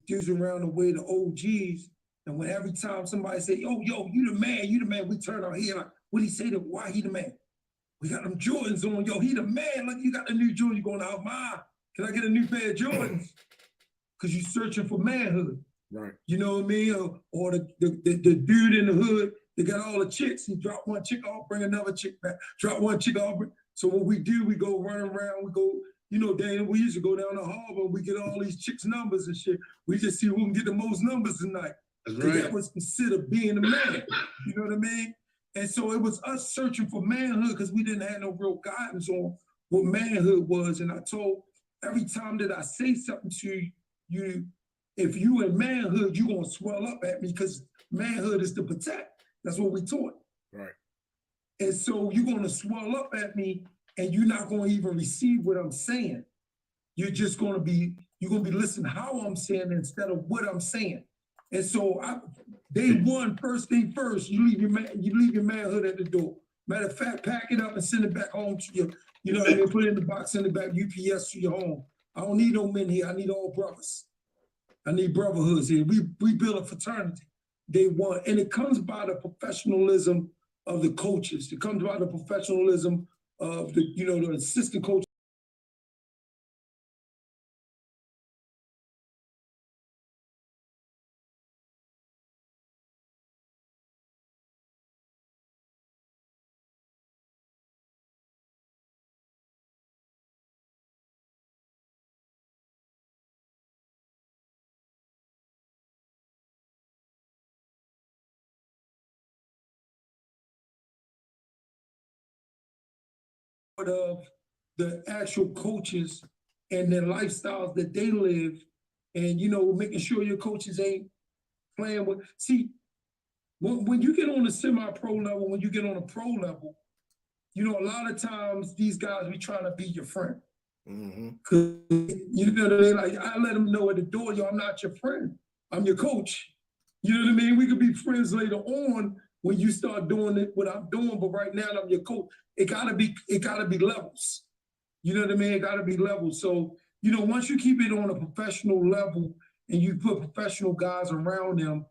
dudes around the way, the OGs, and when every time somebody say, yo, you the man, we turn our head like, what he say to why he the man? We got them Jordans on, yo, he the man. Like, you got the new Jordan, you going out, ma, can I get a new pair of Jordans? Because you searching for manhood. Right. You know what I mean? Or the dude in the hood, they got all the chicks. He drop one chick off, bring another chick back. Drop one chick off. So what we do, we go run around, we go, you know, Dan, we used to go down the harbor, we get all these chicks' numbers and shit. We just see who can get the most numbers tonight. That's right. That was considered being a man. You know what I mean? And so it was us searching for manhood because we didn't have no real guidance on what manhood was. And I told every time that I say something to you, if you in manhood, you're gonna swell up at me because manhood is to protect. That's what we taught. Right. And so you're gonna swell up at me and you're not gonna even receive what I'm saying. You're just gonna be listening how I'm saying instead of what I'm saying. And so day one, first thing first, you leave your manhood at the door. Matter of fact, pack it up and send it back home to you. You know what I mean? Put it in the box, send it back UPS to your home. I don't need no men here. I need all brothers. I need brotherhoods here. We build a fraternity. Day one. And it comes by the professionalism of the coaches. It comes by the professionalism of the assistant coach. Of the actual coaches and their lifestyles that they live, and making sure your coaches ain't playing with. See, when you get on a semi-pro level, when you get on a pro level, a lot of times these guys be trying to be your friend. Cause they like, I let them know at the door, yo, I'm not your friend. I'm your coach. You know what I mean? We could be friends later on when you start doing it, what I'm doing, but right now I'm your coach. It gotta be levels. You know what I mean? It gotta be levels. So, once you keep it on a professional level and you put professional guys around them,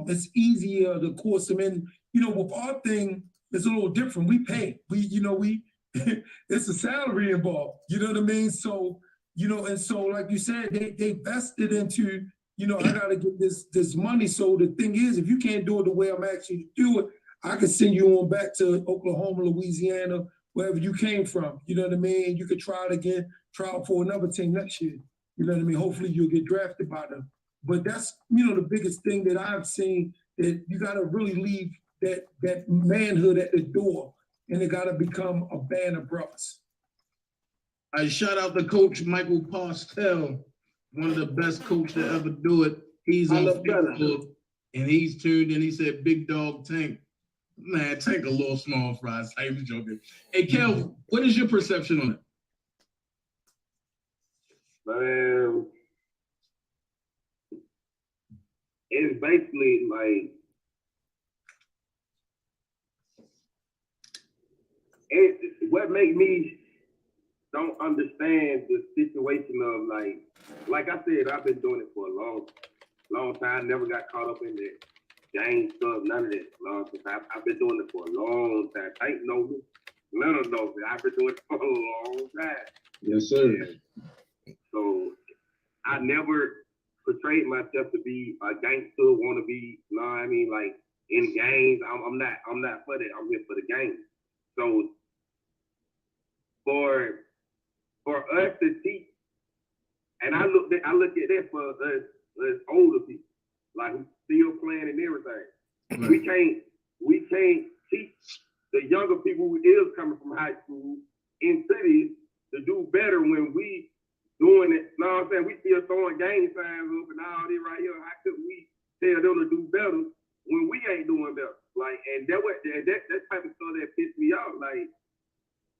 it's easier to course them in. With our thing, it's a little different. We pay. It's a salary involved. You know what I mean? So, and so like you said, they vested into, I gotta get this money. So the thing is, if you can't do it the way I'm asking you to do it, I can send you on back to Oklahoma, Louisiana, wherever you came from. You know what I mean? You could try it again, try it for another team next year. You know what I mean? Hopefully you'll get drafted by them. But that's, the biggest thing that I've seen, that you gotta really leave that manhood at the door, and it gotta become a band of brothers. I shout out to Coach Michael Postel, one of the best coaches to ever do it. He's on Facebook, and he's tuned in. He said, "Big Dog Tank." Man, Tank a little small fries. I was joking. Hey, Kel, what is your perception on it? Man, it's basically like what make me don't understand the situation of like I said, I've been doing it for a long time. Never got caught up in that gang stuff, none of that. I've been doing it for a long time. Ain't no none of those. I've been doing it for a long time. Yes, sir. And so I never portrayed myself to be a gangster, wannabe. You know what I mean? Like in gangs, I'm not for that. I'm here for the gang. So for us to teach, and I look at that for us older people, like who's still playing and everything. Right. We can't teach the younger people who is coming from high school in cities to do better when we doing it. You know what I'm saying? We still throwing gang signs up and all this right here. How could we tell them to do better when we ain't doing better? Like, and that type of stuff that pissed me off. Like,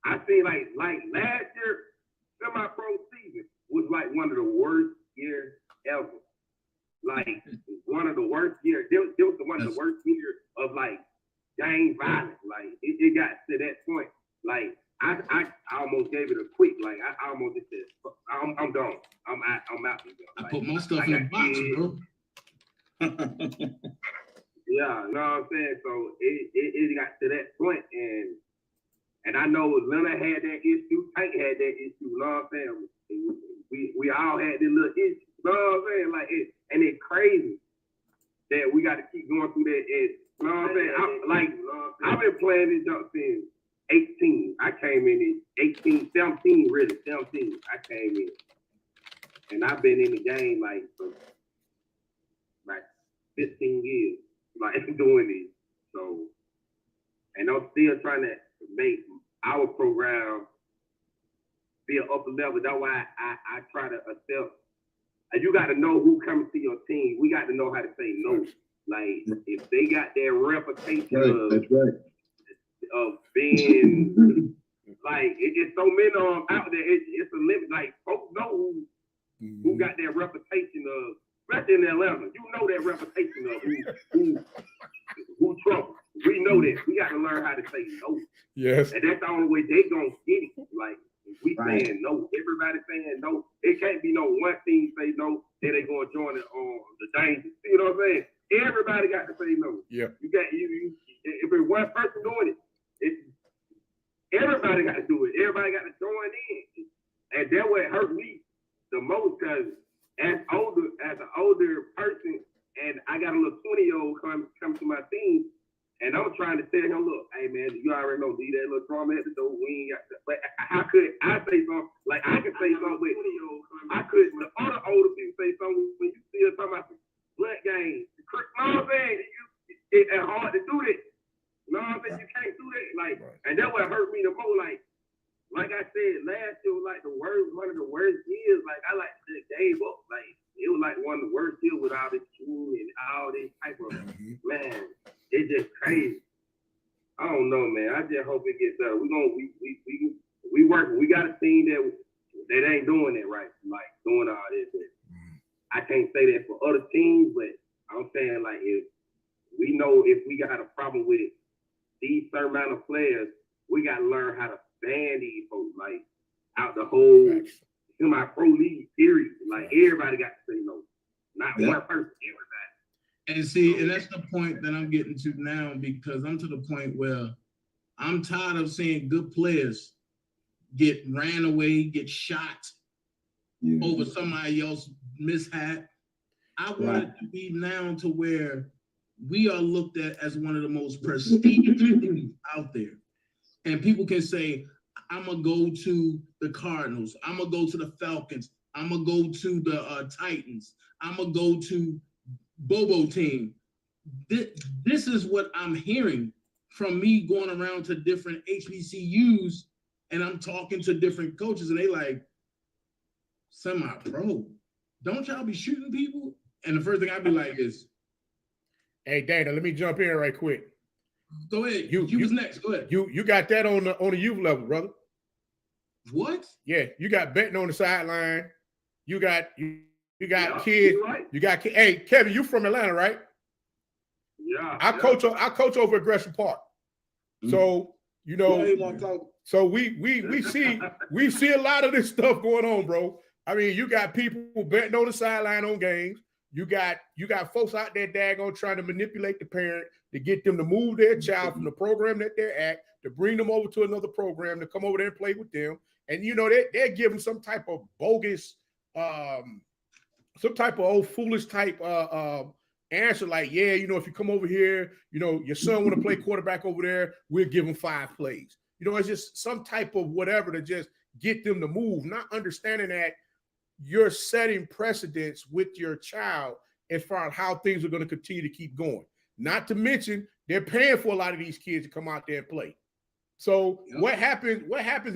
I seen like last year, semi-pro season was like one of the worst years ever. Like one of the worst years. It was one of the worst years of like gang violence. Like it got to that point. Like I I almost gave it a quick, like I almost just said, I'm done. I'm out. I put my stuff in a box, bro. Yeah, you know what I'm saying? So it got to that point, and I know Leonard had that issue, Tank had that issue, you know what I'm saying? We all had this little issue, you know what I'm saying? Like and it's crazy that we got to keep going through that. You know what I'm saying? I've been playing this jump since 18. I came in at 18, 17, really, 17. I came in. And I've been in the game for 15 years, doing this. So, and I'm still trying to make our program be an upper level. That's why I try to accept. You got to know who coming to your team. We got to know how to say no. Like, if they got their reputation of being, it's so many of them out there, it's a limit. Like, folks know who got their reputation of, especially in Atlanta, you know that reputation of who trouble. We know that. We got to learn how to say no. Yes. And that's the only way they gonna get it. Like, if we saying no, everybody saying no. It can't be no one team say no, then they gonna join it on the danger. You know what I'm saying? Everybody got to say no. Yeah. You got if it's one person doing it, everybody got to do it. Everybody got to join in. And that what hurt me the most, because as an older person, and I got a little 20-year-old come to my team, and I'm trying to tell him, look, hey man, you already know, leave that little drama at the door. We ain't got to, but how could I say something? Like, I could say something with I could, the other older people say something when you still talking about the blood games. You know what I'm saying? It's hard to do that. You know what I'm saying? You can't do that. Like, and that what hurt me the most. Like I said, last year was one of the worst years. Like, I just gave up. Like, it was like one of the worst years with all this school and all this type of, man, it's just crazy. I don't know, man. I just hope it gets better. We working. We got a team that ain't doing it right, like doing all this. I can't say that for other teams, but I'm saying, like, if we know if we got a problem with these certain amount of players, we got to learn how to ban these folks, like, out the whole semi-pro league period. Like, everybody got to say no. Not one person, everybody. And see, and that's the point that I'm getting to now, because I'm to the point where I'm tired of seeing good players get ran away, get shot over somebody else's mishap. I want it to be now to where we are looked at as one of the most prestigious teams out there. And people can say, I'm going to go to the Cardinals. I'm going to go to the Falcons. I'm going to go to the Titans. I'm going to go to Bobo team. This is what I'm hearing from me going around to different HBCUs, and I'm talking to different coaches, and they like, semi-pro, don't y'all be shooting people? And the first thing I'd be like is, hey, Dana, let me jump in right quick. Go ahead. You was next. Go ahead. You got that on the youth level, brother. What? Yeah, you got betting on the sideline. You got kids. Right. You got kids. Hey, Kevin, you from Atlanta, right? Yeah. I coach over at Gresham Park. So, you know, so we see a lot of this stuff going on, bro. I mean, you got people betting on the sideline on games. You got folks out there daggone trying to manipulate the parent to get them to move their child from the program that they're at, to bring them over to another program, to come over there and play with them. And, you know, they're giving some type of bogus, some type of old foolish type answer, like, yeah, you know, if you come over here, you know, your son want to play quarterback over there, we'll give him 5 plays. You know, it's just some type of whatever to just get them to move, not understanding that you're setting precedents with your child as far as how things are going to continue to keep going. Not to mention, they're paying for a lot of these kids to come out there and play. So what happens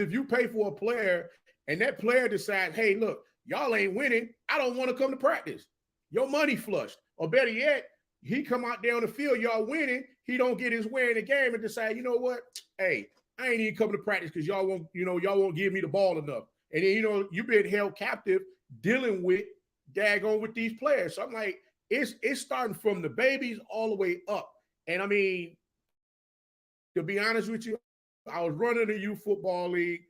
if you pay for a player and that player decides, hey, look, y'all ain't winning, I don't want to come to practice. Your money flushed. Or better yet, he come out there on the field, y'all winning, he don't get his way in the game and decide, you know what? Hey, I ain't even coming to practice because y'all won't give me the ball enough. And then, you know, you've been held captive dealing with daggone with these players. So I'm like, it's starting from the babies all the way up. And I mean, to be honest with you, I was running a youth football league.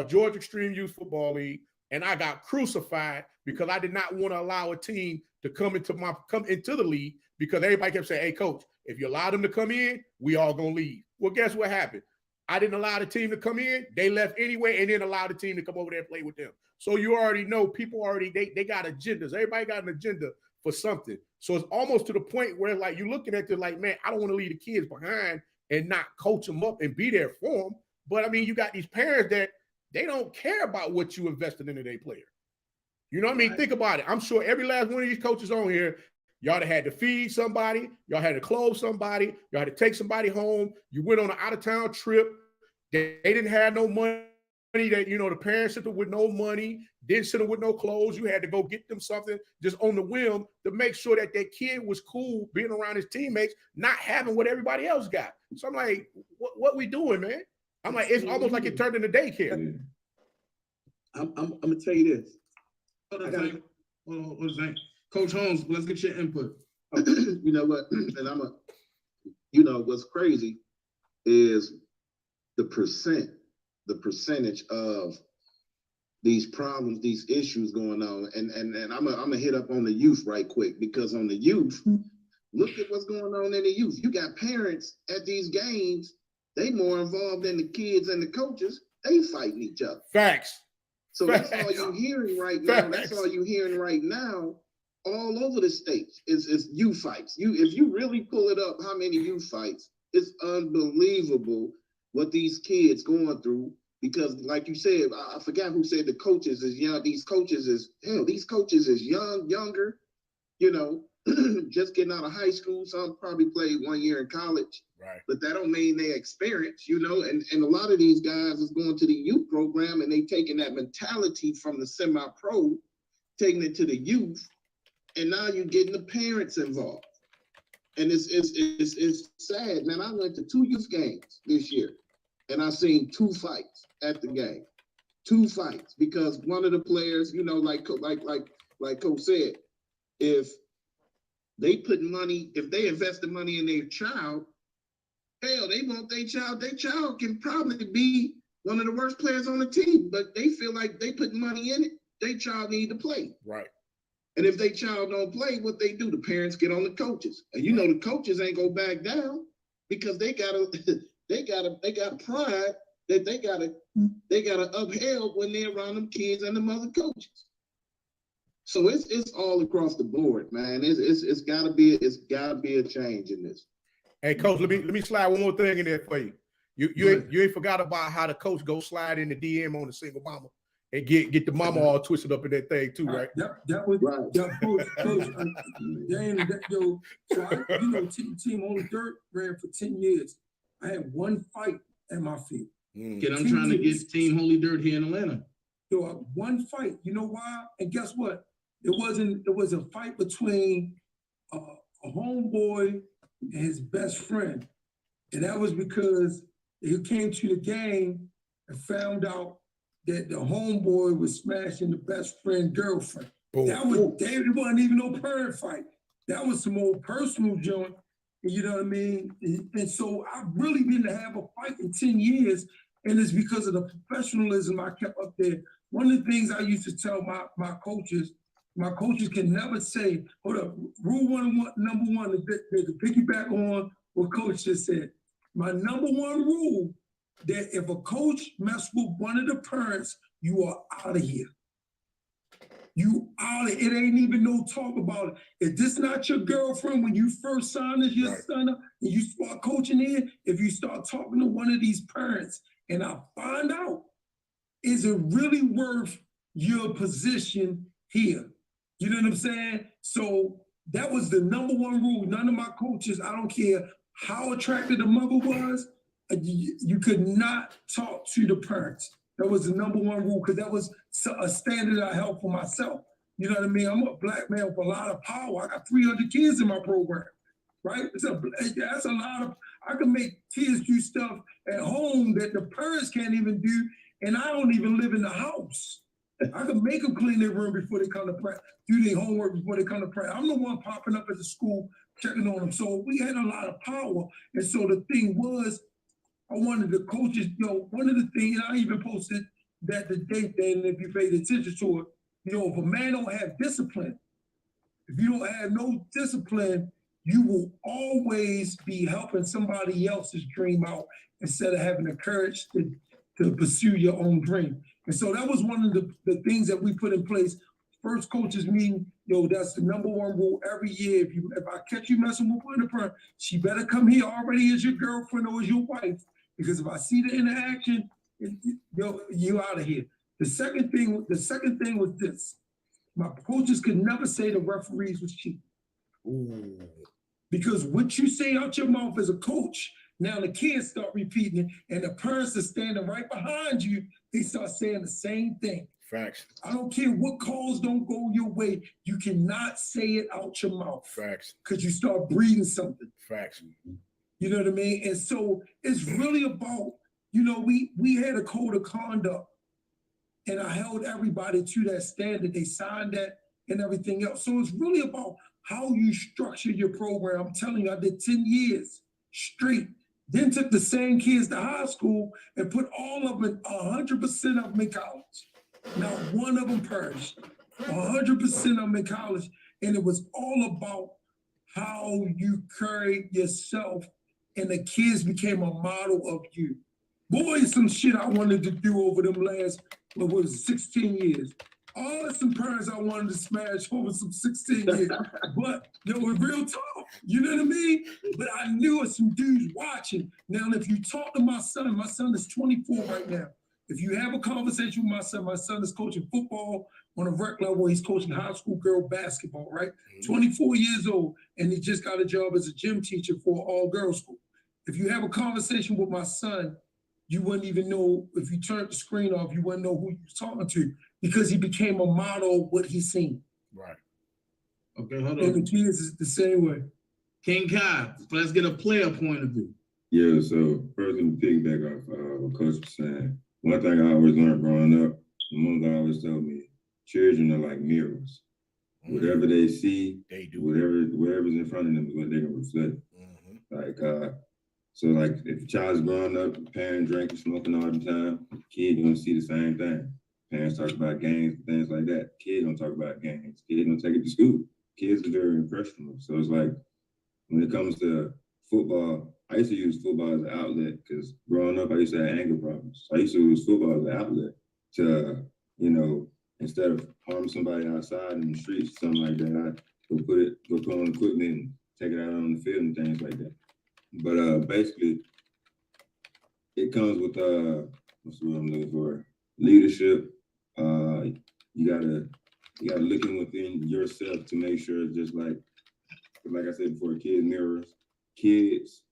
Georgia Extreme Youth Football League, and I got crucified because I did not want to allow a team to come into the league because everybody kept saying, "Hey, coach, if you allow them to come in, we all gonna leave." Well, guess what happened? I didn't allow the team to come in. They left anyway, and then allowed the team to come over there and play with them. So you already know people already they got agendas. Everybody got an agenda for something. So it's almost to the point where like you're looking at it like, man, I don't want to leave the kids behind and not coach them up and be there for them. But I mean, you got these parents that they don't care about what you invested into their player. You know what I mean? Think about it. I'm sure every last one of these coaches on here, y'all had to feed somebody, y'all had to clothe somebody, y'all had to take somebody home. You went on an out-of-town trip. They didn't have no money. That, you know, the parents sent them with no money, didn't send them with no clothes. You had to go get them something just on the whim to make sure that their kid was cool being around his teammates, not having what everybody else got. So I'm like, what we doing, man? I'm like, it's almost like it turned into daycare. I'm gonna tell you this. Coach Holmes, let's get your input. You know what? And you know, what's crazy is the percentage of these problems, these issues going on. And I'm gonna hit up on the youth right quick, because on the youth, look at what's going on in the youth. You got parents at these games, they more involved than the kids and the coaches. They fighting each other. Facts. So that's all you're hearing right now. That's all you're hearing right now all over the states is youth fights. If you really pull it up, how many youth fights, it's unbelievable what these kids going through. Because like you said, I forgot who said the coaches is young. These coaches is younger, you know, just getting out of high school. Some probably played 1 year in college. Right. But that don't mean they experience, you know, and a lot of these guys is going to the youth program and they taking that mentality from the semi-pro, taking it to the youth, and now you're getting the parents involved. And it's sad, man. I went to 2 youth games this year and I seen 2 fights at the game. 2 fights, because one of the players, you know, like Coach said, if they invested money in their child, hell, they want their child can probably be one of the worst players on the team, but they feel like they put money in it, their child need to play. Right. And if their child don't play, what they do, the parents get on the coaches. And you know the coaches ain't go back down, because they got pride that they gotta upheld when they're around them kids and them other coaches. So it's all across the board, man. It's gotta be a change in this. Hey, coach, let me slide one more thing in there for you. You ain't forgot about how the coach go slide in the DM on the single mama and get the mama all twisted up in that thing too, right? That was right. Coach, so I, you know, team Holy Dirt ran for 10 years. I had 1 fight at my field. I'm trying to get Team Holy Dirt here in Atlanta. So 1 fight. You know why? And guess what? It was a fight between a homeboy and his best friend. And that was because he came to the game and found out that the homeboy was smashing the best friend girlfriend. Boom. It wasn't even no parent fight. That was some old personal joint, you know what I mean? And so I really didn't have a fight in 10 years, and it's because of the professionalism I kept up there. One of the things I used to tell my coaches can never say, hold up, number one, to piggyback on what Coach just said. My number 1 rule, that if a coach mess with one of the parents, you are out of here. You out of it. Ain't even no talk about it. If this not your girlfriend when you first signed as your son up and you start coaching in, if you start talking to one of these parents and I find out, is it really worth your position here? You know what I'm saying? So that was the number 1 rule. None of my coaches, I don't care how attractive the mother was, you could not talk to the parents. That was the number 1 rule, because that was a standard I held for myself. You know what I mean? I'm a black man with a lot of power. I got 300 kids in my program, right? That's a lot of, I can make kids do stuff at home that the parents can't even do, and I don't even live in the house. I can make them clean their room before they come to practice, do their homework before they come to practice. I'm the one popping up at the school, checking on them. So we had a lot of power. And so the thing was, I wanted the coaches, one of the things, and I even posted that the date thing, if you paid attention to it, you know, if a man don't have discipline, if you don't have no discipline, you will always be helping somebody else's dream out instead of having the courage to pursue your own dream. And so that was one of the things that we put in place. First coaches meeting, yo, that's the number one rule every year. If I catch you messing with one of her, she better come here already as your girlfriend or as your wife. Because if I see the interaction, you out of here. The second thing was this. My coaches could never say the referees was cheating. Ooh. Because what you say out your mouth as a coach, now the kids start repeating it, and the parents are standing right behind you, they start saying the same thing. Facts. I don't care what calls don't go your way, you cannot say it out your mouth. Facts. Because you start breathing something. Facts. You know what I mean? And so it's really about, you know, we had a code of conduct, and I held everybody to that standard. They signed that and everything else. So it's really about how you structure your program. I'm telling you, I did 10 years straight. Then took the same kids to high school and put all of them, 100% of them in college. Not one of them perished. 100% of them in college. And it was all about how you carried yourself, and the kids became a model of you. Boy, some shit I wanted to do over them last, 16 years. All of some parents I wanted to smash over some 16 years. But it was real tough, you know what I mean? But I knew some dudes watching. Now, if you talk to my son is 24 right now. If you have a conversation with my son is coaching football on a rec level. He's coaching high school girl basketball, right? 24 years old, and he just got a job as a gym teacher for an all-girls school. If you have a conversation with my son, you wouldn't even know, if you turned the screen off, you wouldn't know who you was talking to, because he became a model of what he's seen. Right. Okay, hold And the on. kids is the same way. King Kai, let's get a player point of view. Yeah, so first let me piggyback off what Coach was saying. One thing I always learned growing up, my mom always told me, children are like mirrors. Whatever they see, they do. Whatever's in front of them is what they're gonna reflect. Like so like if a child's growing up, parent drinking, smoking all the time, kid gonna see the same thing. Parents talk about games, things like that. Kid gonna talk about games. Kid gonna take it to school. Kids are very impressionable. So it's like when it comes to football, I used to use football as an outlet because growing up I used to have anger problems. So I used to use football as an outlet to, you know, instead of harming somebody outside in the streets, something like that, I go put on equipment and take it out on the field and things like that. But basically, it comes with what's the word I'm looking for? Leadership. You gotta look within yourself to make sure, just like I said before, kids mirrors. Kids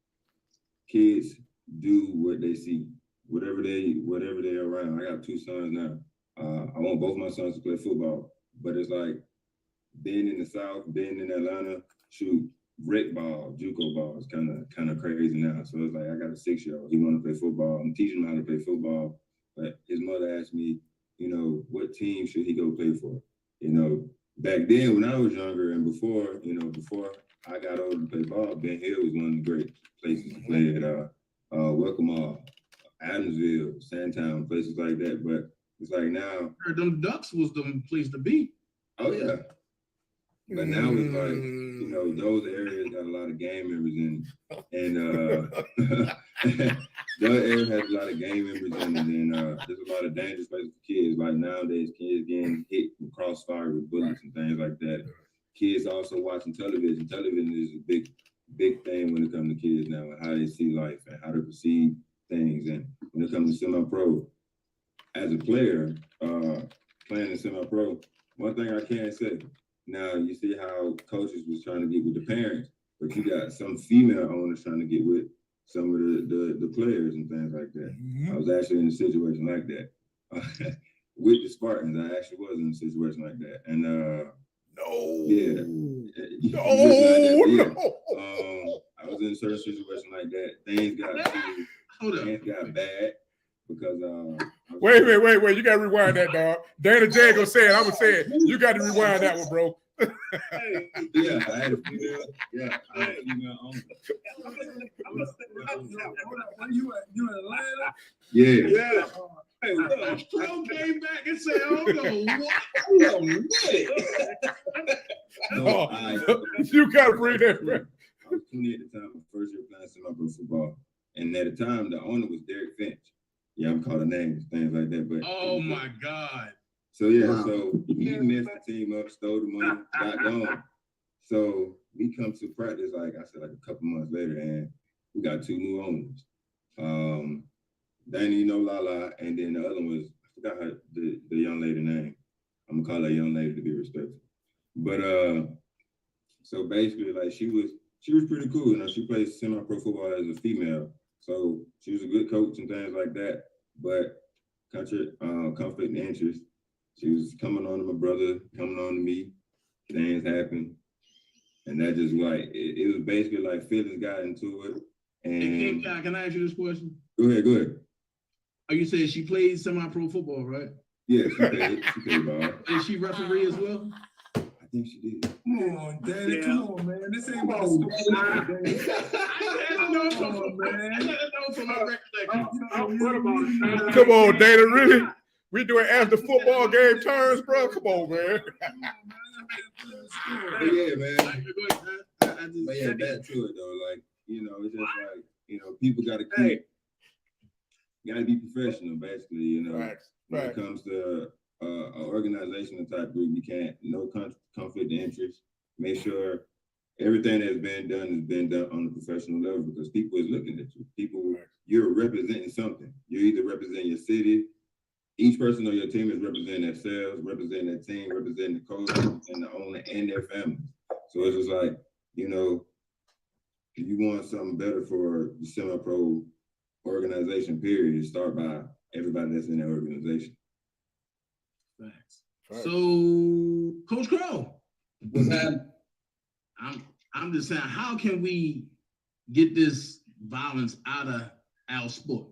do what they see. Whatever they're around. I got 2 sons now. I want both my sons to play football, but it's like being in the South, being in Atlanta, shoot, rec ball, JUCO ball is kind of crazy now. So it's like I got a 6-year-old. He want to play football. I'm teaching him how to play football, but his mother asked me, you know, what team should he go play for? You know, back then when I was younger and before I got older to play ball, Ben Hill was one of the great places to play at. Welcome Adamsville, Sandtown, places like that. But it's like now, them Ducks was the place to be. Oh yeah. But now it's like, you know, those areas got a lot of gang members in it. And those areas has a lot of gang members in it, and there's a lot of dangerous places for kids. Like nowadays, kids getting hit with crossfire with bullets and things like that. Kids also watching television. Television is a big thing when it comes to kids now, and how they see life and how they perceive things. And when it comes to semi-pro, as a player, playing in semi-pro, one thing I can say, now you see how coaches was trying to get with the parents, but you got some female owners trying to get with some of the players and things like that. I was actually in a situation like that. With the Spartans, I actually was in a situation like that. And I was in a certain situation like that. Things got bad because Wait. You gotta rewind that, dog. Dana J gonna say it. I'm gonna say it. You got to rewind that one, bro. Yeah, I had a female. Yeah, I had a female owner. You in Atlanta? Yeah. Hey, look. Crow came back and said, hold on, what? Wait a minute. So, Oh, I you gotta bring that back. was 20 at the time, my first year playing semi-pro football. And at the time, the owner was Derek Finch. Yeah, I'm calling names, things like that. But Oh my God. so yeah, Wow. so he messed the team up, stole the money, got gone. So we come to practice, like I said, like a couple months later, and we got 2 new owners. Danny No Lala, and then the other one was, I forgot her, the young lady name. I'm gonna call her young lady to be respectful. But so basically, like she was pretty cool. You know, she played semi-pro football as a female, so she was a good coach and things like that. But conflict of interest. She was coming on to my brother, coming on to me. Things happened, and that just like it was basically like feelings got into it. Hey, And can I ask you this question? Go ahead. Oh, you said she played semi-pro football, right? Yeah, she played ball. Is she referee as well? I think she did. Come on, Danny. Yeah. Come on, man. This ain't about Come stupid, on, Danny. Come on, Dana, really? We doing after football game turns, bro. Come on, man. But yeah, man. But yeah, back to it though. Like, you know, it's just like, you know, people gotta be professional, basically, you know. Right. When it comes to an organizational type group, you can't, no conflict of interest. Make sure everything that's been done on a professional level, because people is looking at you. People, you're representing something. You're either representing your city. Each person on your team is representing themselves, representing their team, representing the coach, and the owner, and their families. So it's just like, you know, if you want something better for the semi-pro organization, period, start by everybody that's in that organization. Facts. So, Coach Crow, What's happening? I'm just saying, how can we get this violence out of our sport?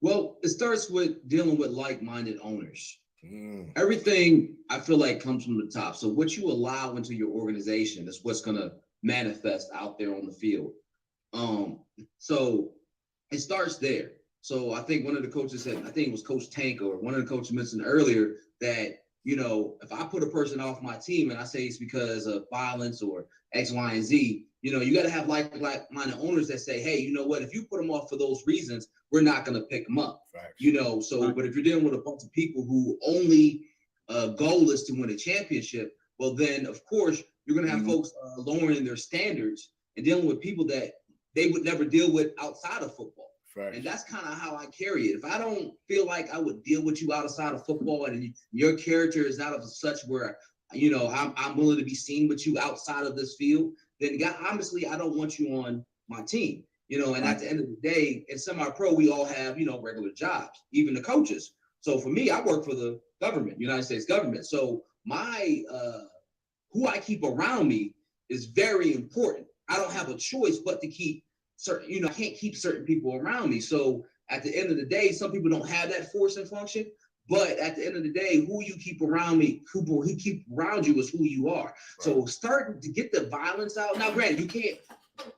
Well, it starts with dealing with like-minded owners. Everything I feel like comes from the top. So what you allow into your organization is what's going to manifest out there on the field. So it starts there. So I think one of the coaches said, I think it was Coach Tank, or one of the coaches mentioned earlier that, you know, if I put a person off my team and I say it's because of violence or X, Y, and Z, you know, you got to have like-minded owners that say, hey, you know what, if you put them off for those reasons, we're not going to pick them up. Facts. You know, so, but if you're dealing with a bunch of people who only goal is to win a championship, well, then of course you're going to have folks lowering their standards and dealing with people that they would never deal with outside of football. Facts. And that's kind of how I carry it. If I don't feel like I would deal with you outside of football, and your character is not of such where, you know, I'm willing to be seen with you outside of this field, then honestly, I don't want you on my team. You know, and at the end of the day, in semi-pro, we all have, you know, regular jobs, even the coaches. So for me, I work for the government, United States government. So my, who I keep around me is very important. I don't have a choice but to keep certain, you know, I can't keep certain people around me. So at the end of the day, some people don't have that force and function, but at the end of the day, who you keep around me, who keep around you is who you are. Right. So starting to get the violence out. Now, granted, you can't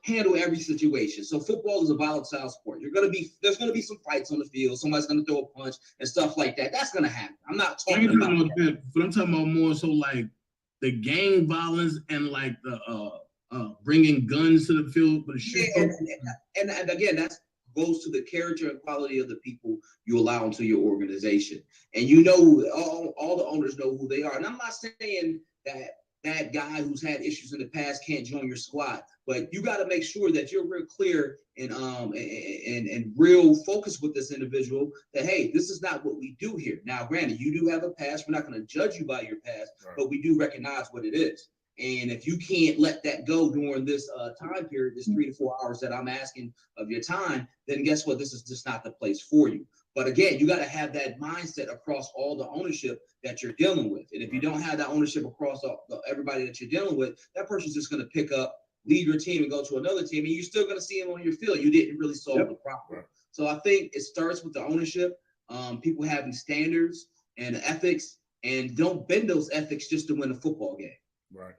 handle every situation. So football is a volatile sport. There's gonna be some fights on the field. Somebody's gonna throw a punch and stuff like that. That's gonna happen. I'm not talking about that, but I'm talking about more so like the gang violence and like the bringing guns to the field for the shooting. And again, that goes to the character and quality of the people you allow into your organization. And you know, all the owners know who they are. And I'm not saying that guy who's had issues in the past can't join your squad, but you got to make sure that you're real clear and real focused with this individual that, hey, this is not what we do here. Now, granted, you do have a past. We're not going to judge you by your past, right, but we do recognize what it is. And if you can't let that go during this time period, this 3 to 4 hours that I'm asking of your time, then guess what? This is just not the place for you. But again, you got to have that mindset across all the ownership that you're dealing with. And if you don't have that ownership across everybody that you're dealing with, that person's just going to pick up, leave your team and go to another team, and you're still going to see them on your field. You didn't really solve the problem. So I think it starts with the ownership, people having standards and ethics, and don't bend those ethics just to win a football game. Right.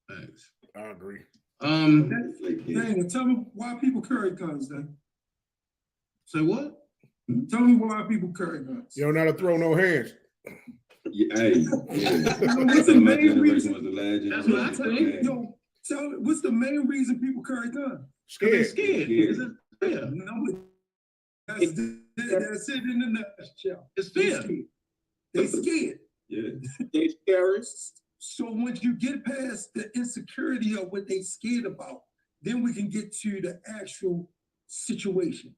Thanks. I agree. Dang, tell me why people carry guns then. Say what? Tell me why people carry guns. You don't know how to throw no hands. Yeah, hey, yeah. What's the My main generation reason? was the last That's what I generation. think. Yo, tell me, what's the main reason people carry guns? They're Scared. scared. It's a fear. No, that's it in a nutshell. It's They fear. scared. They scared. Yeah. They terrorists. So once you get past the insecurity of what they scared about, then we can get to the actual situation.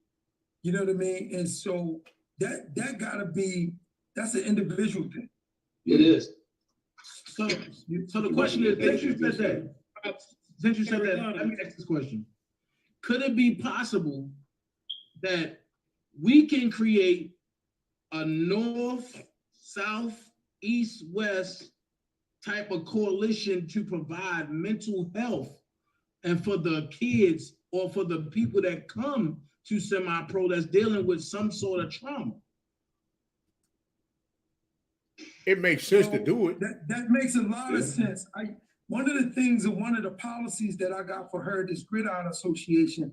You know what I mean? And so that gotta be, that's an individual thing. It is. So the question is, since you said that, let me ask this question. Could it be possible that we can create a north, south, east, west type of coalition to provide mental health and for the kids or for the people that come to semi-pro that's dealing with some sort of trauma? It makes sense to do it. That makes a lot of sense. One of the things and one of the policies that I got for Heritage Gridiron Association,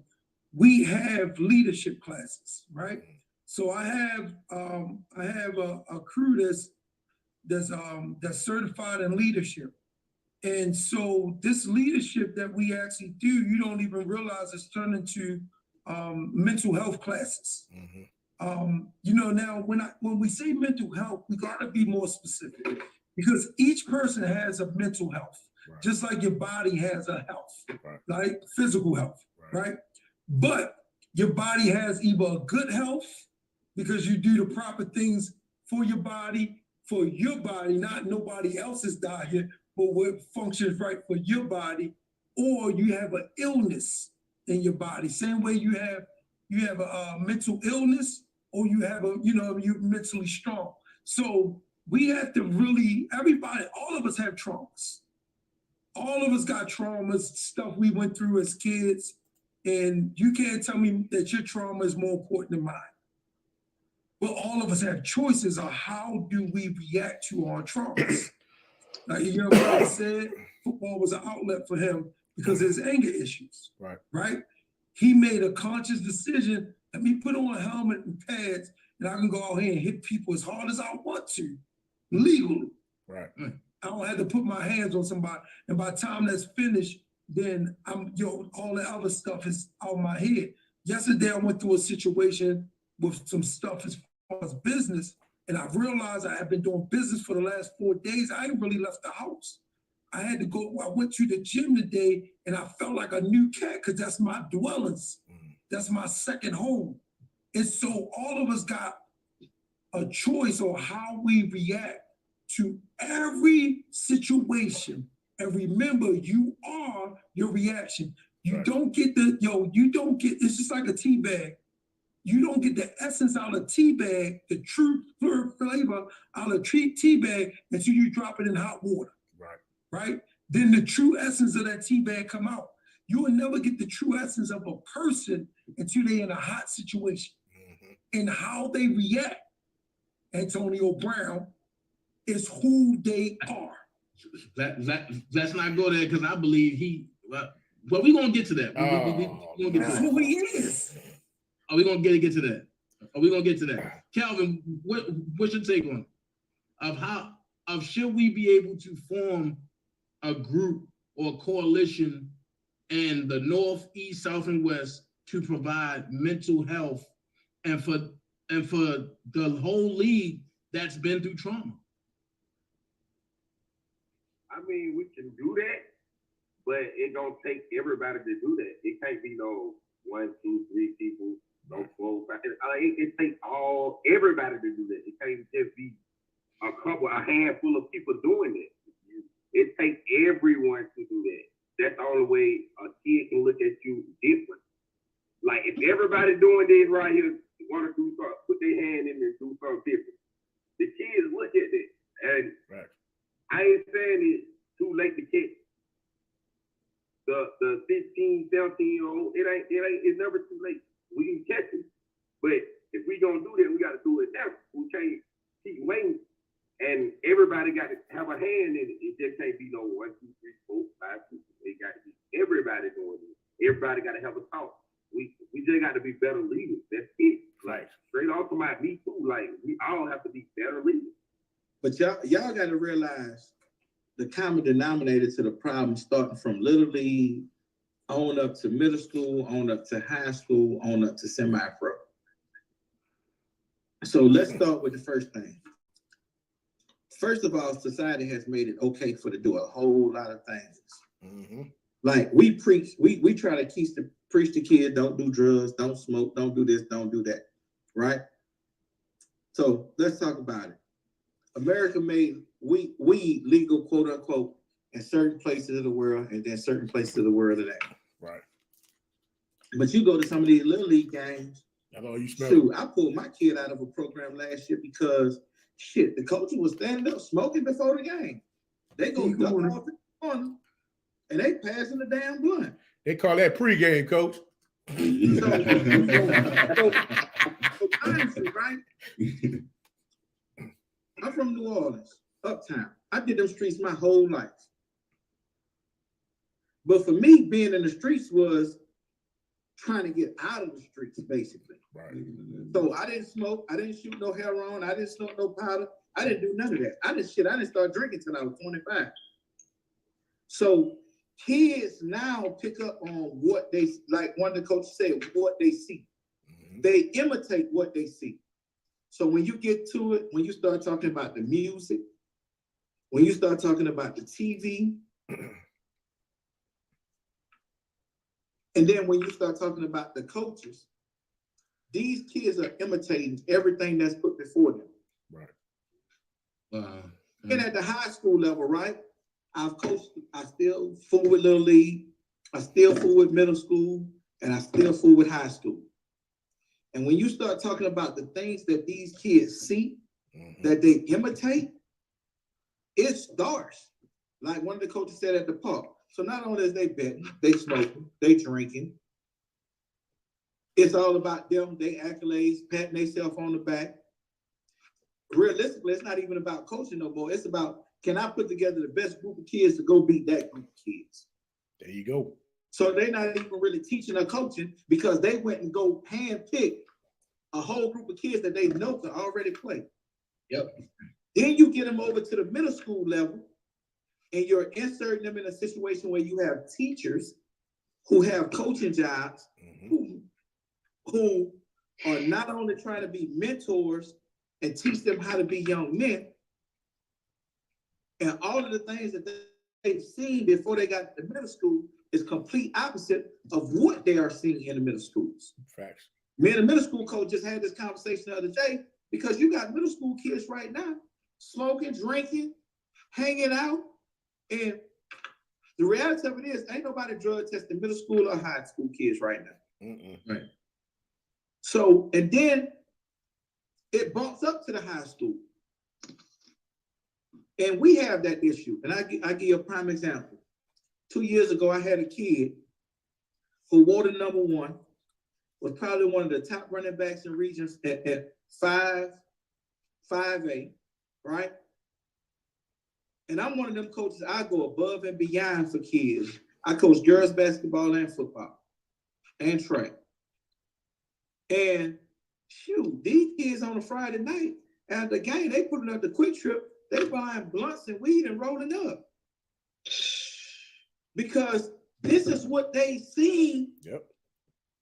we have leadership classes, right? So I have a crew that's certified in leadership. And so this leadership that we actually do, you don't even realize it's turned into mental health classes. You know, now when we say mental health, we gotta be more specific because each person has a mental health, just like your body has a health, like physical health, right? But your body has either a good health because you do the proper things for your body, not nobody else's diet, but what functions right for your body, or you have an illness in your body. Same way you have a mental illness, or you have you're mentally strong. So we have to really, all of us have traumas. All of us got traumas, stuff we went through as kids, and you can't tell me that your trauma is more important than mine. But all of us have choices on how do we react to our traumas. Like your brother said, football was an outlet for him because of his anger issues. Right? He made a conscious decision, let me put on a helmet and pads, and I can go out here and hit people as hard as I want to, legally. I don't have to put my hands on somebody. And by the time that's finished, then all the other stuff is out of my head. Yesterday, I went through a situation with some stuff as far as business, and I realized I have been doing business for the last 4 days. I ain't really left the house. I went to the gym today, and I felt like a new cat because that's my dwellings. That's my second home. And so all of us got a choice on how we react to every situation. And remember, you are your reaction. You don't get it's just like a tea bag. You don't get the essence out of tea bag, the true flavor out of tea bag until you drop it in hot water. Right? Then the true essence of that tea bag come out. You will never get the true essence of a person until they're in a hot situation. And how they react, Antonio Brown, is who they are. Let's not go there because I believe well, we're gonna get to that. We're gonna get to that. Who he is. Are we gonna get to that? Are we gonna get to that? Calvin, what's your take on it? Should we be able to form a group or a coalition in the North, East, South, and West to provide mental health and for the whole league that's been through trauma? I mean, we can do that, but it don't take everybody to do that. It can't be no 1, 2, 3 people, no 4, 5. It takes everybody to do that. It can't just be a handful of people doing it. It takes everyone to do that. That's the only way a kid can look at you different. Like if everybody doing this right here, want to do something, put their hand in and do something different. The kids look at it, and I ain't saying it's too late to catch the 15, 17-year-old. It's never too late. We can catch it, but if we gonna do that, we got to do it now. We can't keep waiting. And everybody got to have a hand in it. It just can't be no 1, 2, 3, 4, 5 people. It got to be everybody doing it. Everybody got to have a thought. we just got to be better leaders. That's it. Like straight off of my me too. Like we all have to be better leaders. But y'all got to realize the common denominator to the problem, starting from Little League on up to middle school, on up to high school, on up to semi-pro. So let's start with the first thing. First of all, society has made it okay to do a whole lot of things. Mm-hmm. Like we preach, we try to preach to kids, don't do drugs, don't smoke, don't do this, don't do that, right? So let's talk about it. America made weed legal, quote unquote, in certain places of the world, and then certain places of the world today. Right. But you go to some of these little league games. That's all you smell. Shoot, I pulled my kid out of a program last year because shit, the coach was standing up smoking before the game. They go duck off the corner and they passing the damn blunt. They call that pregame, coach. So honestly, right? I'm from New Orleans, uptown. I did them streets my whole life. But for me, being in the streets was trying to get out of the streets, basically. Right. So I didn't smoke, I didn't shoot no heroin, I didn't smoke no powder, I didn't do none of that. I didn't start drinking till I was 25. So kids now pick up on what they, like one of the coaches said, what they see. Mm-hmm. They imitate what they see. So when you get to it, when you start talking about the music, when you start talking about the TV, and then when you start talking about the coaches, these kids are imitating everything that's put before them. Right. And at the high school level, right? I've coached, I still fool with Little League, I still fool with middle school, and I still fool with high school. And when you start talking about the things that these kids see, that they imitate, it starts. Like one of the coaches said at the park. So not only is they betting, they smoking, they drinking. It's all about them, they accolades, patting themselves on the back. Realistically, it's not even about coaching no more. It's about, can I put together the best group of kids to go beat that group of kids? There you go. So they're not even really teaching or coaching because they went and go handpick a whole group of kids that they know can already play. Yep. Then you get them over to the middle school level and you're inserting them in a situation where you have teachers who have coaching jobs, who are not only trying to be mentors and teach them how to be young men, and all of the things that they've seen before they got to middle school is complete opposite of what they are seeing in the middle schools. Facts. Me and the middle school coach just had this conversation the other day because you got middle school kids right now smoking, drinking, hanging out, and the reality of it is ain't nobody drug testing middle school or high school kids right now. Right. So, and then it bumps up to the high school. And we have that issue. And I give you a prime example. 2 years ago, I had a kid who wore the number 1, was probably one of the top running backs in regions at 5'8", right? And I'm one of them coaches, I go above and beyond for kids. I coach girls basketball and football and track. And shoot, these kids on a Friday night after the game, they putting up the quick trip, they buying blunts and weed and rolling up. Because this is what they seen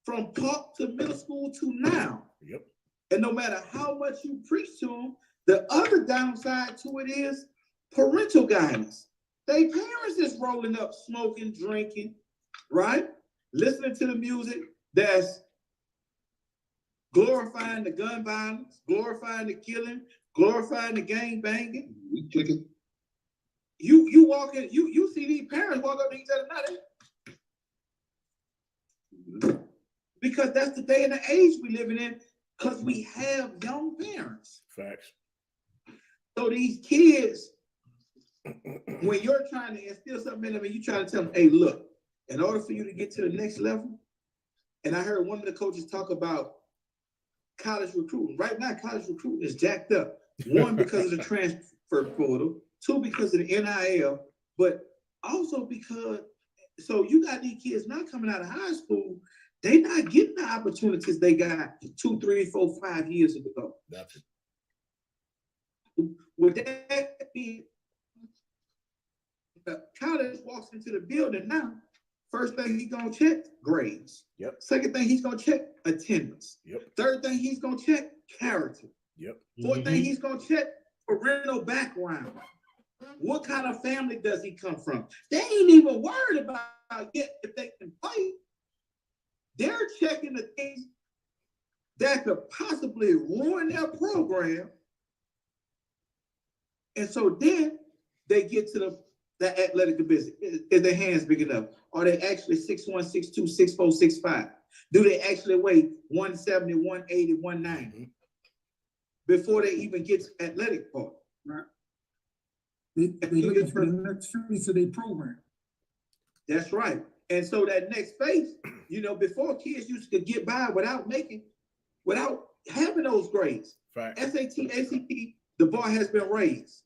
from park to middle school to now. Yep. And no matter how much you preach to them, the other downside to it is parental guidance. They parents is rolling up, smoking, drinking, right? Listening to the music that's glorifying the gun violence, glorifying the killing, glorifying the gang banging. You walk in, you see these parents walk up to each other now. Because that's the day and the age we living in, because we have young parents. Facts. So these kids, when you're trying to instill something in them and you try to tell them, hey, look, in order for you to get to the next level, and I heard one of the coaches talk about college recruiting. Right now, college recruiting is jacked up. 1, because of the transfer portal. 2, because of the NIL, but also because, so you got these kids not coming out of high school They not getting the opportunities they got 2, 3, 4, 5 years ago. That's it. With that being, the college walks into the building now, first thing he's gonna check, grades. Yep. Second thing he's gonna check, attendance. Yep. Third thing he's gonna check, character. Yep. Fourth thing he's gonna check, parental background. What kind of family does he come from? They ain't even worried about yet if they can play. They're checking the things that could possibly ruin their program. And so then they get to the athletic ability. Is their hands big enough? Are they actually 6'1", 6'2", 6'4", 6'5"? Do they actually weigh 170, 180, 190? Before they even get to athletic part. Right. They looking for the next phase of their program. That's right. And so that next phase, before kids used to get by without having those grades. Right. SAT, ACT, the bar has been raised.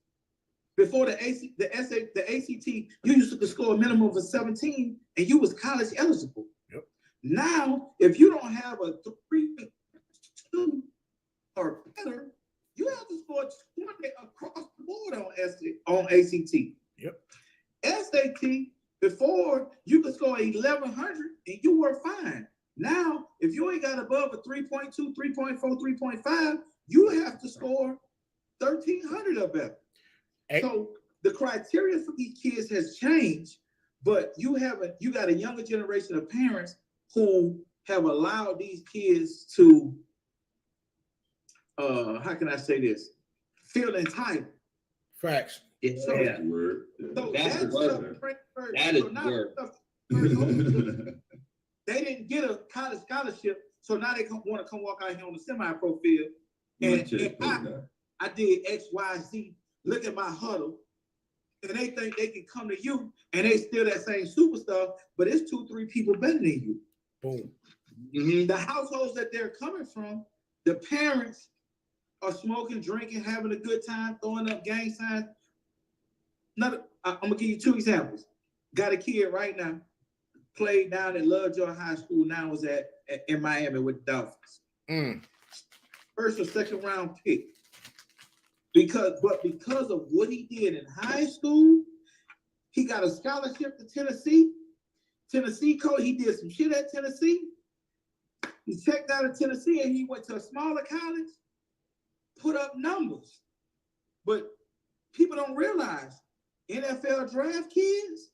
Before the ACT, you used to score a minimum of 17 and you was college eligible. Yep. Now, if you don't have a 3.2 or better, you have to score 20 across the board on ACT. Yep. SAT, before you could score 1,100 and you were fine. Now, if you ain't got above a 3.2, 3.4, 3.5, you have to score 1,300 or better. So the criteria for these kids has changed, but you got a younger generation of parents who have allowed these kids to, how can I say this? Feel entitled. Facts. Yeah. So, Word. so That's that the stuff word. transferred. That is So now the stuff they didn't get a college scholarship, so now they want to come walk out here on the semi-pro field. And I did X, Y, Z. Look at my huddle, and they think they can come to you, and they still that same superstar, but it's 2, 3 people better than you. Boom. Mm-hmm. The households that they're coming from, the parents are smoking, drinking, having a good time, throwing up gang signs. I'm gonna give you 2 examples. Got a kid right now, played down at Lovejoy High School, now is in Miami with the Dolphins. First or second round pick. Because of what he did in high school, he got a scholarship to Tennessee. Tennessee coach, he did some shit at Tennessee. He checked out of Tennessee and he went to a smaller college, put up numbers. But people don't realize NFL draft kids,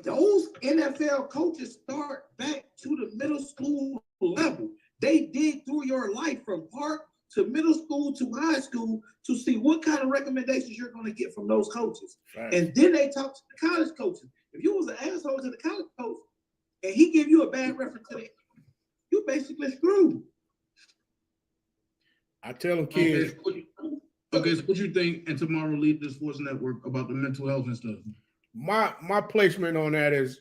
those NFL coaches start back to the middle school level. They dig through your life from park to middle school to high school to see what kind of recommendations you're going to get from those coaches. Right. And then they talk to the college coaches. If you was an asshole to the college coach and he give you a bad reference to it, you basically screwed. I tell them kids. Okay, so what you think, and tomorrow lead the sports network about the mental health and stuff? My placement on that is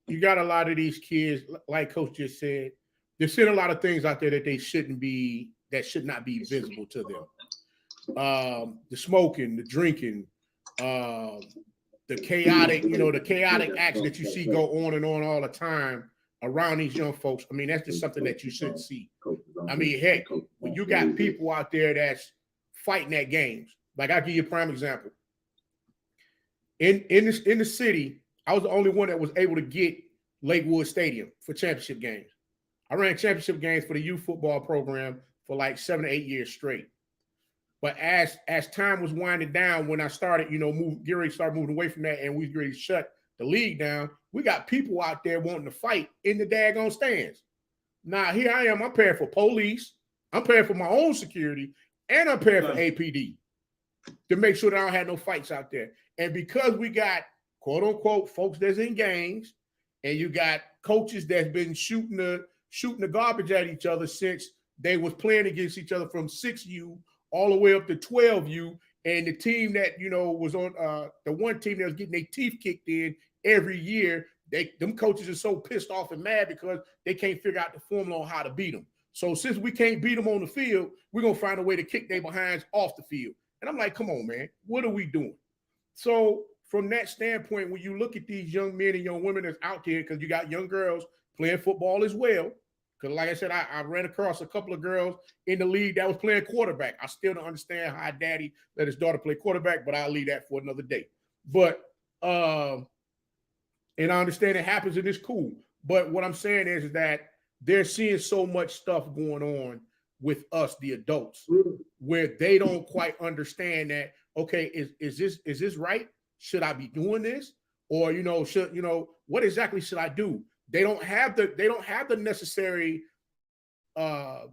you got a lot of these kids, like Coach just said, they're seeing a lot of things out there that they shouldn't be, that should not be visible to them. The smoking, the drinking, the chaotic, the chaotic acts that you see go on and on all the time around these young folks. I mean, that's just something that you shouldn't see. I mean, heck, when you got people out there that's fighting at games, like I'll give you a prime example. In the city, I was the only one that was able to get Lakewood Stadium for championship games. I ran championship games for the youth football program for like 7 or 8 years straight. But as time was winding down, when I started, started moving away from that, and we ready to shut the league down, we got people out there wanting to fight in the daggone stands. Now here I am, I'm paying for police, I'm paying for my own security, and I'm paying for APD to make sure that I don't have no fights out there. And because we got quote unquote folks that's in gangs, and you got coaches that's been shooting the garbage at each other since they was playing against each other from 6U all the way up to 12U, and the team that was on the one team that was getting their teeth kicked in every year, them coaches are so pissed off and mad because they can't figure out the formula on how to beat them. So since we can't beat them on the field, we're gonna find a way to kick their behinds off the field. And I'm like, come on, man, what are we doing? So from that standpoint, when you look at these young men and young women that's out there, because you got young girls playing football as well, Because like I said, I ran across a couple of girls in the league that was playing quarterback. I still don't understand how daddy let his daughter play quarterback, but I'll leave that for another day. But and I understand it happens and it's cool. But what I'm saying is that they're seeing so much stuff going on with us, the adults, where they don't quite understand that, okay, is this right? Should I be doing this? Or, what exactly should I do? They don't have the necessary, a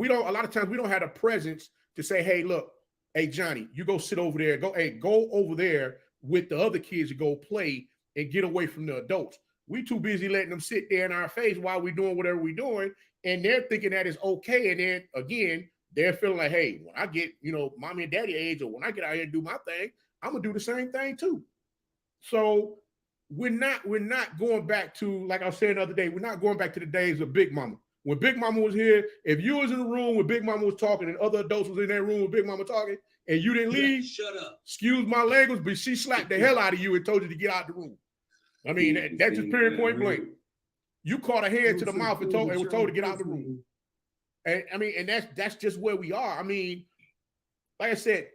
lot of times we don't have the presence to say, hey, look, hey, Johnny, you go sit over there. Go over there with the other kids to go play and get away from the adults. We too busy letting them sit there in our face while we're doing whatever we're doing. And they're thinking that is okay. And then again, they're feeling like, hey, when I get, mommy and daddy age, or when I get out here and do my thing, I'm gonna do the same thing too. So we're not going back to, like I was saying the other day, we're not going back to the days of Big Mama. When Big Mama was here, if you was in the room when Big Mama was talking and other adults was in that room with Big Mama talking and you didn't leave, shut up. Excuse my language, but she slapped the hell out of you and told you to get out the room. I mean, that's just period point blank. You caught a hand to the mouth and was told to get out of the room. And I mean, and that's just where we are. I mean, like I said,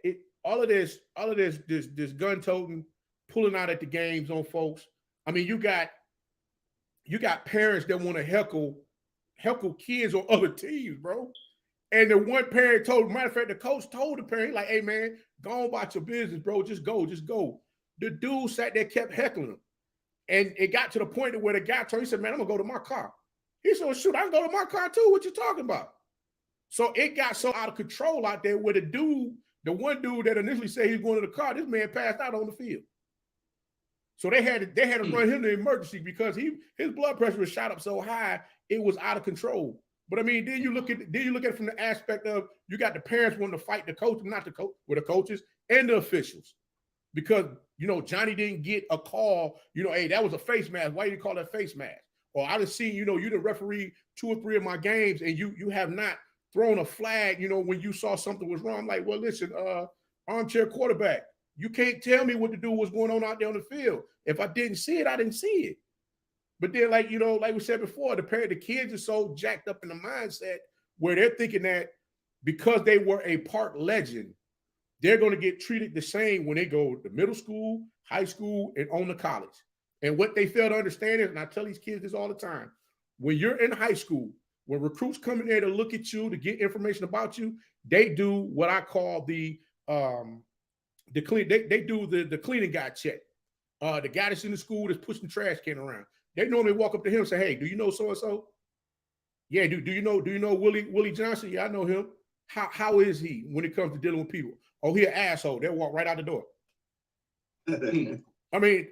all of this gun toting, pulling out at the games on folks. I mean, you got parents that want to heckle kids on other teams, bro. And the one parent matter of fact, the coach told the parent, like, hey man, go on about your business, bro. Just go. The dude sat there, kept heckling him. And it got to the point where the guy told, he said, man, I'm gonna go to my car. He said, well, shoot, I can go to my car too. What you talking about? So it got so out of control out there where the one dude that initially said he was going to the car, this man passed out on the field. So they had to run him to emergency because his blood pressure was shot up so high, it was out of control. But I mean, then you look at it from the aspect of you got the parents wanting to fight the coach, not the coach, with the coaches and the officials. Because, Johnny didn't get a call, hey, that was a face mask. Why do you call that face mask? Or I just seen, you the referee 2 or 3 of my games and you have not thrown a flag, when you saw something was wrong. I'm like, well, listen, armchair quarterback, you can't tell me what to do, what's going on out there on the field. If I didn't see it, I didn't see it. But then, like we said before, the kids are so jacked up in the mindset where they're thinking that because they were a park legend, they're going to get treated the same when they go to middle school, high school, and on to college. And what they fail to understand is, and I tell these kids this all the time, when you're in high school, when recruits come in there to look at you, to get information about you, they do what I call the cleaning guy check. The guy that's in the school that's pushing the trash can around. They normally walk up to him and say, hey, do you know so-and-so? Yeah, do you know Willie Johnson? Yeah, I know him. How is he when it comes to dealing with people? Oh, he an asshole. They'll walk right out the door. I mean,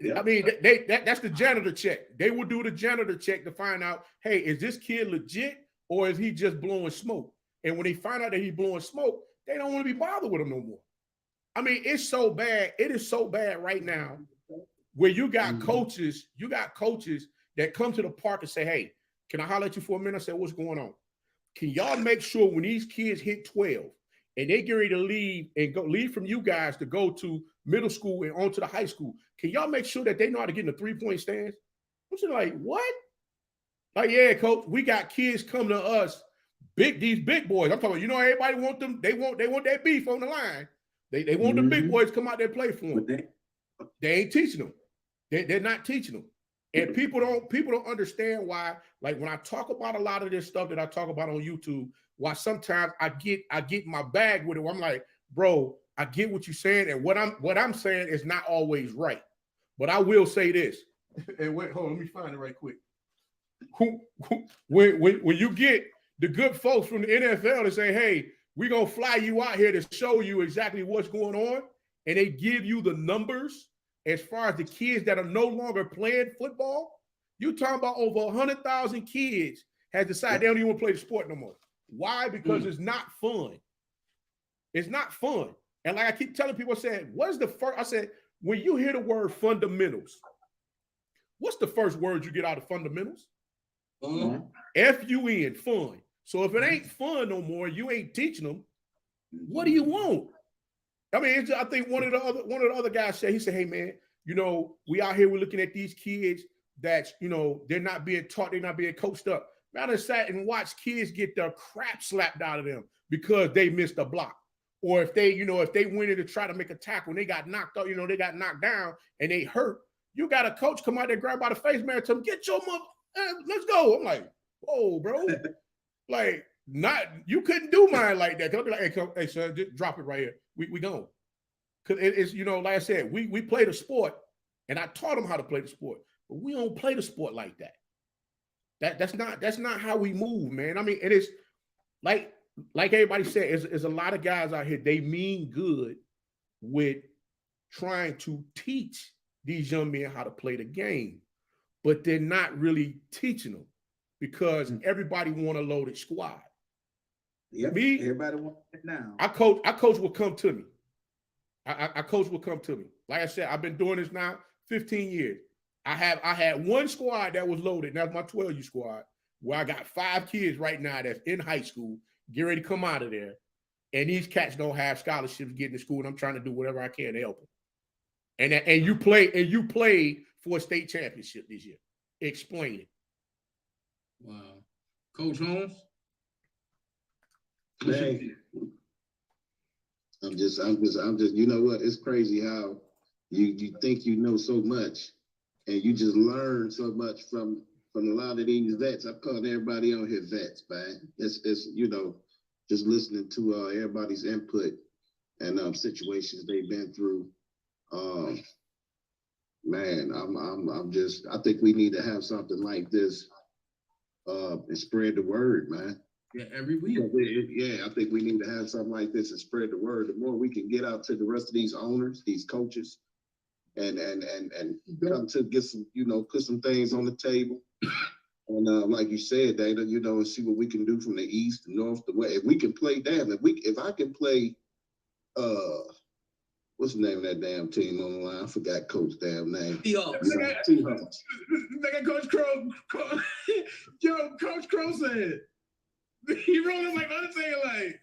that's the janitor check. They will do the janitor check to find out, hey, is this kid legit or is he just blowing smoke? And when they find out that he's blowing smoke, they don't want to be bothered with him no more. I mean, it's so bad. It is so bad right now where you got coaches that come to the park and say, hey, can I holler at you for a minute? I said, what's going on? Can y'all make sure when these kids hit 12 and they get ready to leave from you guys to go to middle school and on to the high school, can y'all make sure that they know how to get in the 3-point stance? I'm just like, what? Like, yeah, coach, we got kids coming to us, these big boys. I'm talking about, everybody want them. They want that beef on the line. They want the big boys to come out there and play for them. They ain't teaching them. They're not teaching them. And people don't understand why, like when I talk about a lot of this stuff that I talk about on YouTube, why sometimes I get my bag with it where I'm like, bro, I get what you're saying, and what I'm saying is not always right. But I will say this. And wait, hold on, let me find it right quick. When you get the good folks from the NFL to say, hey, we're gonna fly you out here to show you exactly what's going on, and they give you the numbers as far as the kids that are no longer playing football, you're talking about over 100,000 kids has decided they don't even want to play the sport no more. Why? Because it's not fun. It's not fun. And like I keep telling people, what is the first? I said, when you hear the word fundamentals, what's the first word you get out of fundamentals? F-U-N, fun. So if it ain't fun no more, you ain't teaching them. What do you want? I mean, I think one of the other guys said, he said, hey man, we out here, we're looking at these kids that, they're not being taught, they're not being coached up. Man, I sat and watched kids get the crap slapped out of them because they missed a block. Or if they, if they went in to try to make a tackle and they got knocked out, they got knocked down and they hurt. You got a coach come out there, grab by the face, man, tell them, get your mother, let's go. I'm like, whoa, bro. Like, you couldn't do mine like that. They'll be like, hey, son, just drop it right here. We gone. Because it's, like I said, we play the sport, and I taught them how to play the sport, but we don't play the sport like that. That's not how we move, man. I mean, it is like everybody said, there's a lot of guys out here, they mean good with trying to teach these young men how to play the game, but they're not really teaching them because everybody want a loaded squad. Yep. Me, everybody wants it now. I coach will come to me. I coach will come to me. Like I said, I've been doing this now 15 years. I had one squad that was loaded. That's my 12U squad, where I got 5 kids right now that's in high school, get ready to come out of there. And these cats don't have scholarships getting to school, and I'm trying to do whatever I can to help them. And you played for a state championship this year. Explain it. Wow. Coach Holmes? Man, I'm just, you know what? It's crazy how you think you know so much and you just learn so much from a lot of these vets. I call everybody on here vets, man. It's just listening to everybody's input and situations they've been through. Man, I think we need to have something like this and spread the word, man. Yeah, every week. Yeah, I think we need to have something like this and spread the word. The more we can get out to the rest of these owners, these coaches, and come to get some, put some things on the table. And like you said, Dana, and see what we can do from the east, the north, the west. If we can play, if I can play, what's the name of that damn team on the line? I forgot coach damn name. Seahawks. Coach Crow. Coach Crow said. He wrote it like Undertaker, like.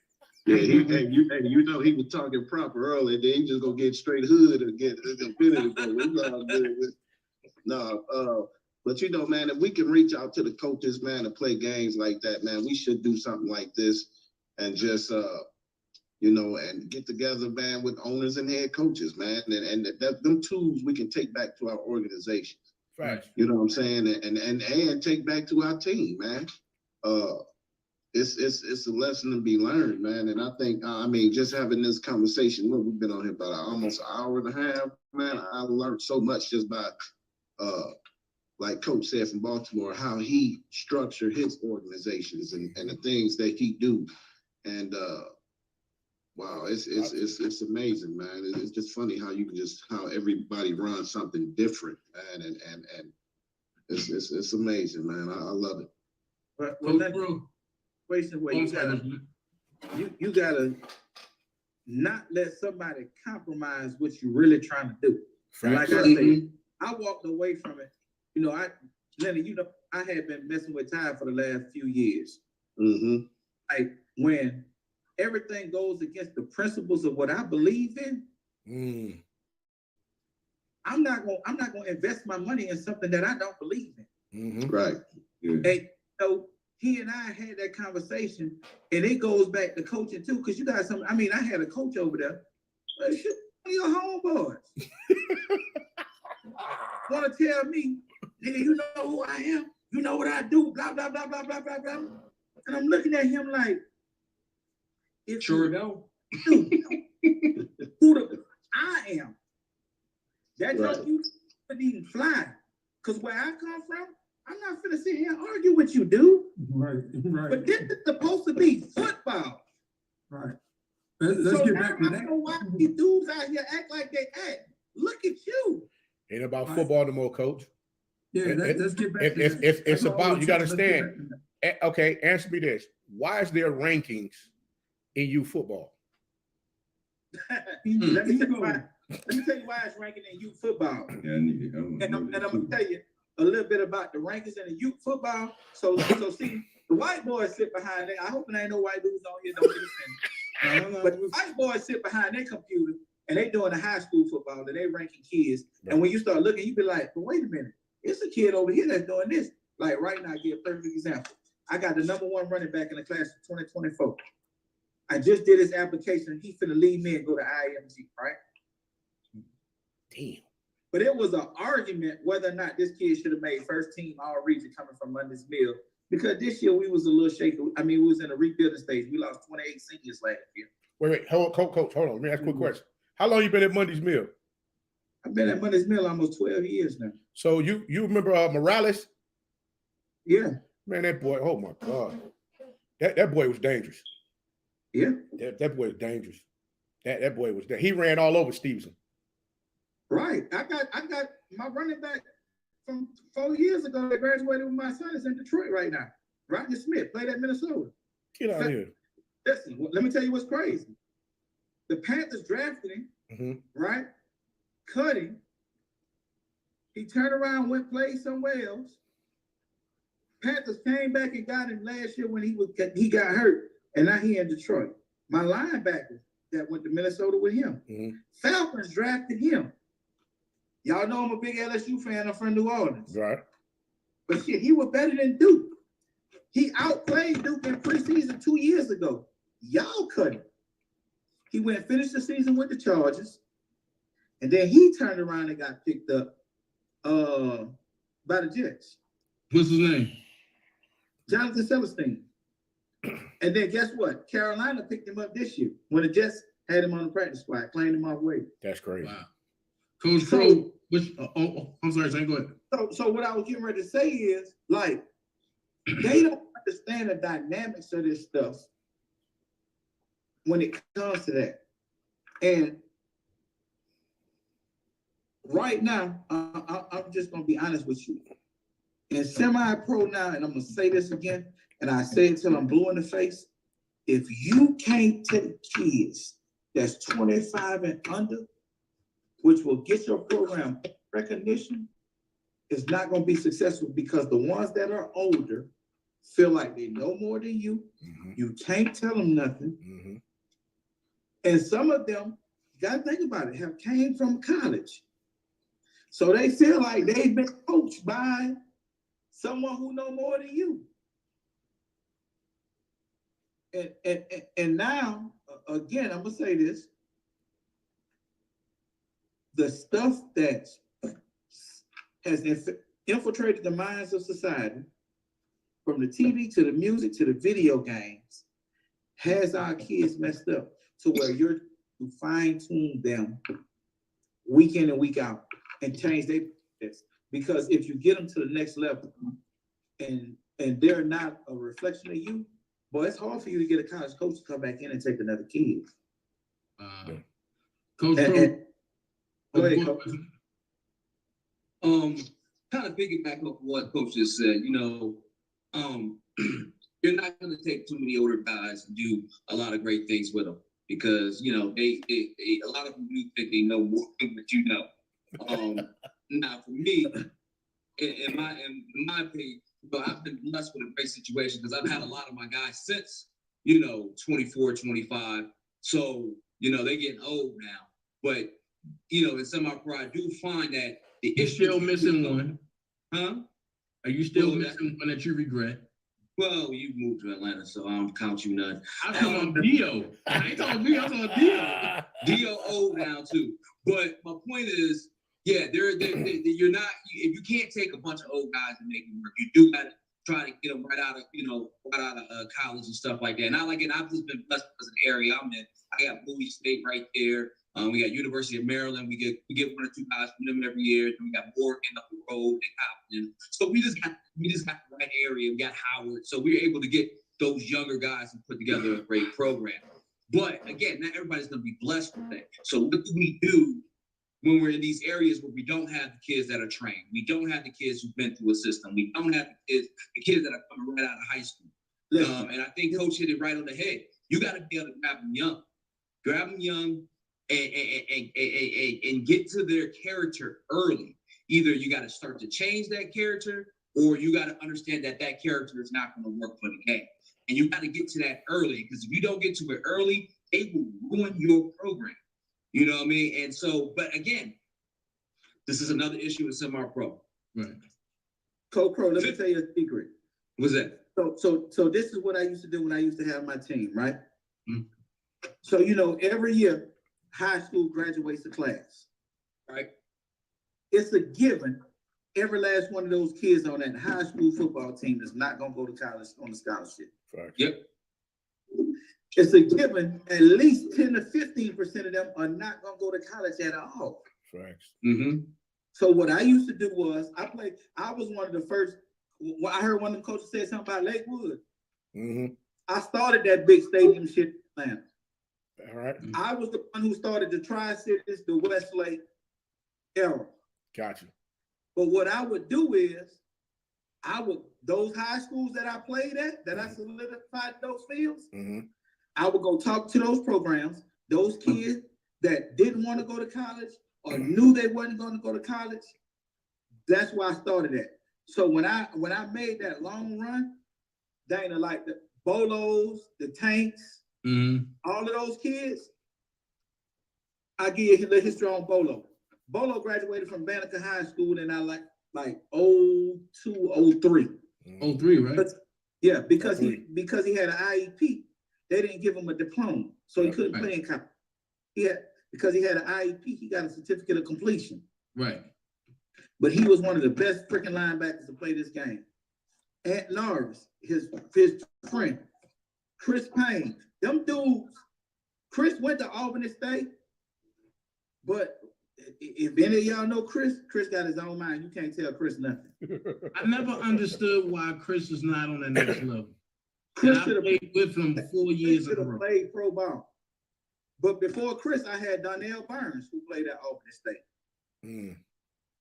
Yeah, he was talking proper earlier. Then he just gonna get straight hood and get infinity. But man, if we can reach out to the coaches, man, and play games like that, man, we should do something like this and just and get together, man, with owners and head coaches, man, and them tools we can take back to our organizations. Right. You know what I'm saying, and take back to our team, man. It's a lesson to be learned, man. And I think, just having this conversation, we've been on here about almost an hour and a half, man. I learned so much just by, like Coach said from Baltimore, how he structured his organizations and the things that he do. And wow, it's amazing, man. It's just funny how how everybody runs something different, man. And it's amazing, man. I love it. You gotta not let somebody compromise what you're really trying to do. Like I say, I walked away from it. Lenny, I had been messing with time for the last few years. Mm-hmm. Like when everything goes against the principles of what I believe in, I'm not gonna invest my money in something that I don't believe in. Mm-hmm. Right. Yeah. And so he and I had that conversation, and it goes back to coaching too, because you got some. I had a coach over there. Shit, your homeboys want to tell me, nigga, you know who I am, you know what I do, blah blah blah blah blah blah blah. And I'm looking at him like, it's sure no. Who I am. That don't you even fly. Because where I come from, I'm not finna sit here and argue with you, dude. Right. But this is supposed to be football. Right. Let's get back to that. I don't know why these dudes out here act like they act. Look at you. Ain't about football no more, Coach. Yeah, let's get back to that. It's about, you got to understand. Okay, answer me this. Why is there rankings in youth football? Let me tell you why it's ranking in youth football. Yeah, I need to come. And I'm going to tell you a little bit about the rankings in the youth football. So see, the white boys sit behind there. I hope there ain't no white dudes on here. Don't get offended. But the white boys sit behind their computer and they doing the high school football and they ranking kids. Right. And when you start looking, you be like, but wait a minute, it's a kid over here that's doing this. Like right now, I give a perfect example. I got the #1 running back in the class of 2024. I just did his application. He finna leave me and go to IMG, right? Damn. But it was an argument whether or not this kid should have made first team all region coming from London's Mill. Because this year we was a little shaky. I mean, we was in a rebuilding stage. We lost 28 seniors last year. Wait, coach, hold on. Let me ask you a quick question. How long you been at Monday's Mill? I've been at Monday's Mill almost 12 years now. So you remember Morales? Yeah. Man, that boy, oh my God. That boy was dangerous. Yeah. That boy was dangerous. That boy was there. He ran all over Stevenson. Right. I got my running back from 4 years ago that graduated with my son is in Detroit right now. Rodney Smith played at Minnesota. Get out of here. Listen, let me tell you what's crazy. The Panthers drafted him, right? Cut him. He turned around, went play somewhere else. Panthers came back and got him last year when he got hurt, and now he in Detroit. My linebacker that went to Minnesota with him. Falcons drafted him. Y'all know I'm a big LSU fan. I'm from New Orleans. Right. But shit, he was better than Duke. He outplayed Duke in preseason 2 years ago. Y'all cut him. He went and finished the season with the Chargers. And then he turned around and got picked up by the Jets. What's his name? Jonathan Celestine. And then guess what? Carolina picked him up this year when the Jets had him on the practice squad, claimed him off waivers. That's crazy. Wow. Coach Pro, I'm sorry, Sam, go ahead. So what I was getting ready to say is, like, they don't understand the dynamics of this stuff when it comes to that. And right now, I'm just going to be honest with you. In semi-pro now, and I'm going to say this again, and I say it till I'm blue in the face, if you can't take kids that's 25 and under, which will get your program recognition, it's not going to be successful because the ones that are older feel like they know more than you. You can't tell them nothing. And some of them, you got to think about it, have came from college. So they feel like they've been coached by someone who know more than you. And now, again, I'm going to say this. The stuff that has infiltrated the minds of society, from the TV to the music to the video games, has our kids messed up to where you're to fine-tune them week in and week out and change their practice. Because if you get them to the next level and they're not a reflection of you, boy, it's hard for you to get a college coach to come back in and take another kid. Coach Pro. Go ahead, Coach. Kind of piggyback off what Coach just said, you're not going to take too many older guys and do a lot of great things with them because, they a lot of them do think they know more than what you know. Now, for me, in my opinion, I've been blessed with a great situation because I've had a lot of my guys since, 24, 25. So, they're getting old now. But, in semi-pro, I do find that the You're still missing one. Huh? Are you still missing one that you regret? Well, you moved to Atlanta, so I don't count you none. I'm talking about Dio. I ain't talking me, I'm talking about Dio. Dio old now too. But my point is, yeah, you're not. If you can't take a bunch of old guys and make them work, you do got to try to get them right out of college and stuff like that. And I've just been blessed because of the area I'm in. I got Bowie State right there. We got University of Maryland. We get 1 or 2 guys from them every year. Then we got Morgan up the road and Compton. So we just got the right area. We got Howard. So we were able to get those younger guys and put together a great program. But again, not everybody's going to be blessed with that. So what do we do when we're in these areas where we don't have the kids that are trained? We don't have the kids who've been through a system. We don't have the kids that are coming right out of high school. And I think Coach hit it right on the head. You got to be able to grab them young. Grab them young. And get to their character early. Either you got to start to change that character, or you got to understand that character is not going to work for the game. And you got to get to that early, because if you don't get to it early, it will ruin your program. You know what I mean? And so, but again, this is another issue with semi-pro. Right. Co-pro, let me tell you a secret. What's that? So this is what I used to do when I used to have my team, right? Mm. So, every year, high school graduates a class, right? It's a given. Every last one of those kids on that high school football team is not going to go to college on a scholarship. Facts. Yep. It's a given. At least 10 to 15% of them are not going to go to college at all. Facts. Mm-hmm. So what I used to do was I was one of the first. When I heard one of the coaches say something about Lakewood, Mm-hmm. I started that big stadium shit in Atlanta. All right. I was the one who started the Tri-Cities, the Westlake era. Gotcha. But what I would do is, those high schools that I played at, that I solidified those fields, Mm-hmm. I would go talk to those programs, those kids that didn't want to go to college or knew they wasn't going to go to college. That's why I started that. So when I made that long run, Dana, like the Bolos, the Tanks, all of those kids, I give you the history on Bolo. Bolo graduated from Banneker High School in like 02, 03. 03, right? But, yeah, because he had an IEP, they didn't give him a diploma, so he couldn't play in college. Because he had an IEP, he got a certificate of completion. Right. But he was one of the best freaking linebackers to play this game. Ant Norris, his friend, Chris Payne, them dudes. Chris went to Albany State, but if any of y'all know Chris got his own mind. You can't tell Chris nothing. I never understood why Chris is not on the next level. Chris I should have played with him 4 years in a row. played pro ball. But before Chris, I had Donnell Burns, who played at Albany State,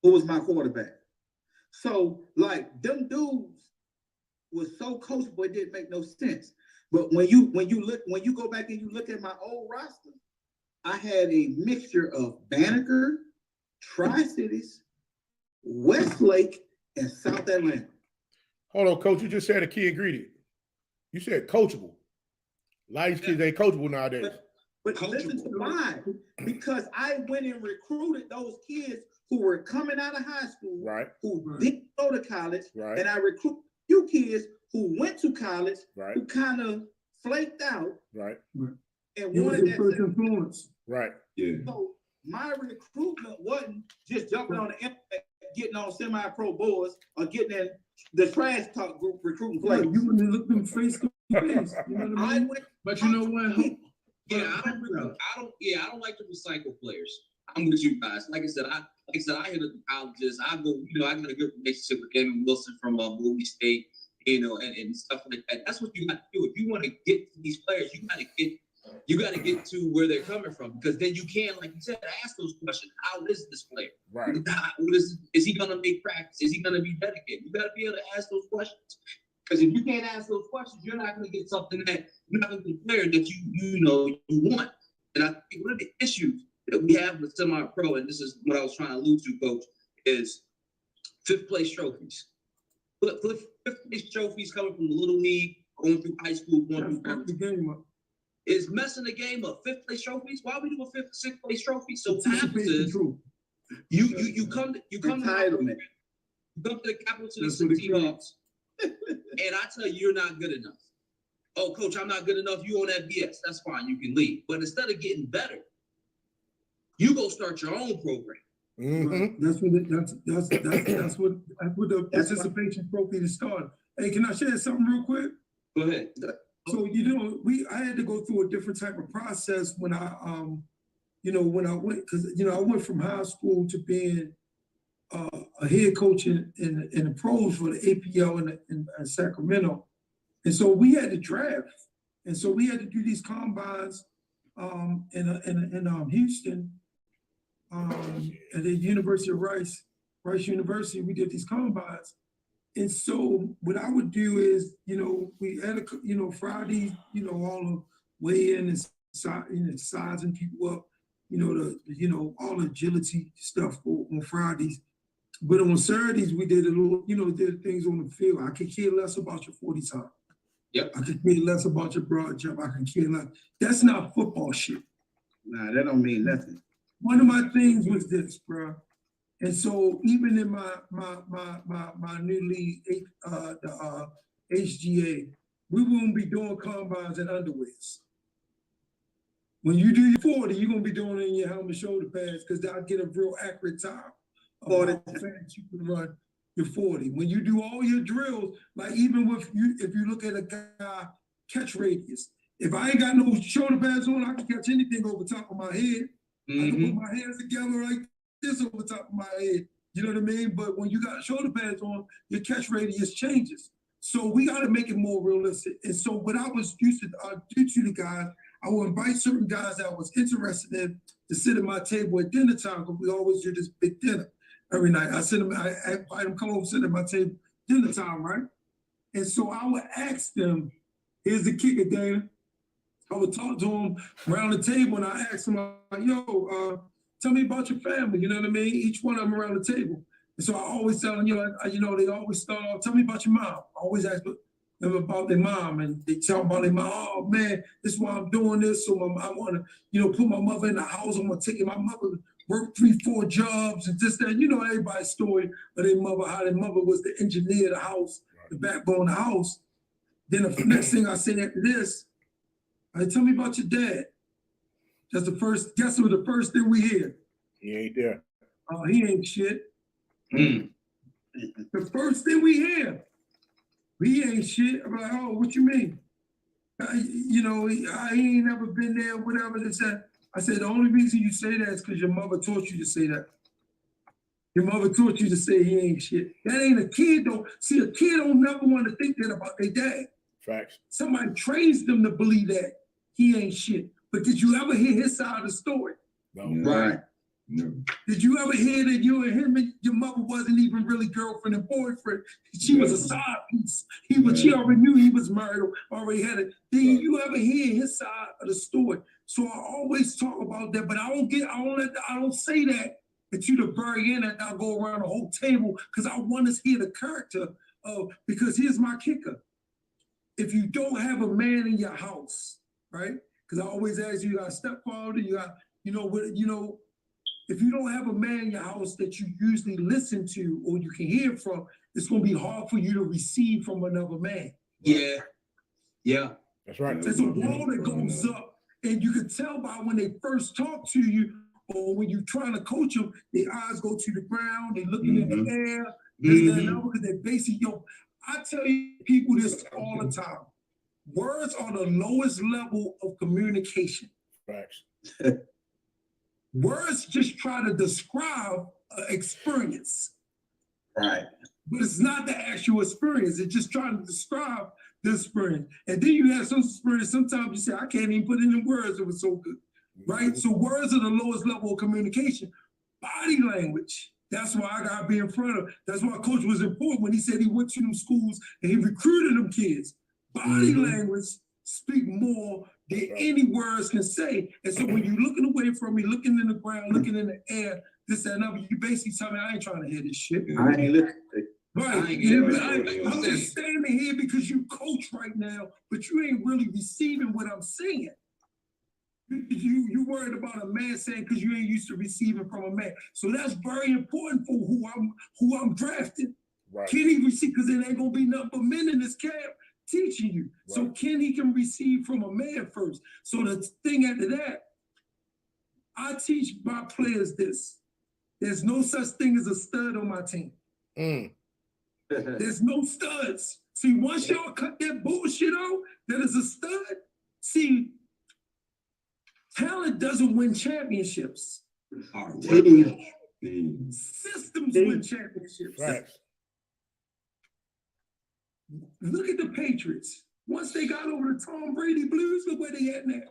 who was my quarterback. So, like, them dudes was so coachable, it didn't make no sense. But when you go back and you look at my old roster, I had a mixture of Banneker, Tri-Cities, Westlake, and South Atlanta. Hold on, Coach. You just said a key ingredient. You said coachable. A lot of these kids ain't coachable nowadays. But listen to why. Because I went and recruited those kids who were coming out of high school, Right. who didn't go to college, Right. and I recruited a few kids who went to college, Right. who kind of flaked out, Right. and You was wanted your first that. influence. Right. Yeah. So my recruitment wasn't just jumping on the internet, getting on semi-pro boards, or getting in the trash talk group recruiting Like, players. you wouldn't look them face to face. You know what I I mean? went. But you know what? Yeah, I don't like to recycle players. I'm with you guys. Like I said, I hit up the colleges. I go, I got a good relationship with Damon Wilson from Bowie State, and stuff like that. That's what you got to do. If you want to get to these players, you got to get to where they're coming from, because then you can, like you said, ask those questions. How is this player? Right. Is he going to make practice? Is he going to be dedicated? You got to be able to ask those questions. Because if you can't ask those questions, you're not going to get something that you're not going to get a player that you want. And I think one of the issues that we have with semi-pro, and this is what I was trying to allude to, Coach, is fifth place trophies. Fifth place trophies coming from the little league, going through high school, going through The game up. is messing the game up. Fifth place trophies. Why are we doing sixth place trophies? So what happens Participation is trophy. you come to Entitlement. the Capital City That's what it Seahawks, and I tell you, you're not good enough. Oh, Coach, I'm not good enough. You on that BS. That's fine. You can leave. But instead of getting better, you go start your own program. Mm-hmm. That's what the participation trophy is starting. Hey, can I share something real quick? Go ahead. So I had to go through a different type of process when I went, because I went from high school to being a head coach in the pros for the APL in Sacramento, and so we had to draft, and so we had to do these combines in Houston, at the University of Rice University. We did these combines. And so what I would do is, we had Fridays, all the weigh-in and sizing people up, all the agility stuff on Fridays. But on Saturdays, we did a little, did things on the field. I could care less about your 40 time. Yep. I could care less about your broad jump. I can care less. That's not football shit. Nah, that don't mean nothing. One of my things was this, bro. And so even in my new league, HGA, we won't be doing combines and underwears. When you do your 40, you're gonna be doing it in your helmet shoulder pads because that'll get a real accurate time of how fast you can run your 40. When you do all your drills, like even with you, if you look at a guy catch radius, if I ain't got no shoulder pads on, I can catch anything over top of my head. I can put my hands together like this over top of my head. You know what I mean? But when you got shoulder pads on, your catch radius changes. So we got to make it more realistic. And so what I was used to do to the guys, I would invite certain guys that I was interested in to sit at my table at dinner time, because we always do this big dinner every night. I invite them, come over, sit at my table, dinner time, right? And so I would ask them, here's the kicker, Dana. I would talk to them around the table and I asked them, yo, tell me about your family, you know what I mean? Each one of them around the table. And so I always tell them, they always start off, tell me about your mom. I always ask them about their mom, and they tell about their mom, oh man, this is why I'm doing this. So I want to, put my mother in the house. I'm going to take my mother, work 3-4 jobs and this, that. Everybody's story of their mother, how their mother was the engineer of the house, the backbone of the house. Then the next thing I say after this, tell me about your dad. That's the first, guess what the first thing we hear? He ain't there. Oh, he ain't shit. The first thing we hear, he ain't shit. I'm like, oh, what you mean? He ain't never been there, whatever they said. I said, the only reason you say that is because your mother taught you to say that. Your mother taught you to say he ain't shit. That ain't a kid, though. See, a kid don't never want to think that about their dad. Facts. Somebody trains them to believe that he ain't shit. But did you ever hear his side of the story? No. Right. No. Did you ever hear that you and him and your mother wasn't even really girlfriend and boyfriend? She was a side piece. She already knew he was married or already had it. Did you ever hear his side of the story? So I always talk about that, but I don't say that to the very end and I'll go around the whole table because I want to hear the character of, because here's my kicker. If you don't have a man in your house, right? Because I always ask you got a stepfather, you got, if you don't have a man in your house that you usually listen to or you can hear from, it's going to be hard for you to receive from another man. Yeah. Yeah. That's right. There's a wall that goes up, and you can tell by when they first talk to you or when you're trying to coach them, their eyes go to the ground, they're looking in the air, because they're basically, I tell you people this all the time. Words are the lowest level of communication. Facts. Words just try to describe an experience. Right. But it's not the actual experience. It's just trying to describe the experience. And then you have some experience, sometimes you say, I can't even put it in words, it was so good. Right? So words are the lowest level of communication. Body language. That's why I gotta be in front of. That's why Coach was important when he said he went to them schools and he recruited them kids. Body language speak more than any words can say. And so when you're looking away from me, looking in the ground, looking in the air, this, that, and other, you basically tell me I ain't trying to hear this shit. I ain't listening. Right. I'm just standing here because you coach right now, but you ain't really receiving what I'm saying. You worried about a man saying because you ain't used to receiving from a man. So that's very important for who I'm drafting. Right. Can he receive? Because there ain't gonna be nothing but men in this camp teaching you. Right. So he can receive from a man first. So the thing after that, I teach my players this. There's no such thing as a stud on my team. There's no studs. See, once y'all cut that bullshit out, that is a stud. See, talent doesn't win championships. Systems win championships. Right. Look at the Patriots. Once they got over the Tom Brady Blues, look where they at now.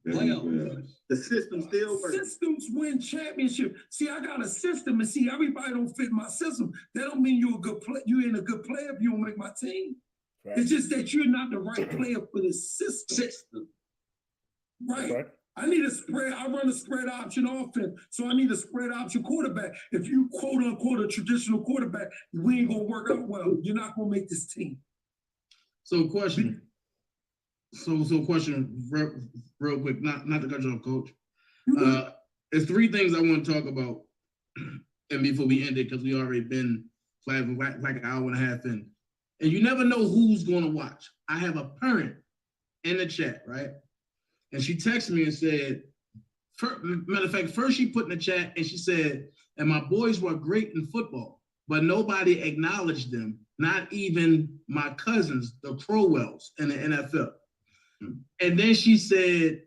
The system still works. Systems win championship. See, I got a system, and see, everybody don't fit my system. That don't mean you're a good player. You ain't a good player if you don't make my team. Right. It's just that you're not the right player for the system. Right. I need a spread. I run a spread option offense, so I need a spread option quarterback. If you quote unquote a traditional quarterback, we ain't gonna work out well. You're not gonna make this team. So question. So question real quick, not to cut you off, Coach. There's 3 things I want to talk about, and before we end it, because we already been like an hour and a half in. and you never know who's gonna watch. I have a parent in the chat, right? And she texted me and said, matter of fact, first she put in the chat and she said, and my boys were great in football, but nobody acknowledged them, not even my cousins, the Crowells in the NFL. And then she said,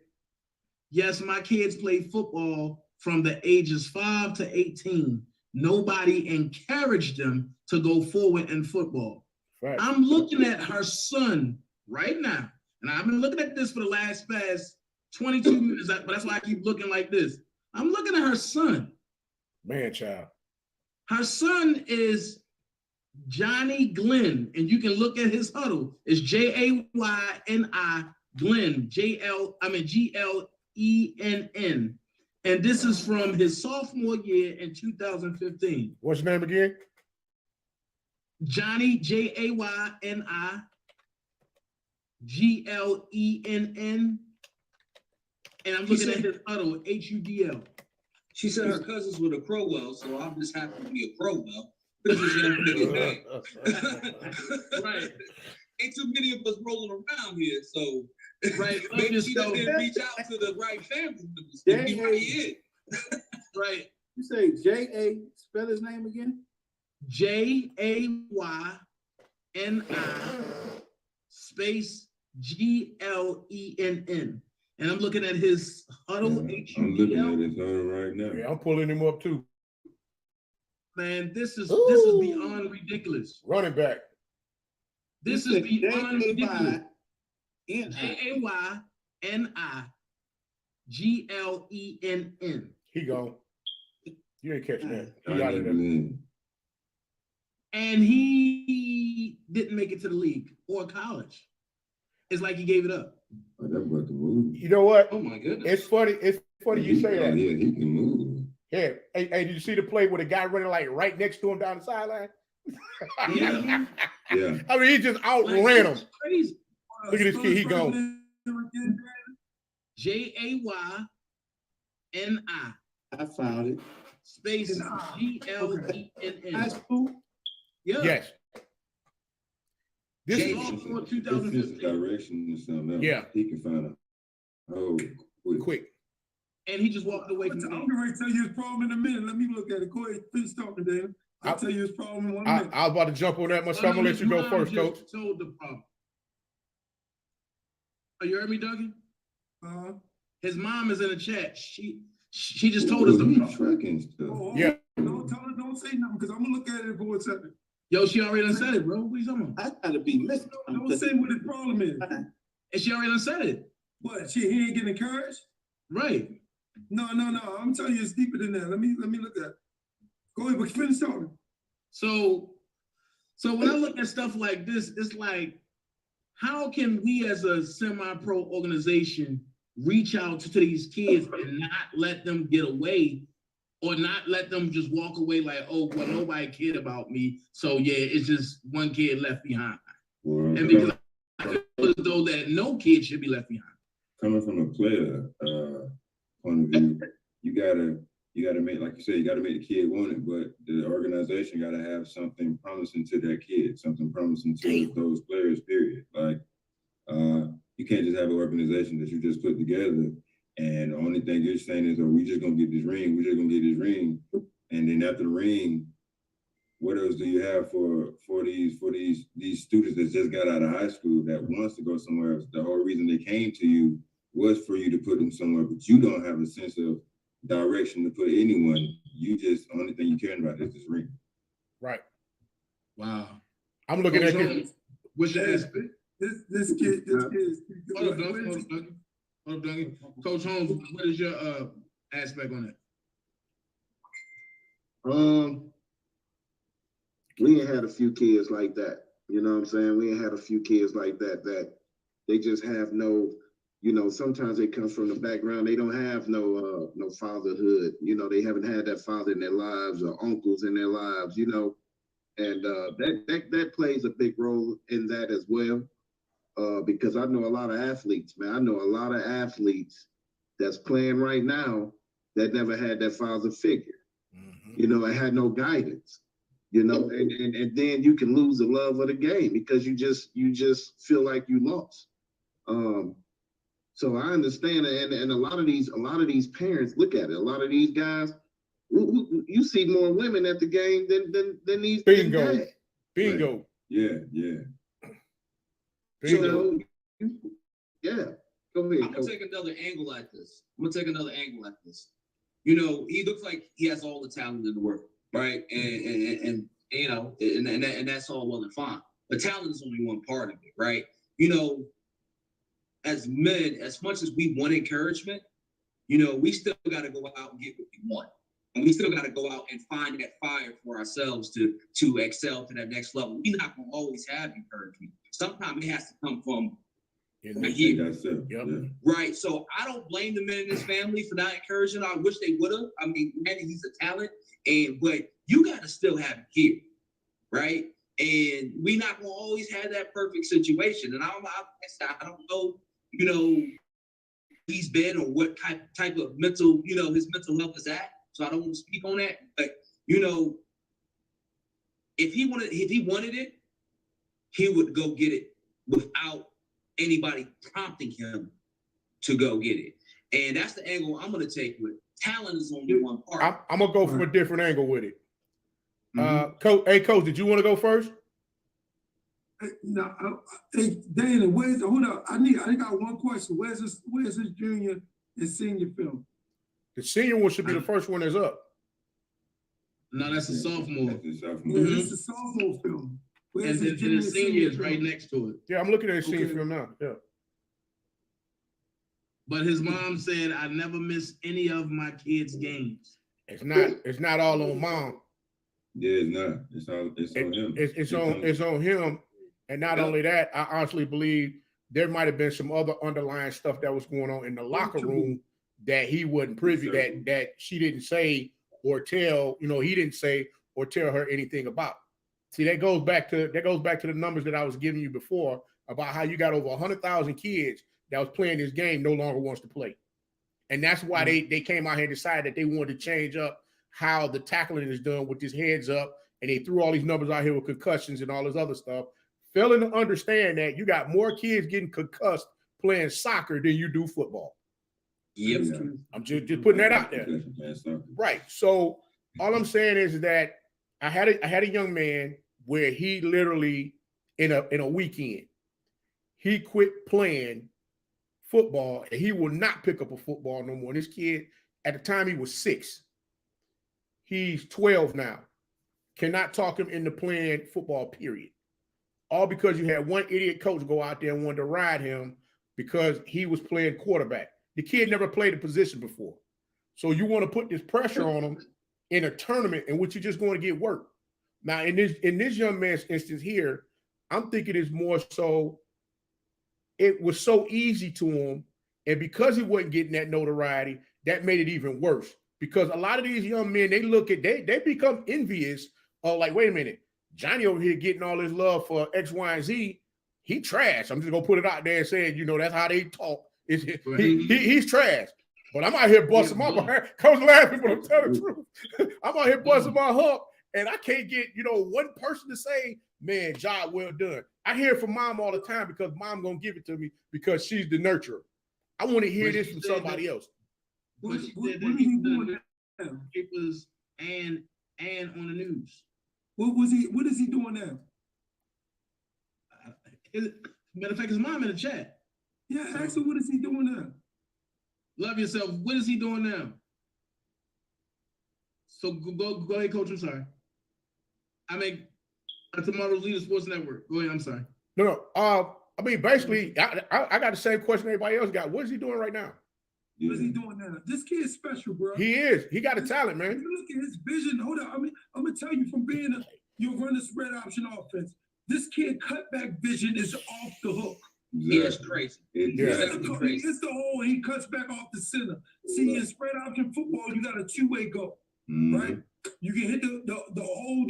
yes, my kids played football from the ages 5 to 18. Nobody encouraged them to go forward in football. Right. I'm looking at her son right now, and I've been looking at this for the past 22 minutes, but that's why I keep looking like this. I'm looking at her son. Man, child. Her son is Johnny Glenn, and you can look at his huddle. It's Jayni Glenn, Glenn. And this is from his sophomore year in 2015. What's your name again? Johnny, Jayni Glenn. And I'm looking at his huddle, HUDL. She said her cousins were the Crowell, so I'm just happy to be a Crowell. This is young nigga's name. Right. Ain't too many of us rolling around here, so right. Maybe she didn't reach out to the right family members. Right. You say J.A. Spell his name again? Jayni space Glenn. And I'm looking at his huddle. Yeah, I'm looking at his huddle right now. Yeah, I'm pulling him up too. Man, this is beyond ridiculous. Running back. This is beyond ridiculous. JAYNI He gone. You ain't catching that. He out of there. And he didn't make it to the league or college. It's like he gave it up. Oh, that boy can move. You know what? Oh my goodness. It's funny you say that. Yeah, he can move. Yeah. Hey, did you see the play where the guy running like right next to him down the sideline? Yeah. Yeah. I mean, he just outran him. Crazy. Look at this kid. He gone. JAYNI. I found it. Space GLENN. High school? Yeah. Yes. This This is is all for It's just 2015. direction or something else. Yeah. He can find a quick. And he just walked away from the I'm game. going to tell you his problem in a minute. Let me look at it. Go ahead, finish talking, Dave. I'll tell you his problem in 1 minute. I was about to jump on that myself. I'm gonna let you go first, Coach. Told the problem. Oh, you heard me, Dougie? His mom is in the chat. She just told us the problem. tracking stuff. Yeah. Don't tell her, don't say nothing, because I'm going to look at it for a second. Yo, she already done said it, bro. What are you talking about? I gotta be missing. Don't say what his problem is. And she already done said it. What, he ain't getting encouraged? Right. No. I'm telling you, it's deeper than that. Let me look at it. Go ahead, but finish talking. So when I look at stuff like this, it's like, how can we as a semi-pro organization reach out to these kids and not let them get away, or not let them just walk away like, oh, well, nobody cared about me, so yeah, it's just one kid left behind. Well, And because I feel as though that no kid should be left behind. coming from a player point of view, you gotta make, like you said, you gotta make the kid want it, but the organization gotta have something promising to that kid, something promising to those players, period. Like, you can't just have an organization that you just put together and the only thing you're saying is, oh, we just gonna get this ring, and then after the ring, what else do you have for these students that just got out of high school that wants to go somewhere else? The whole reason they came to you was for you to put them somewhere, but you don't have a sense of direction to put anyone. You just, only thing you care about is this ring. Right. Wow. I'm looking at this. What's your aspect? This kid is. Hold up, Dougie. Coach Holmes, what is your aspect on that? We ain't had a few kids like that. You know what I'm saying? We ain't had a few kids like that they just have no, sometimes they come from the background. They don't have no fatherhood. They haven't had that father in their lives or uncles in their lives, and that plays a big role in that as well. Because I know a lot of athletes, man. I know a lot of athletes that's playing right now that never had that father figure. Mm-hmm. And had no guidance. you know, and then you can lose the love of the game because you just feel like you lost. So I understand, and a lot of these parents look at it. A lot of these guys, you see more women at the game than these. Bingo. Than Bingo. Right. Yeah. Bingo. So, yeah. Go ahead. I'm gonna take another angle at this. You know, he looks like he has all the talent in the world, right? And you know, and that's all well and fine. But talent is only one part of it, right? You know, as men, as much as we want encouragement, you know, we still got to go out and get what we want. And we still got to go out and find that fire for ourselves to excel to that next level. We're not going to always have encouragement. Sometimes it has to come from here. Yep. Right. So I don't blame the men in this family for not encouraging. I wish they would have. I mean, Manny, he's a talent, but you got to still have it here, right? And we're not going to always have that perfect situation. And I don't know, you know, he's been or what type of mental, you know, his mental health is at. So I don't want to speak on that. But, you know, if he wanted it, he would go get it without anybody prompting him to go get it. And that's the angle I'm going to take with talent is only one part. I'm going to go from a different angle with it. Coach, did you want to go first? No, hey, Dana, hold up. I got one question. Where's this junior and senior film? The senior one should be the first one that's up. No, that's a sophomore. Yeah, it's a sophomore film. And the senior is right next to it. Yeah, I'm looking at his senior film now. Yeah. But his mom said, I never miss any of my kids' games. It's not all on mom. Yeah, it's not. It's on him. It's on him. And not only that, I honestly believe there might have been some other underlying stuff that was going on in the locker room that he wasn't privy, that she didn't say or tell, you know, he didn't say or tell her anything about. See, that goes back to the numbers that I was giving you before about how you got over 100,000 kids that was playing this game no longer wants to play. And that's why they came out here and decided that they wanted to change up how the tackling is done with this heads up. And they threw all these numbers out here with concussions and all this other stuff, failing to understand that you got more kids getting concussed playing soccer than you do football. Yep. Yeah. I'm just putting that out there. Right. So all I'm saying is that I had a young man where he literally in a weekend, he quit playing football and he will not pick up a football no more. And this kid, at the time he was 6. He's 12 now. Cannot talk him into playing football, period. All because you had one idiot coach go out there and wanted to ride him because he was playing quarterback. The kid never played a position before. So you want to put this pressure on him in a tournament in which you're just going to get work. Now, in this young man's instance here, I'm thinking it's more so it was so easy to him. And because he wasn't getting that notoriety, that made it even worse. Because a lot of these young men, they become envious of like, wait a minute, Johnny over here getting all this love for X, Y, and Z. He trash. I'm just going to put it out there and say, you know, that's how they talk. He's trash. But I'm out here busting my heart. Coach laughing, but I'm telling the truth. I'm out here busting my hump, and I can't get, you know, one person to say, man, job well done. I hear it from mom all the time because mom going to give it to me because she's the nurturer. I want to hear this from somebody else. What is he doing now? Papers and on the news. What is he doing now? Matter of fact, his mom in the chat. Yeah, ask him what is he doing now? Love yourself. What is he doing now? So go ahead, Coach. I'm sorry. I make tomorrow's Leader Sports Network. Go ahead. I'm sorry. No. I mean, basically, I got the same question everybody else got. What is he doing right now? What is he doing now? This kid's special, bro. He is. He got a talent, man. You look at his vision. Hold on. I mean, I'm gonna tell you from being you run a spread option offense. This kid cutback vision is off the hook. Yeah, it's crazy. It's the hole. He cuts back off the center. See, in spread option football, you got a two-way go, right? You can hit the hole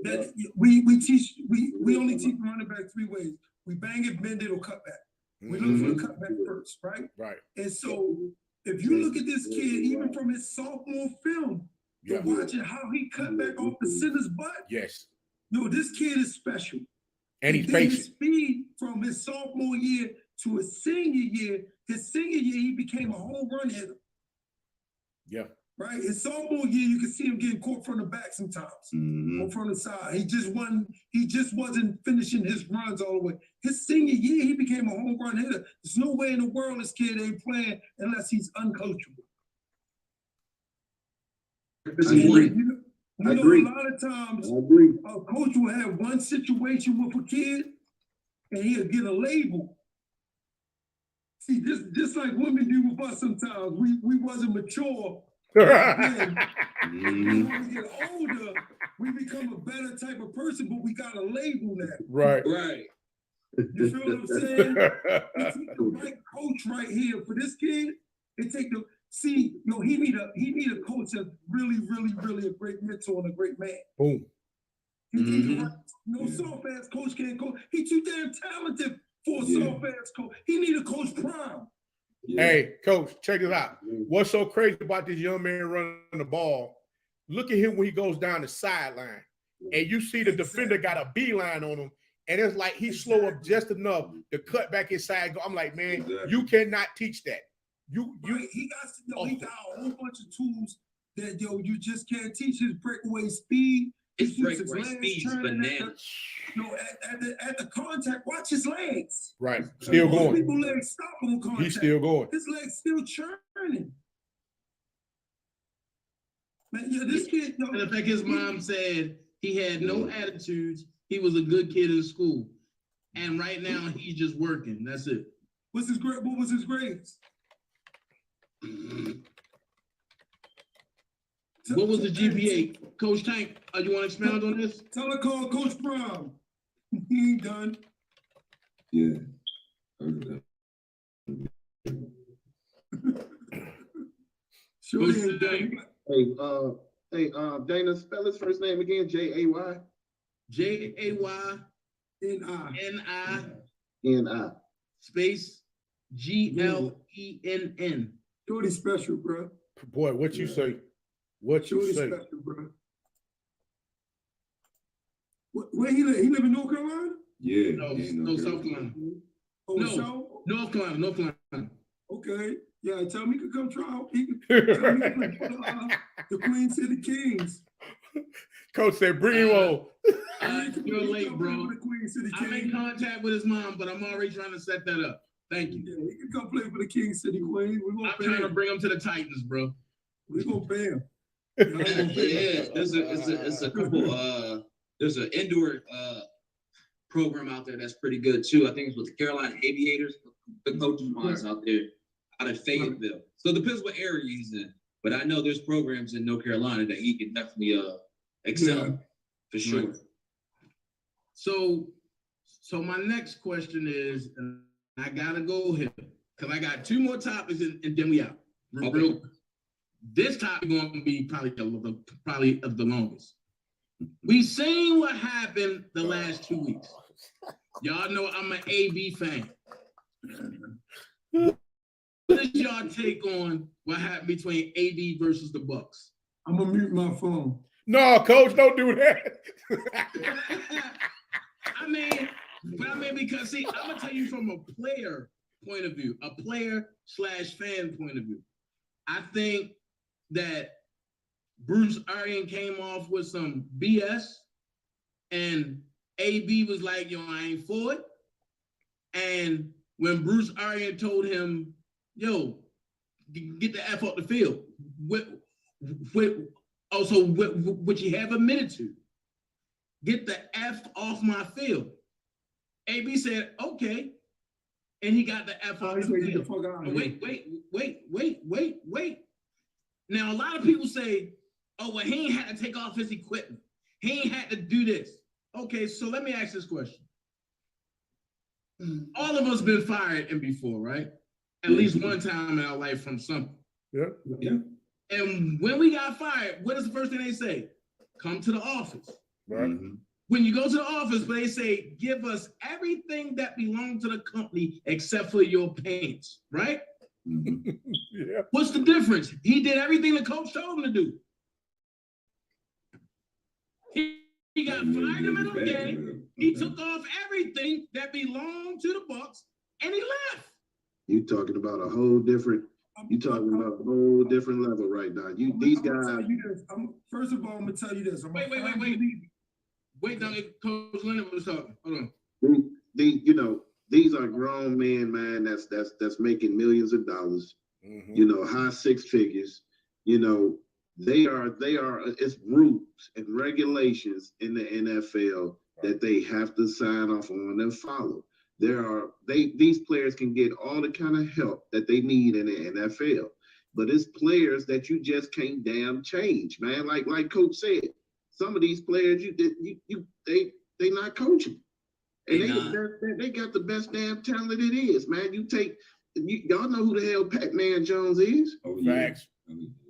that we teach. We only teach running back 3 ways. We bang it, bend it, or cut back. We look for the cutback first, right? Right. And so if you look at this kid, even from his sophomore film, Yeah. But watching how he cut back off the center's butt, Yes. yo, this kid is special. And he's then his patient. speed from his sophomore year to his senior year, he became a home run hitter. Yeah. Right? His sophomore year, you can see him getting caught from the back sometimes, or from the side. He just wasn't finishing his runs all the way. His senior year, he became a home run hitter. There's no way in the world this kid ain't playing unless he's uncoachable. You know, a lot of times a coach will have one situation with a kid and he'll get a label. See, this like women do with us sometimes. We wasn't mature. When we get older, we become a better type of person, but we got a label now. Right. You feel what I'm saying? It take the right coach right here for this kid. It take the he need a coach that's really a great mentor and a great man. Boom. No soft ass coach can't coach. He too damn talented for a soft ass coach. He need a coach prime. Yeah. Hey, coach, check it out. What's so crazy about this young man running the ball? Look at him when he goes down the sideline, and you see the defender got a beeline on him, and it's like he slow up just enough to cut back inside. I'm like, man, you cannot teach that. He got a whole bunch of tools that you just can't teach. His breakaway speed. His breakaway speed is bananas. At the contact, watch his legs. Right, still going. People's legs stop on contact. He's still going. His legs still churning. Man, this kid. And in fact, his mom said he had no attitudes. He was a good kid in school, and right now he's just working. That's it. What was his grades? What was the GPA? Coach Tank, you want to expound on this? Tell her call Coach Brown. He ain't done. Yeah. Sure he ain't done. Hey, Dana, spell his first name again. J-A-Y? J-A-Y-N-I space G-L-E-N-N. Shorty special, bro. Boy, what you say? What you say? Special, bro. Where he live? He live in North Carolina? Yeah. No, South Carolina. Oh, North Carolina. Okay. Yeah, tell me he could come try out. He could tell me he could come the Queen City Kings. Coach said, bring him on. You're late, bro. I'm in contact with his mom, but I'm already trying to set that up. Thank you. Yeah, he can come play for the King City Queens. I'm trying to bring him to the Titans, bro. We're gonna pay him. There's a couple there's an indoor program out there that's pretty good too. I think it's with the Carolina Aviators. The coaches minds out there out of Fayetteville. So it depends what area he's in. But I know there's programs in North Carolina that he can definitely excel for sure. Right. So my next question is, and I gotta go here because I got two more topics and then we out. Real. This topic is going to be probably of the longest. We seen what happened the last 2 weeks. Y'all know I'm an AB fan. What is y'all take on what happened between AD versus the Bucks? I'm gonna mute my phone. No, Coach, don't do that. I mean, because see, I'm gonna tell you from a player point of view, a player/fan point of view. I think that Bruce Arians came off with some BS, and AB was like, "Yo, I ain't for it." And when Bruce Arians told him, "Yo, get the F off the field," which he have admitted to, get the F off my field. AB said, "Okay," and he got the F off the field. Wait. Now, a lot of people say, "Oh, well, he ain't had to take off his equipment. He ain't had to do this." Okay, so let me ask this question. All of us been fired and before, right? At least one time in our life from something. Yeah. And when we got fired, what is the first thing they say? Come to the office. Right. When you go to the office, they say, give us everything that belongs to the company except for your pants, right? Yeah. What's the difference? He did everything the coach told him to do. He got fired in the middle of the game. He took off everything that belonged to the Bucks, and he left. You talking about a whole different. You talking about a whole different level right now. These guys. First of all, I'm gonna tell you this. Wait, now Coach Leonard was talking. Hold on. These are grown men, man. That's making millions of dollars. High six figures. They are. It's rules and regulations in the NFL that they have to sign off on and follow. These players can get all the kind of help that they need in the NFL, but it's players that you just can't damn change, man. Like Coach said, some of these players they not coaching, and they got the best damn talent it is, man. Y'all know who the hell Pac-Man Jones is? Oh, yeah. Facts.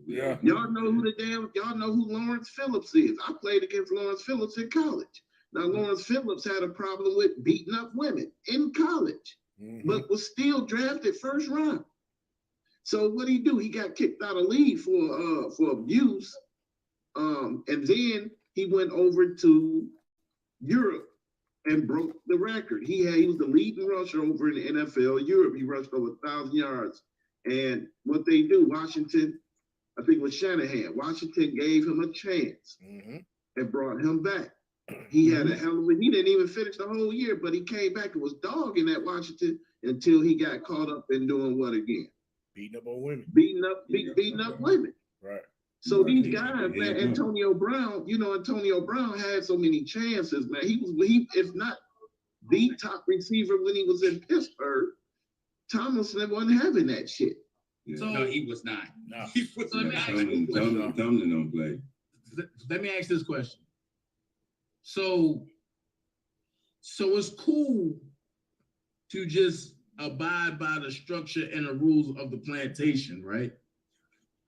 Yeah. Y'all know who Lawrence Phillips is. I played against Lawrence Phillips in college. Now, Lawrence Phillips had a problem with beating up women in college, but was still drafted first round. So what did he do? He got kicked out of league for abuse. And then he went over to Europe and broke the record. He was the leading rusher over in the NFL Europe. He rushed over 1,000 yards. And what they do, Washington, I think it was Shanahan, Washington gave him a chance and brought him back. He had a hell of he didn't even finish the whole year, but he came back and was dogging at Washington until he got caught up in doing what again? Beating up on women. Beating up women. Right. So these guys, man, Antonio Brown had so many chances, man. He if not the top receiver when he was in Pittsburgh, Tomlinson wasn't having that shit. Yeah. So, No, he was not. No. So let me ask Tomlin don't play. Let me ask this question. So it's cool to just abide by the structure and the rules of the plantation, right?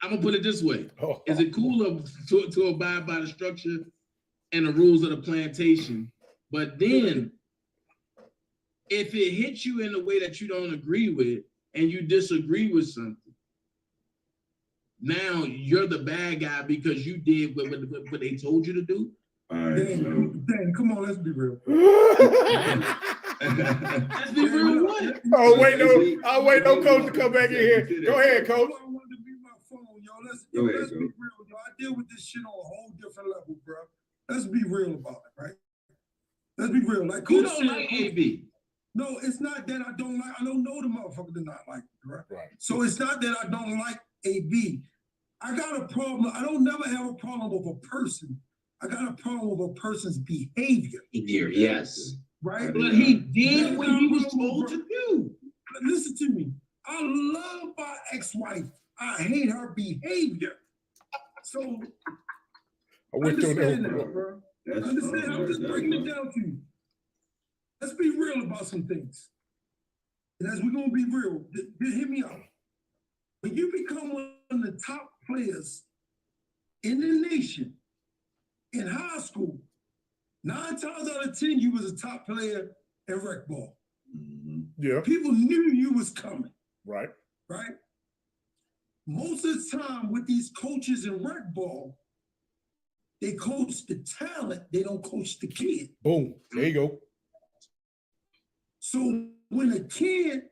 I'm gonna put it this way. Is it cool to abide by the structure and the rules of the plantation? But then if it hits you in a way that you don't agree with and you disagree with something, now you're the bad guy because you did what they told you to do. All right, Dan, come on, let's be real. Let's be real. What? Wait, no coach to come back in here. Go ahead, coach. I wanted to be my phone, y'all. Let's Go be ahead, real, y'all. I deal with this shit on a whole different level, bro. Let's be real about it, right? Let's be real. Like You Coach don't said, like AB. No, it's not that I don't like. I don't know the motherfucker to not like it, right? Right. So it's not that I don't like AB. I got a problem. I don't never have a problem with a person. I got a problem with a person's behavior. Yes. Right? But he did what he was told to do. Listen to me. I love my ex-wife. I hate her behavior. So understand that, bro. Understand. I'm just breaking it down to you. Let's be real about some things. And as we're gonna be real, hear me out. When you become one of the top players in the nation, in high school, 9 times out of 10, you was a top player in rec ball. Yeah. People knew you was coming. Right. Right? Most of the time with these coaches in rec ball, they coach the talent, they don't coach the kid. Boom. There you go. So when a kid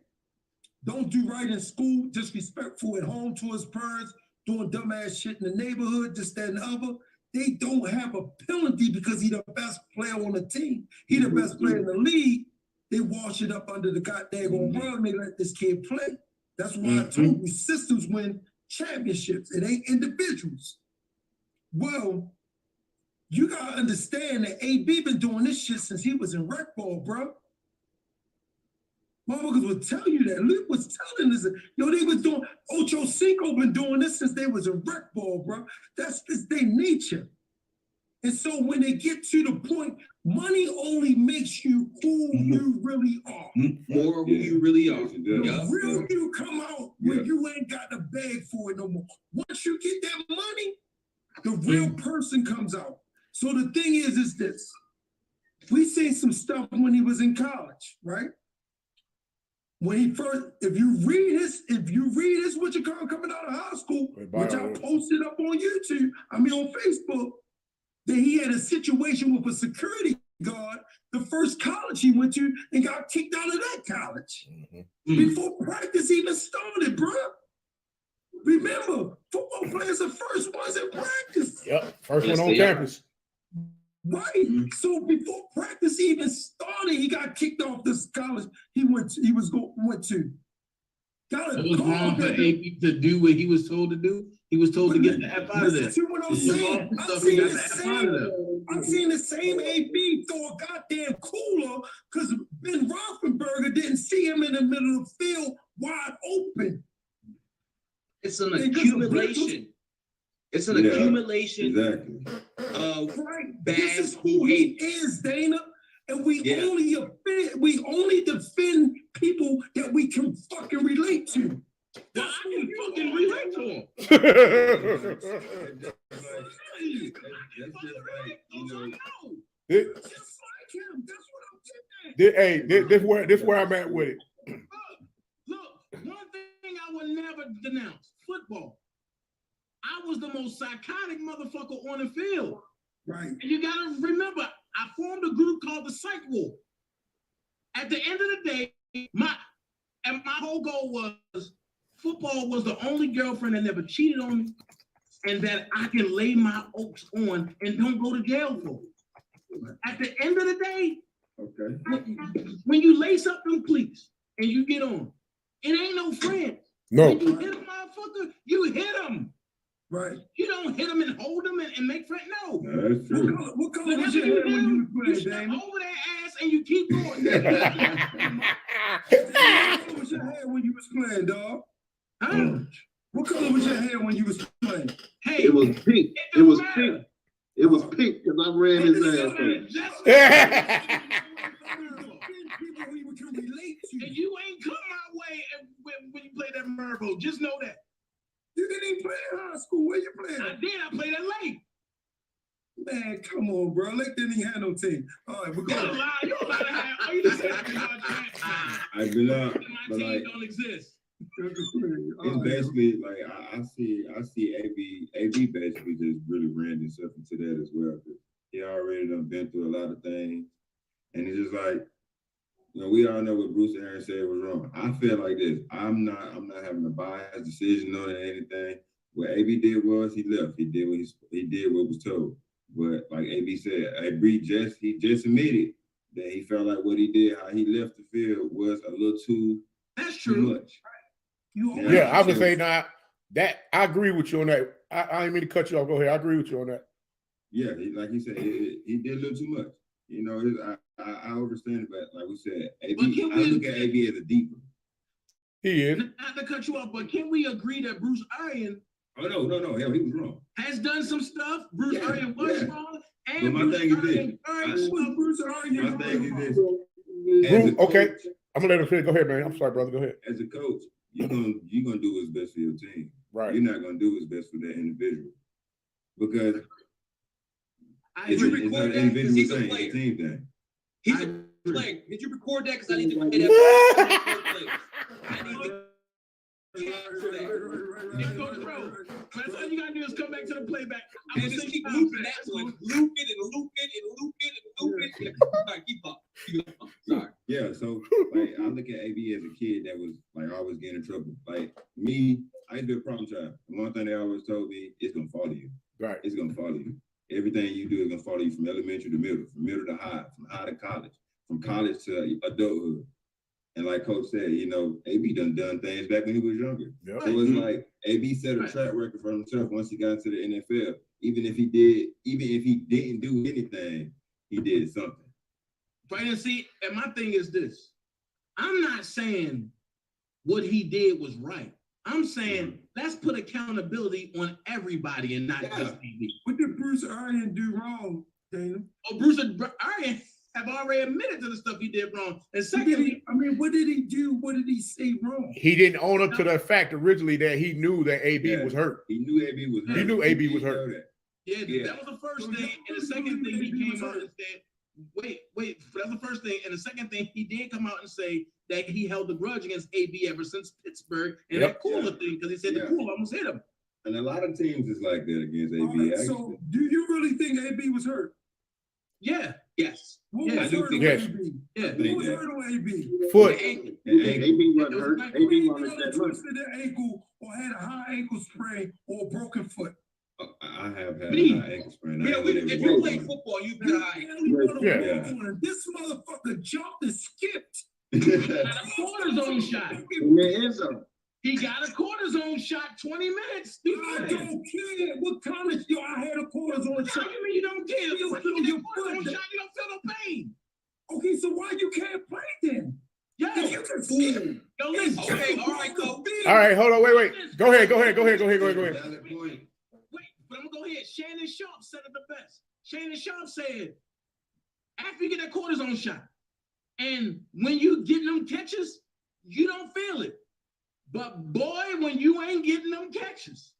don't do right in school, disrespectful at home to his parents, doing dumbass shit in the neighborhood, this, that, and the other, they don't have a penalty because he's the best player on the team. He the best player in the league. They wash it up under the goddamn rug and they let this kid play. That's why I told you systems win championships. It ain't individuals. Well, you gotta understand that AB been doing this shit since he was in rec ball, bro. Motherfuckers would tell you that. Luke was telling us, yo, they was doing, Ocho Cinco been doing this since they was in rec ball, bro. That's their nature. And so when they get to the point, money only makes you who you really are. More who you really are. The real you come out when you ain't got the bag for it no more. Once you get that money, the real person comes out. So the thing is this. We seen some stuff when he was in college, right? When he first, if you read his what you call coming out of high school, which I posted up on YouTube, on Facebook, that he had a situation with a security guard, the first college he went to, and got kicked out of that college before practice even started, bro. Remember, football players are first ones in practice. Yep, first Yes, one on they are. campus. Right. So before practice even started, he got kicked off this college he went to. Got It was wrong for AB to do what he was told to do. He was told to get the F out of there. Listen to what I'm saying. I've seen the same AB throw a goddamn cooler because Ben Roethlisberger didn't see him in the middle of the field wide open. It's an accumulation. It's an accumulation Exactly. of This bad is who he is, Dana. And we only defend people that we can fucking relate to. Well, I can fucking relate to him. Just like him. That's what I'm getting at. Hey, this where I'm at with it. Look, one thing I would never denounce: football. I was the most psychotic motherfucker on the field. Right. And you gotta remember, I formed a group called the Psych Ward. At the end of the day, my whole goal was football was the only girlfriend that never cheated on me, and that I can lay my oaks on and don't go to jail for it. At the end of the day, Okay. when you lace up them cleats and you get on, it ain't no friend. No. When you hit a motherfucker, you hit them. Right. You don't hit them and hold them and make friends. No. No, that's true. What color was Whatever your you hair when do, you you was step playing, Dana? over their ass and you keep going. What color was your hair when you was playing, dog? Huh? What color was your hair when you was playing? Hey, It was pink. It was pink. It was pink because I ran his ass. People we can relate to. And you ain't come my way when you play that Mervo. Just know that. You didn't even play in high school. Where you playing? I did. I played at Lake. Man, come on, bro. Lake didn't even have no team. All right, we're You going. lie. You lie to have. Oh, you just said I been up, my but team like don't exist. it's basically like I see AB basically just really ran himself into that as well. He already done been through a lot of things, and it's just like, you know, we all know what Bruce Aaron said was wrong. I feel like this. I'm not having a biased decision on anything. What AB did was he left. He did what was told. But like AB said, he just admitted that he felt like what he did, how he left the field, was a little too much. Yeah, I would say that I agree with you on that. I didn't mean to cut you off. Go ahead. I agree with you on that. Yeah, like he said, he did a little too much. You know, I understand it, but like we said, AB, I look at AB as a deeper. He is. Not to cut you off, but can we agree that Bruce Arians Oh no, hell, he was wrong. has done some stuff? Bruce Arians was wrong. But And my Bruce thing is Arians this. Bruce Arians. My thing is this. Bruce, okay. I'm gonna let him finish. Go ahead, man. I'm sorry, brother. Go ahead. As a coach, you're gonna do what's best for your team. Right. You're not gonna do what's best for that individual. Because Did you record that? Because he's a thing, player. it's a team thing. He's a player. Did you record that? Because I need to play that. I need to. That's all you gotta do is come back to the playback. And just keep looping that one. Loop it and loop it and loop it and loop it. All right, keep up. Sorry. Yeah, so like I look at AB as a kid that was like always getting in trouble. Like me, I used to be a problem child. And one thing they always told me, it's gonna follow you. Right. It's gonna follow you. Everything you do is gonna follow you from elementary to middle, from middle to high, from high to college, from college to adulthood. And like Coach said, you know, AB done things back when he was younger. Yep. So it's like AB set a track record for himself once he got into the NFL. Even if he didn't do anything, he did something. Right, and see, and my thing is this. I'm not saying what he did was right. I'm saying let's put accountability on everybody and not just AB. What did Bruce Arians do wrong, Dana? Oh, Bruce Arians have already admitted to the stuff he did wrong. And secondly, what did he do? What did he say wrong? He didn't own up to the fact originally that he knew that AB was hurt. He knew AB was hurt. He knew AB was hurt. that was the first thing. And the second thing he came out and said, wait, that's the first thing. And the second thing, he did come out and say that he held a grudge against AB ever since Pittsburgh and that cooler thing, because he said the cooler almost hit him. And a lot of teams is like that against AB. So do you really think AB was hurt? Yeah, yes. Who Yeah, was I do hurt think on yes. AB? Yeah. Who was hurt on AB? Foot. AB wasn't hurt. AB wasn't Anybody that much. twisted their ankle or had a high ankle sprain or a broken foot? I have had Me. a high ankle sprain. Yeah, if you play football, you get You high. barely wanna Yeah. walk on him. This motherfucker jumped and skipped. Got a cortisone shot. In the end zone. He got a cortisone shot 20 minutes. I don't care what college I had a cortisone shot. You mean you don't care? You You feel your cortisone foot. shot, you don't feel no pain. Okay, so why you can't play then? Yo, If you can skip. yo, listen. Okay, all right, go. All right, hold on, wait. Go ahead. Wait, but I'm gonna go ahead. Shannon Sharp said it the best. Shannon Sharp said, after you get that cortisone shot, and when you get them catches, you don't feel it. But boy, when you ain't getting them catches,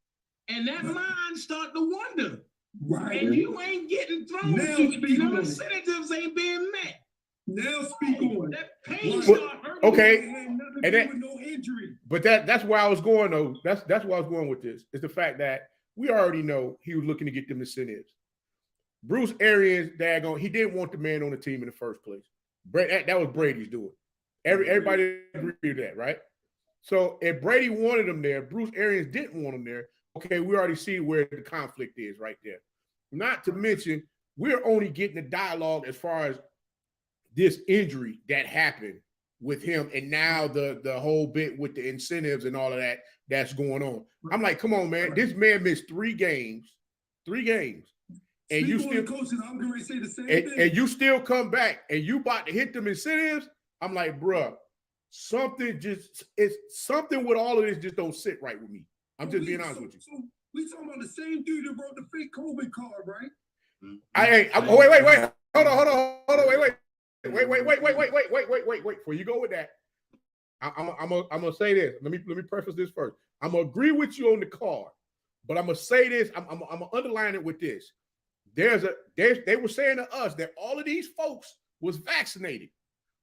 and that mind start to wonder, Right. and you ain't getting thrown Now to, speak the on it. incentives ain't being met. Now speak on it. That pain Right. start hurting. Okay. It had nothing to And do that- with no injury. But that's where I was going though. That's where I was going with this. It's the fact that we already know he was looking to get them incentives. Bruce Arians, he didn't want the man on the team in the first place. That was Brady's doing. Everybody agreed with that, right? So if Brady wanted him there, Bruce Arians didn't want him there. Okay, we already see where the conflict is right there. Not to mention, we're only getting the dialogue as far as this injury that happened with him, and now the whole bit with the incentives and all of that that's going on. I'm like, come on, man. This man missed 3 games. 3 games. And Speak you on still the coaches, I'm going to say the same and, thing. and you still come back and you about to hit them incentives. I'm like, bruh, something with all of this just don't sit right with me. I'm just being honest with you. So we talking about the same dude that wrote the fake COVID card, right? Wait. Hold on. Wait. Before you go with that, I'm gonna say this. Let me preface this first. I'm gonna agree with you on the card, but I'm gonna say this. I'm gonna underline it with this. They were saying to us that all of these folks was vaccinated.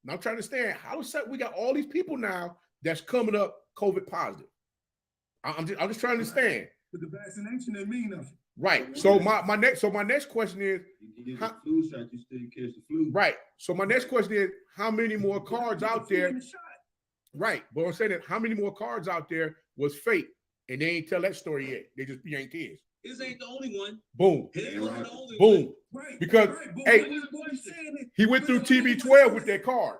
And I'm trying to understand how the we got all these people now that's coming up COVID positive. I'm just trying to understand. But the vaccination didn't mean nothing. Right. So my next question is, You get the flu shot, you still catch the flu. right. So my next question is, how many more cards out there? Right. But I'm saying that how many more cards out there was fake, and they ain't tell that story yet. They just ain't kids. His ain't the only one. Boom. His wasn't the only one. Boom. Right. Because, right, but hey, what we saying is- he went through TB12 with that card.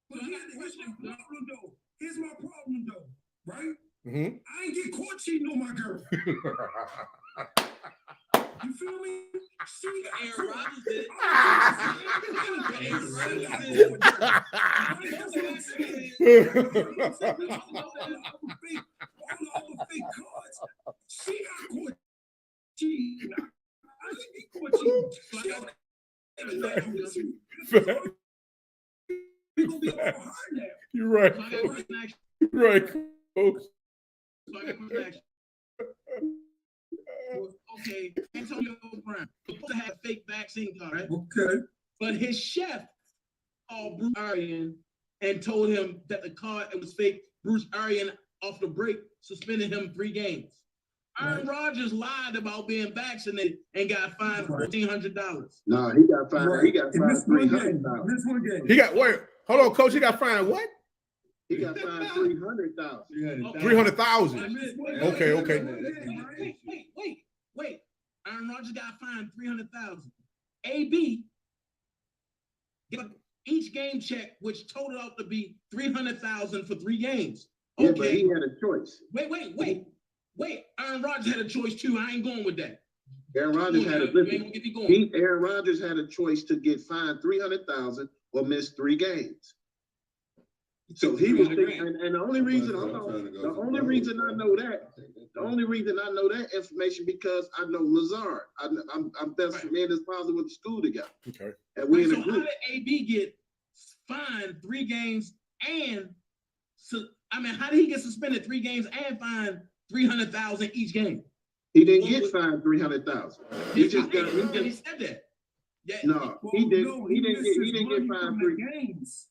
But here's my problem though. Here's my problem though, right? Mhm. I ain't get caught cheating on my girl. You feel me? She got Aaron caught. Rodgers did. She got caught cheating. I didn't get caught cheating. We gonna be all behind that. You're right. So I got a question to ask You're right, coach. you. So I got a question to ask you. Okay, Antonio Brown supposed to have a fake vaccine card, right? Okay. But his chef called Bruce Arian and told him that the card it was fake. Bruce Arian, off the break, suspended him 3 games. Aaron Rodgers lied about being vaccinated and got fined $1,400. No, he got fined. He got And fined missed one game. $300,000. Missed one game. He got wait. Hold on, coach. He got fined what? He got fined $300,000. 300,000. And missed one Okay, game. okay. Wait. Aaron Rodgers got fined $300,000. AB got each game check, which totaled out to be $300,000 for 3 games. Yeah, but Okay. he had a choice. Wait. Aaron Rodgers had a choice too. I ain't going with that. Aaron Rodgers had a You ain't gonna get me going. Aaron Rodgers had a choice to get fined $300,000 or miss 3 games. So he was thinking, and the only reason I know that information because I know Lazard. I'm best friend as possible with the school together. Okay. And we in So a how group. did AB get fined 3 games and how did he get suspended 3 games and fined $300,000 each game? He didn't get fined $300,000. He just got. He said that. Yeah. No, Well, he didn't. no, He didn't get money fined from $300,000. the games.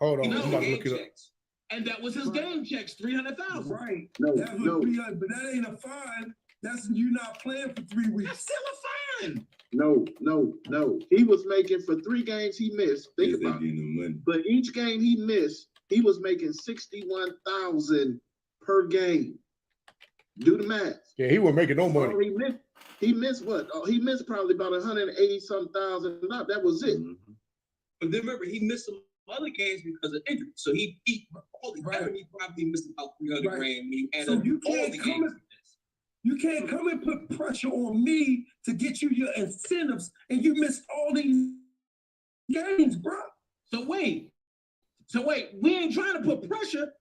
Hold on. No, I'm about to Game look it up. checks. And that was his game checks, $300,000. Right. No, That would no. be but that ain't a fine That's you not playing for 3 weeks. That's still a fine. No. He was making for 3 games he missed. Think Yes, they about it. getting the money. But each game he missed, he was making 61,000 per game. Do the math. Yeah, he wasn't making no money. All he missed what? Oh, he missed probably about 180 some thousand. That was it. Mm-hmm. But then remember, he missed some other games because of injury. So he Right. he probably missed about 300 Right. grand when you add So up you all can't the come games. in- You can't come and put pressure on me to get you your incentives, and you missed all these games, bro. So wait, we ain't trying to put pressure.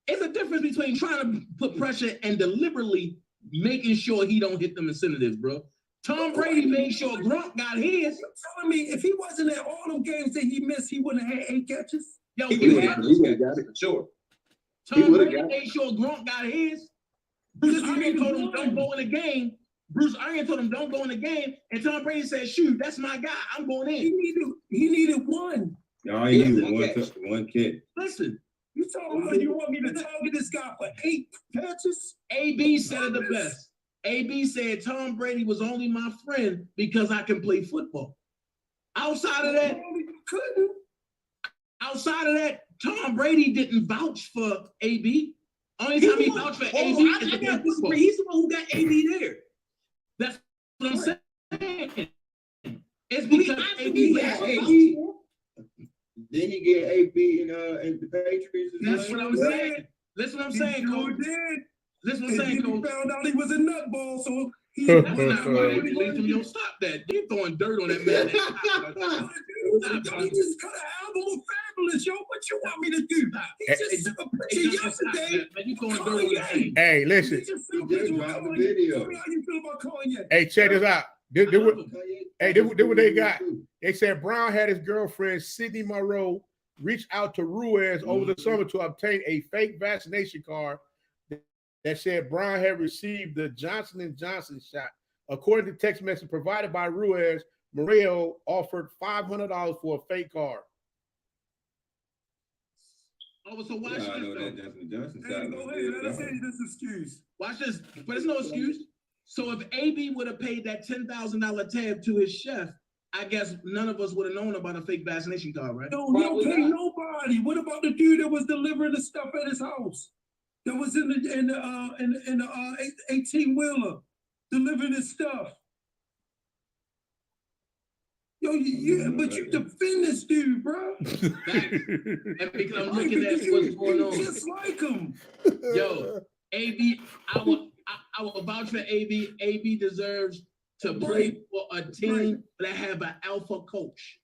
It's a difference between trying to put pressure and deliberately making sure he don't hit them incentives, bro. Tom Brady made sure Gronk got his. You're telling me if he wasn't at all them games that he missed, he wouldn't have had 8 catches? Yo, He you would've have got to- got it for sure. Tom would've Brady got made sure Gronk got his. Bruce Arians told him don't go in the game. Bruce Arians told him don't go in the game, and Tom Brady said, "Shoot, that's my guy. I'm going He in." needed one. Y'all ain't Yeah, using one one catch. one catch. Listen, You talking about you want me to target this guy for 8 catches? AB said it the best. AB said Tom Brady was only my friend because I can play football. Outside of that, You couldn't. Tom Brady didn't vouch for AB. Only time he vouched for AB is to play football. He's the one who got AB there. That's what I'm saying. It's because AB got AB. Then you get AB and the Patriots. That's what I'm saying. Listen what I'm saying, He sure Coach. did. Listen what And I'm saying, then he Coach. found out he was a nutball, so he That's not why they released him. Yo, stop that. They throwing dirt on that man. He just cut an album of Fabulous, yo. What you want me to do? He just took a picture yesterday. Man, you throwing dirt on that thing. Hey, He listen. just took a He picture did of drop the Kanye. video. Tell me how you feel about Kanye. Hey, check this out. This what they got. They said Brown had his girlfriend, Sydney Monroe, reach out to Ruiz over the summer to obtain a fake vaccination card that said Brown had received the Johnson & Johnson shot. According to text message provided by Ruiz, Moreo offered $500 for a fake card. Oh, so watch I know this. that Though. Johnson Hey, go ahead. Let us hear this excuse. Watch this. But it's no excuse. So if AB would have paid that $10,000 tab to his chef, I guess none of us would have known about a fake vaccination card, right? No, he don't pay nobody. What about the dude that was delivering the stuff at his house? That was in the 18-wheeler delivering his stuff. Yo, but you defend this dude, bro. And because I'm looking at what's going on. Just like him. Yo, AB, I will vouch for AB. AB deserves to play for a team that have an alpha coach.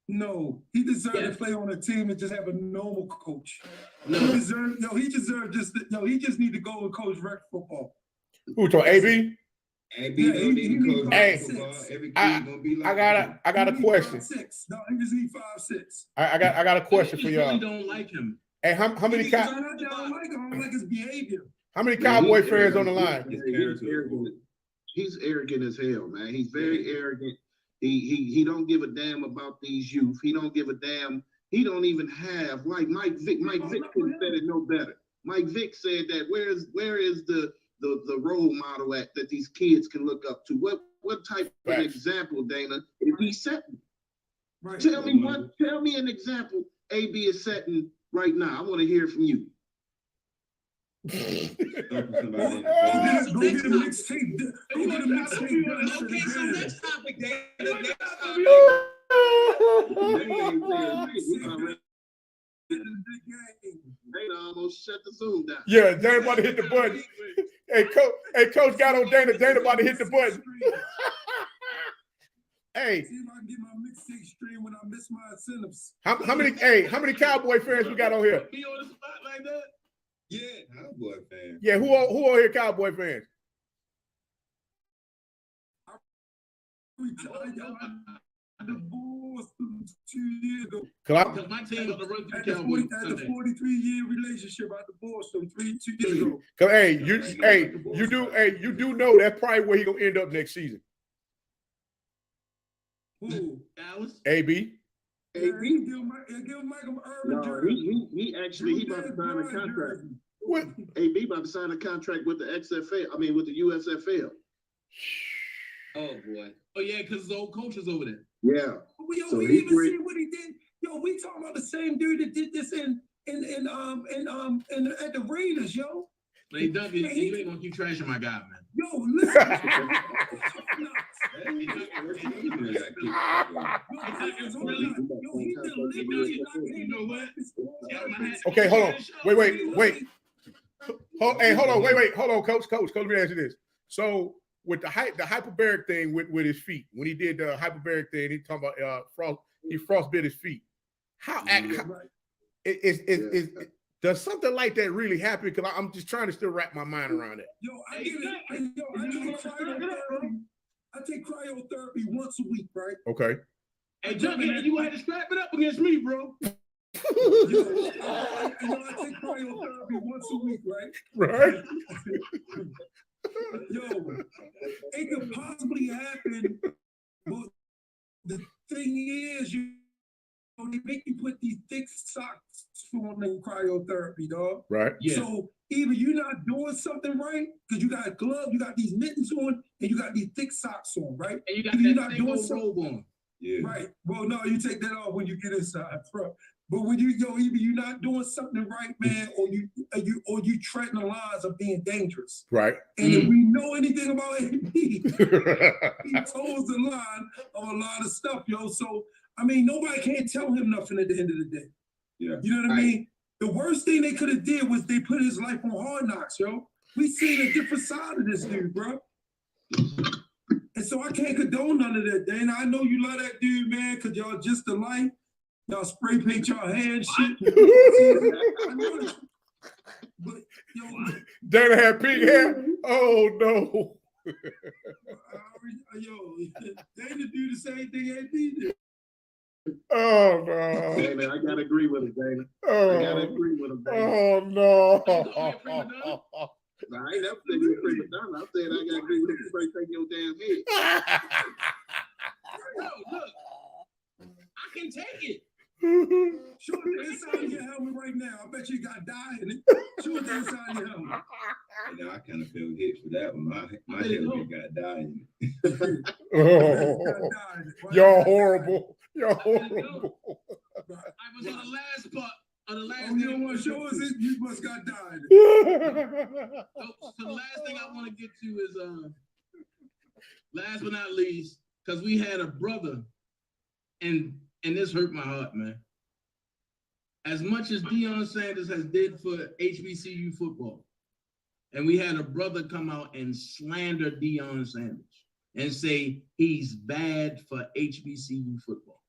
No, he deserved Yeah. to play on a team and just have a normal coach. No. He deserved he just need to go and coach rec football. Who told AB? AB Yeah, don't need to coach Hey, football. Every kid gonna be like I got a He need question. 5'6". No, he just need 5'6". I got a question for I really y'all. don't like him. Hey, how many I don't like him. I don't like his behavior. how many Cowboy fans on the line? He's arrogant as hell, man. He's very arrogant. He don't give a damn about these youth. He don't give a damn. He don't even have like Mike Vick. Mike Vick could have said it no better. Mike Vick said that where is the role model at that these kids can look up to? What type of example, Dana, is he setting? Right. Tell me an example AB is setting right now. I want to hear from you. Go get a mixtape. Go get a mixtape. Okay, so next topic, Dana. Dana almost shut the Zoom down. Yeah, Dana about to hit the button. Hey, coach got on Dana. Dana about to hit the button. Hey, See if I can get my mixtape stream when I miss my incentives. how many Cowboy fans we got on here? Be on the spot like that? Yeah, Cowboy fan. Yeah, who on here Cowboy fans? The Bulls 2 years ago. Because my team was the run At through the Cowboys. 43-year relationship at the Bulls from 2 years ago. Cause you do know that's probably where he gonna end up next season. Who? Dallas? AB. Give Michael Irvin No, jersey. he actually he about to sign a contract. What? AB about to sign a contract with the XFL. I mean, with the USFL. Oh boy. Oh yeah, because the old coaches over there. Yeah. Yo, So we he even great. see what he did. Yo, we talking about the same dude that did this in at the Raiders, yo. But hey, Doug, you ain't gonna keep trashing my guy, man. Yo, listen. You know what? Okay, hold on. Wait. Hold on. Wait. Hold on, coach. Let me ask you this. So with the hyperbaric thing with his feet, when he did the hyperbaric thing, he talking about he frostbit his feet. Does something like that really happen? Because I'm just trying to still wrap my mind around it. Yo, I get it. I take cryotherapy once a week, right? Okay. Hey, Junkie, you had to scrap it up against me, bro. Yo, I take cryotherapy once a week, right? Right. Yo, it could possibly happen, but the thing is, they make you put these thick socks on in cryotherapy, dog. Right. Yeah. So either you're not doing something right, because you got gloves, you got these mittens on, and you got these thick socks on, right? And you got Either you're that not thing doing old something robe on. Yeah. right. Well, no, you take that off when you get inside, bro. But when either you're not doing something right, man, or you treading the lines of being dangerous. Right. And if we know anything about AB, he toes the line of a lot of stuff, yo. So I mean, nobody can't tell him nothing at the end of the day. Yeah. You know what I mean? The worst thing they could have did was they put his life on Hard Knocks, yo. We seen a different side of this dude, bro. And so I can't condone none of that, Dana. I know you love that dude, man, because y'all just alike. Y'all spray paint y'all hands, shit. I know that. But, yo, Dana had pink hair. Oh no. Dana do the same thing AB did. Oh no. Dana, I gotta agree with him, Dana. Oh, I gotta agree with him, Dana. oh no. I ain't never said you a prima donna. I said I gotta agree with him before you take your damn head. No, look. I can take it. Show the inside of your helmet right now. I bet you got dye in it. Show the inside of your helmet. You know, I kind of feel hit for that one. My helmet got died in it. Oh, y'all horrible. Y'all horrible. I was on the last part. On the last Oh, you don't want to show us it? You must got died. So the last thing I want to get to is last but not least, because we had a brother, and this hurt my heart, man. As much as Deion Sanders has did for HBCU football, and we had a brother come out and slander Deion Sanders and say he's bad for HBCU football.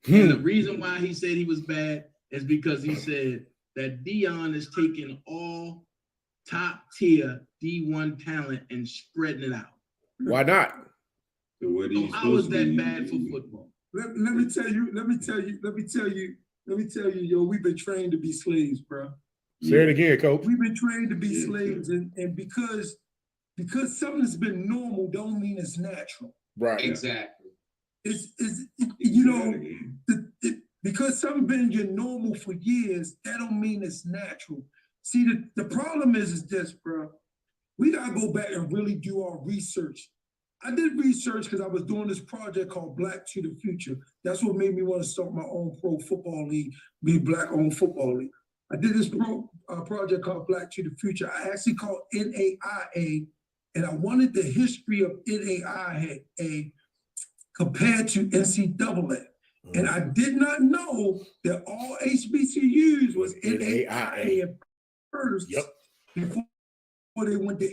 And the reason why he said he was bad is because he said that Deion is taking all top tier D1 talent and spreading it out. Why not? So what are you So how is supposed to that be? bad for football? Let me tell you, yo, we've been trained to be slaves, bro. Say it again, coach. We've been trained to be Yeah, slaves, and because something's been normal don't mean it's natural. Right. Exactly. It's you know, because something's been your normal for years, that don't mean it's natural. See, the problem is this, bro. We gotta go back and really do our research. I did research because I was doing this project called Black to the Future. That's what made me want to start my own pro football league, be Black-owned football league. I did this project called Black to the Future. I actually called NAIA, and I wanted the history of NAIA compared to NCAA. And I did not know that all HBCUs was NAIA at first. Yep. Before they went to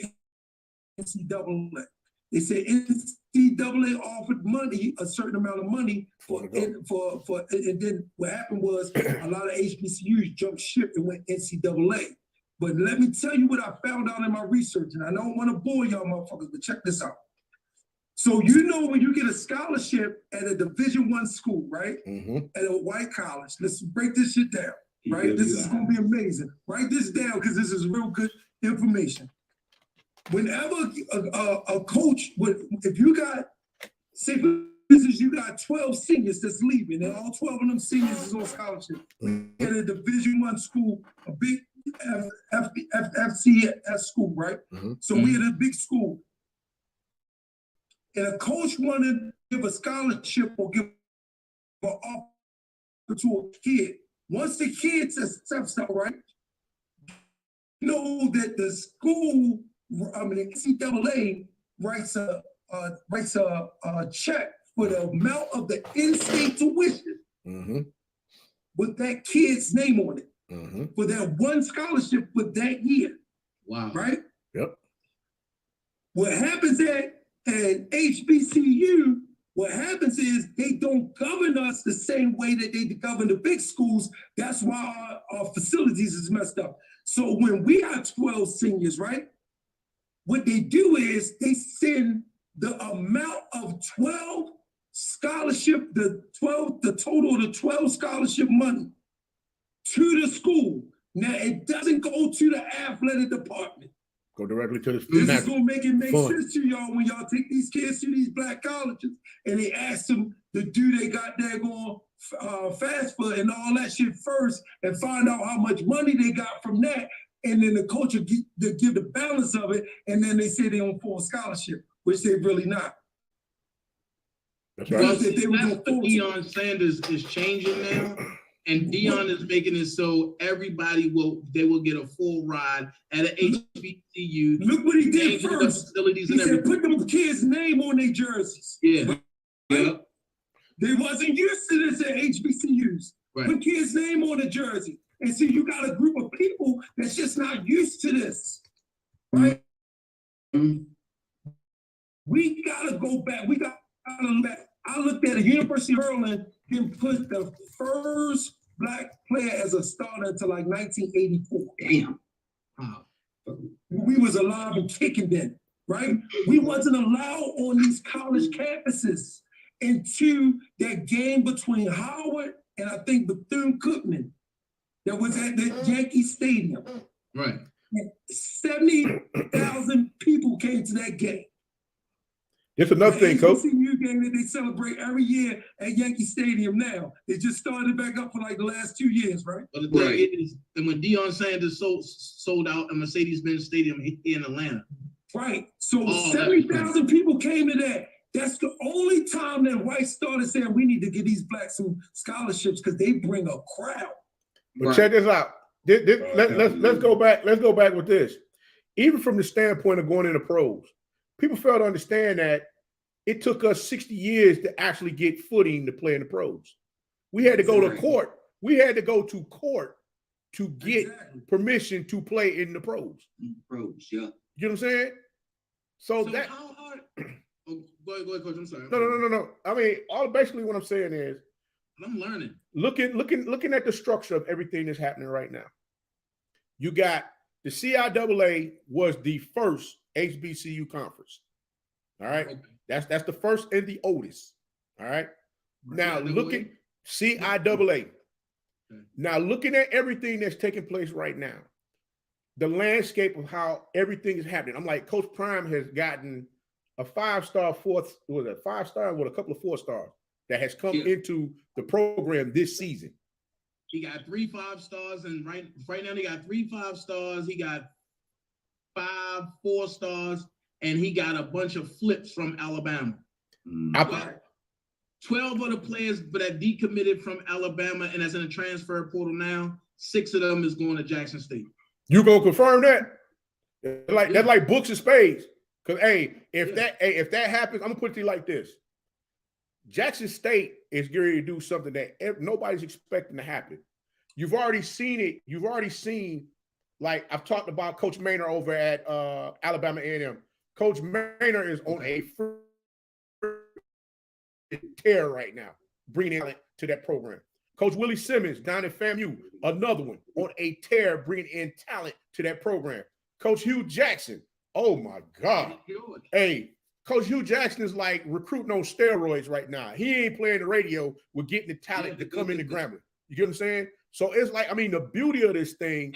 NCAA. They said NCAA offered money, a certain amount of money and then what happened was a lot of HBCUs jumped ship and went NCAA. But let me tell you what I found out in my research, and I don't want to bore y'all motherfuckers, but check this out. So you know when you get a scholarship at a Division I school, right? At a white college, let's break this shit down, right? This is gonna be amazing. Write this down because this is real good information. Whenever a coach if you got, say for instance, you got 12 seniors that's leaving, and all 12 of them seniors is on scholarship. At a Division I school, a big FCS school, right? Mhm. So we had a big school. And a coach wanted to give a scholarship or give an offer to a kid. Once the kid accepts that, right? You know that the school, I mean, the NCAA writes a check for the amount of the in-state tuition Mhm. with that kid's name on it Mhm. for that one scholarship for that year, Wow. right? Yep. What happens at HBCU, what happens is they don't govern us the same way that they govern the big schools. That's why our facilities is messed up. So when we are 12 seniors, right? What they do is they send the amount of 12 scholarship, the total of the 12 scholarship money to the school. Now it doesn't go to the athletic department. Go directly to the This is gonna make fund. sense to y'all when y'all take these kids to these black colleges and they ask them to do they got there going fast food and all that shit first and find out how much money they got from that. And then the coach will give the balance of it, and then they say they on full scholarship, which they really not. That's Well, right. Because if they were that's gonna what force it. Deion Sanders is changing now. And Deion is making it so everybody will get a full ride at an HBCU. Look what he did changing the first. facilities He and said, everything. put them kids' name on their jerseys. Yeah. Yeah. They wasn't used to this at HBCUs. Right. Put kids' name on the jersey. And see, you got a group of people that's just not used to this, right? Mhm. We gotta go back. We gotta look back. I looked at the University of Maryland and put the first black player as a starter until like 1984. Damn. Wow. We was alive and kicking then, right? We wasn't allowed on these college campuses into that game between Howard and I think Bethune-Cookman that was at the Yankee Stadium. Right. 70,000 people came to that game. It's another thing, Coach. HBCU game that they celebrate every year at Yankee Stadium now. They just started back up for like the last 2 years, right? But the thing is, and when Deion Sanders sold out a Mercedes-Benz Stadium here in Atlanta. Right. So Oh, 70,000 people came to that. That's the only time that white started saying we need to give these blacks some scholarships because they bring a crowd. But check this out. Let's go back. Let's go back with this. Even from the standpoint of going into pros, people fail to understand that it took us 60 years to actually get footing to play in the pros. We had to go to court. We had to go to court to get permission to play in the pros. Pros, yeah. You know what I'm saying? So that. How hard? Oh, go ahead, Coach. I'm sorry. No. I mean, basically what I'm saying is, I'm learning. Looking at the structure of everything that's happening right now. You got the CIAA was the first HBCU conference. All right. Okay. That's the first and the oldest. All right. Now looking CIAA. Now looking at everything that's taking place right now, the landscape of how everything is happening. I'm like, Coach Prime has gotten a 5-star, 5-star with a couple of 4-stars that has come into the program this season. He got 3 5-stars, and right now he got 3 5-stars. He got 5 4-stars, and he got a bunch of flips from Alabama. 12 of the players that decommitted from Alabama and that's in the transfer portal now, 6 of them is going to Jackson State. You gonna confirm that? That's like books and spades. Because if that happens, I'm gonna put it to you like this. Jackson State is going to do something that nobody's expecting to happen. You've already seen it. You've already seen, like I've talked about Coach Maynard over at Alabama A&M. Coach Maynard is on a tear right now, bringing talent to that program. Coach Willie Simmons down at FAMU, another one on a tear, bringing in talent to that program. Coach Hugh Jackson, oh my God. Hey, Coach Hugh Jackson is like recruiting on steroids right now. He ain't playing the radio with getting the talent to come into Grambling. You get what I'm saying? So it's like, I mean, the beauty of this thing,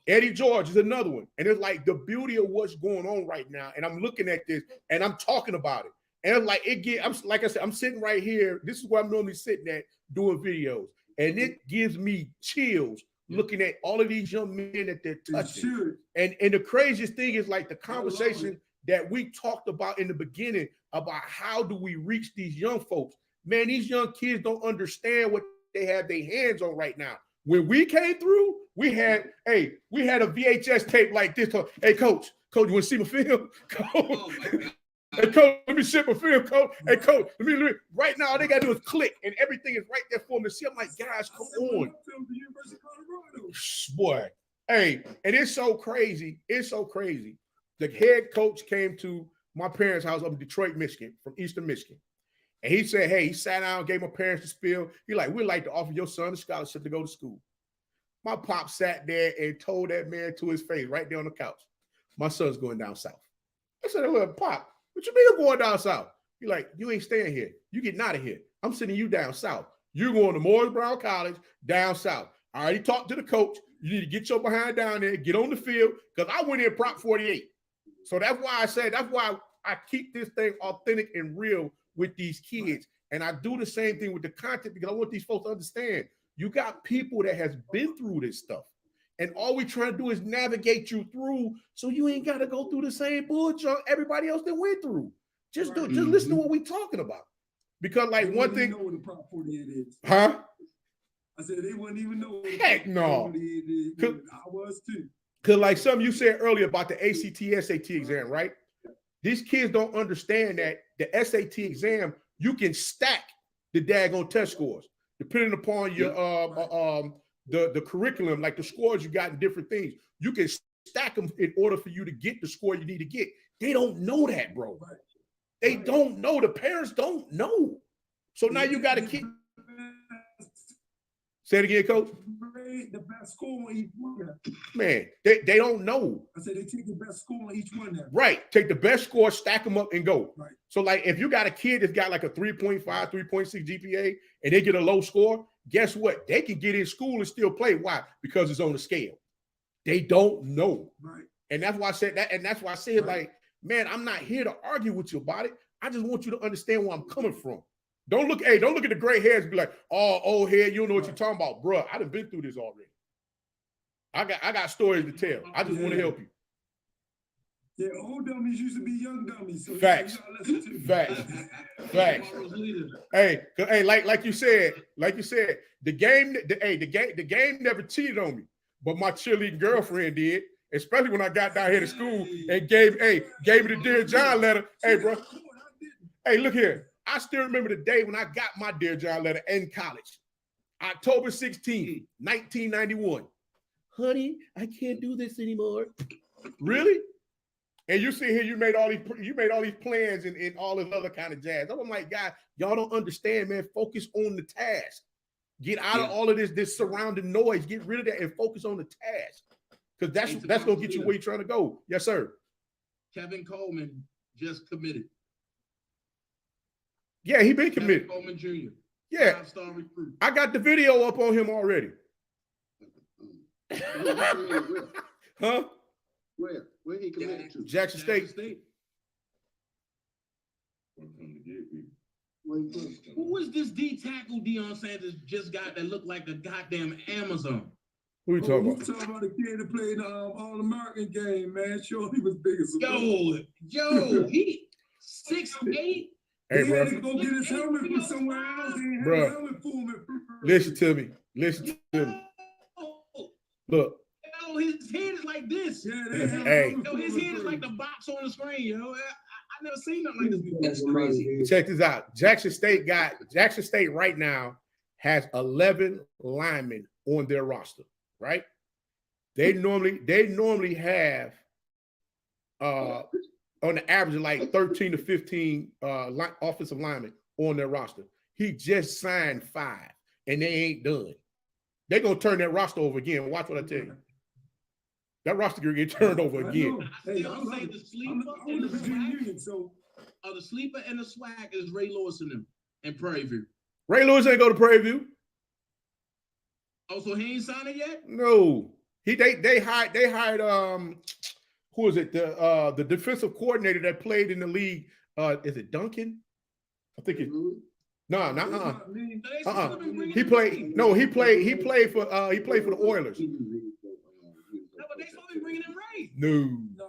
Eddie George is another one. And it's like the beauty of what's going on right now. And I'm looking at this and I'm talking about it. And it's like, like I said, I'm sitting right here. This is where I'm normally sitting at doing videos. And it gives me chills looking at all of these young men that they're They touching. should. And the craziest thing is like the conversation that we talked about in the beginning about how do we reach these young folks. Man, these young kids don't understand what they have their hands on right now. When we came through, we had a VHS tape like this. Hey, coach, you want to see my film? Coach, Oh my God. hey, coach, let me ship my film, coach. Hey, coach, let me. Right now, all they got to do is click, and everything is right there for them to see. I'm like, guys, come on. Boy, hey, and it's so crazy. It's so crazy. The head coach came to my parents' house up in Detroit, Michigan, from Eastern Michigan. And he said, hey, he sat down, gave my parents the spiel. He like, we'd like to offer your son a scholarship to go to school. My pop sat there and told that man to his face right there on the couch, my son's going down south. I said, look, Pop, what you mean I'm going down south? He like, you ain't staying here. You getting out of here. I'm sending you down south. You're going to Morris Brown College down south. I already talked to the coach. You need to get your behind down there, get on the field, because I went in Prop 48. So that's why I keep this thing authentic and real with these kids. And I do the same thing with the content because I want these folks to understand you got people that has been through this stuff. And all we trying to do is navigate you through so you ain't got to go through the same bullshit everybody else that went through. Just listen to what we talking about. Because like one thing. Know what the Prop 48 is. Huh? I said they wouldn't even know what the Heck Prop no. 48 is. I was too. Because like something you said earlier about the ACT, SAT exam, right? These kids don't understand that the SAT exam, you can stack the daggone test scores depending upon your the curriculum, like the scores you got in different things. You can stack them in order for you to get the score you need to get. They don't know that, bro. Right. They don't know. The parents don't know. So now you got to keep. Say it again, coach. The best score on each one. Man, they don't know. I said they take the best score on each one. Right. Take the best score, stack them up, and go. Right. So, like, if you got a kid that's got like a 3.5, 3.6 GPA, and they get a low score, guess what? They can get in school and still play. Why? Because it's on the scale. They don't know. Right. And that's why I said that. And that's why I said, like, man, I'm not here to argue with you about it. I just want you to understand where I'm coming from. Don't look at the gray hairs and be like, oh, old head, you don't know what you're talking about. Bruh, I done been through this already. I got stories to tell. I just want to help you. Yeah, old dummies used to be young dummies. So Facts. Facts. Hey, like you said, the game never cheated on me, but my cheerleading girlfriend did. Especially when I got down here to school and gave me the Dear John letter. Hey, bro. Hey, look here. I still remember the day when I got my Dear John letter in college. October 16, 1991. Honey, I can't do this anymore. Really? And you see here, you made all these plans and all this other kind of jazz. I'm like, God, y'all don't understand, man. Focus on the task. Get out of all of this surrounding noise. Get rid of that and focus on the task. Because that's gonna get you where you're trying to go. Yes, sir. Kevin Coleman just committed. Yeah, he been committed. Kevin Coleman Jr. Yeah. 5-star recruit. I got the video up on him already. Huh? Where he committed to? Jackson State. Who is this D tackle Deion Sanders just got that looked like a goddamn Amazon? Who you talking about? You talking about the kid that played the All-American game, man. Sure, he was big as a Yo, he 6'8". Hey, bro. He had to go get his helmet from somewhere else. He ain't had Bro. his helmet for him. Listen to me. Look. Yo, his head is like this. Yeah, they had Hey. Yo, his head is like the box on the screen, yo. I never seen nothing like this before. That's crazy. Check this out. Jackson State right now has 11 linemen on their roster, right? They normally have on the average of like 13 to 15 offensive linemen on their roster. He just signed 5 and they ain't done. They're gonna turn that roster over again. Watch what I tell you. That roster gonna get turned over again. I still say the sleeper and the swag. The sleeper and the swag is Ray Lewis and Prairie View. Ray Lewis ain't go to Prairie View. Oh, so he ain't signed it yet? No. They hired who is it? The defensive coordinator that played in the league. Is it Duncan? I think it No, It's no, not me. He played. No, he played for the Oilers. No, but they supposed to be bringing in Ray. No. No,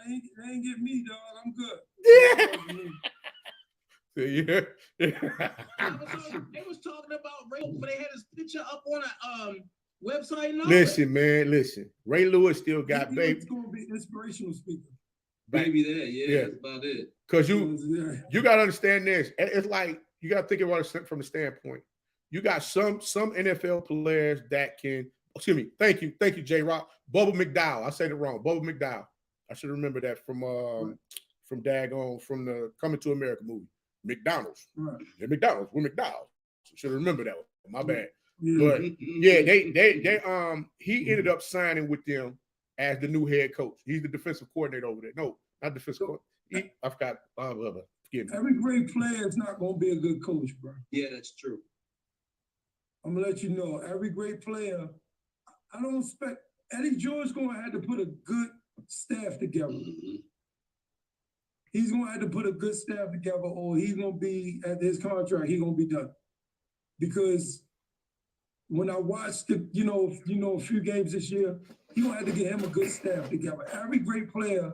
they ain't get me, dog. I'm good. Yeah. Yeah. They was talking about Ray, but they had his picture up on a website. And all Listen, man, listen. Ray Lewis still got baby. It's gonna be inspirational speaker. Maybe that, yeah, that's about it. Because you gotta understand this. It's like you gotta think about it from the standpoint. You got some NFL players that can. Excuse me. Thank you, J Rock. Bubba McDowell. I said it wrong. Bubba McDowell. I should remember that from the Coming to America movie. McDonald's. Right. They're McDonald's. We're McDonald's. Should remember that one. My bad. Yeah. But yeah, they he ended up signing with them as the new head coach. He's the defensive coordinator over there. No, not defensive coordinator. I forgot. Forgive me. Every great player is not gonna be a good coach, bro. Yeah, that's true. I'm gonna let you know. Every great player, I don't expect Eddie George gonna have to put a good staff together. He's gonna have to put a good staff together, or he's gonna be at his contract. He's gonna be done. Because when I watched a few games this year, he gonna have to get him a good staff together. Every great player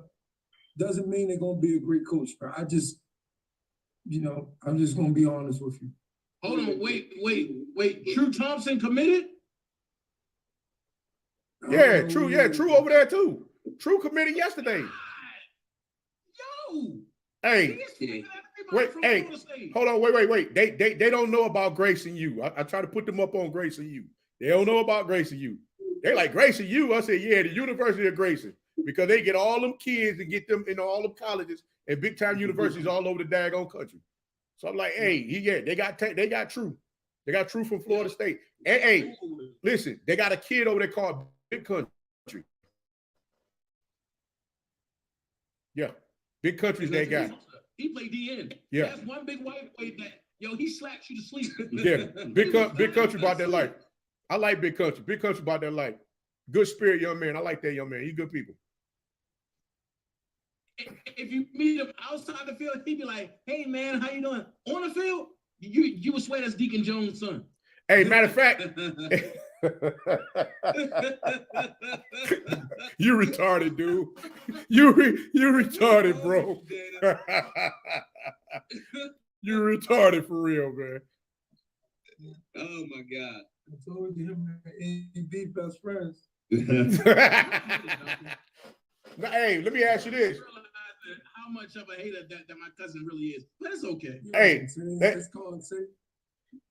doesn't mean they're gonna be a great coach, bro. I'm just gonna be honest with you. Hold on, wait. True Thompson committed? Yeah, True. Yeah, True over there too. True committed yesterday. Yo. Hey, wait. Hey, hold on. Wait. They don't know about Grayson U. I try to put them up on Grayson U. They don't know about Grayson U. They like Grayson U. I said, yeah, the University of Grayson, because they get all them kids and get them in all them colleges and big time universities all over the daggone country. So I'm like, hey, they got True. They got True from Florida State. And hey, listen, they got a kid over there called Big Country. Yeah, Big Countries they got. He played DN. Yeah. That's one big white boy that, he slaps you to sleep. Yeah, Big Country about that life. I like Big Country. Big Country about that life. Good spirit, young man. I like that young man. He's good people. If you meet him outside the field, he'd be like, hey, man, how you doing? On the field, you would swear that's Deacon Jones' son. Hey, matter of fact, you retarded, dude. You retarded, bro. You retarded for real, man. Oh my God. I told you him and AB best friends. Now, hey, let me ask you this. How much of a hater that my cousin really is, but it's okay. Hey,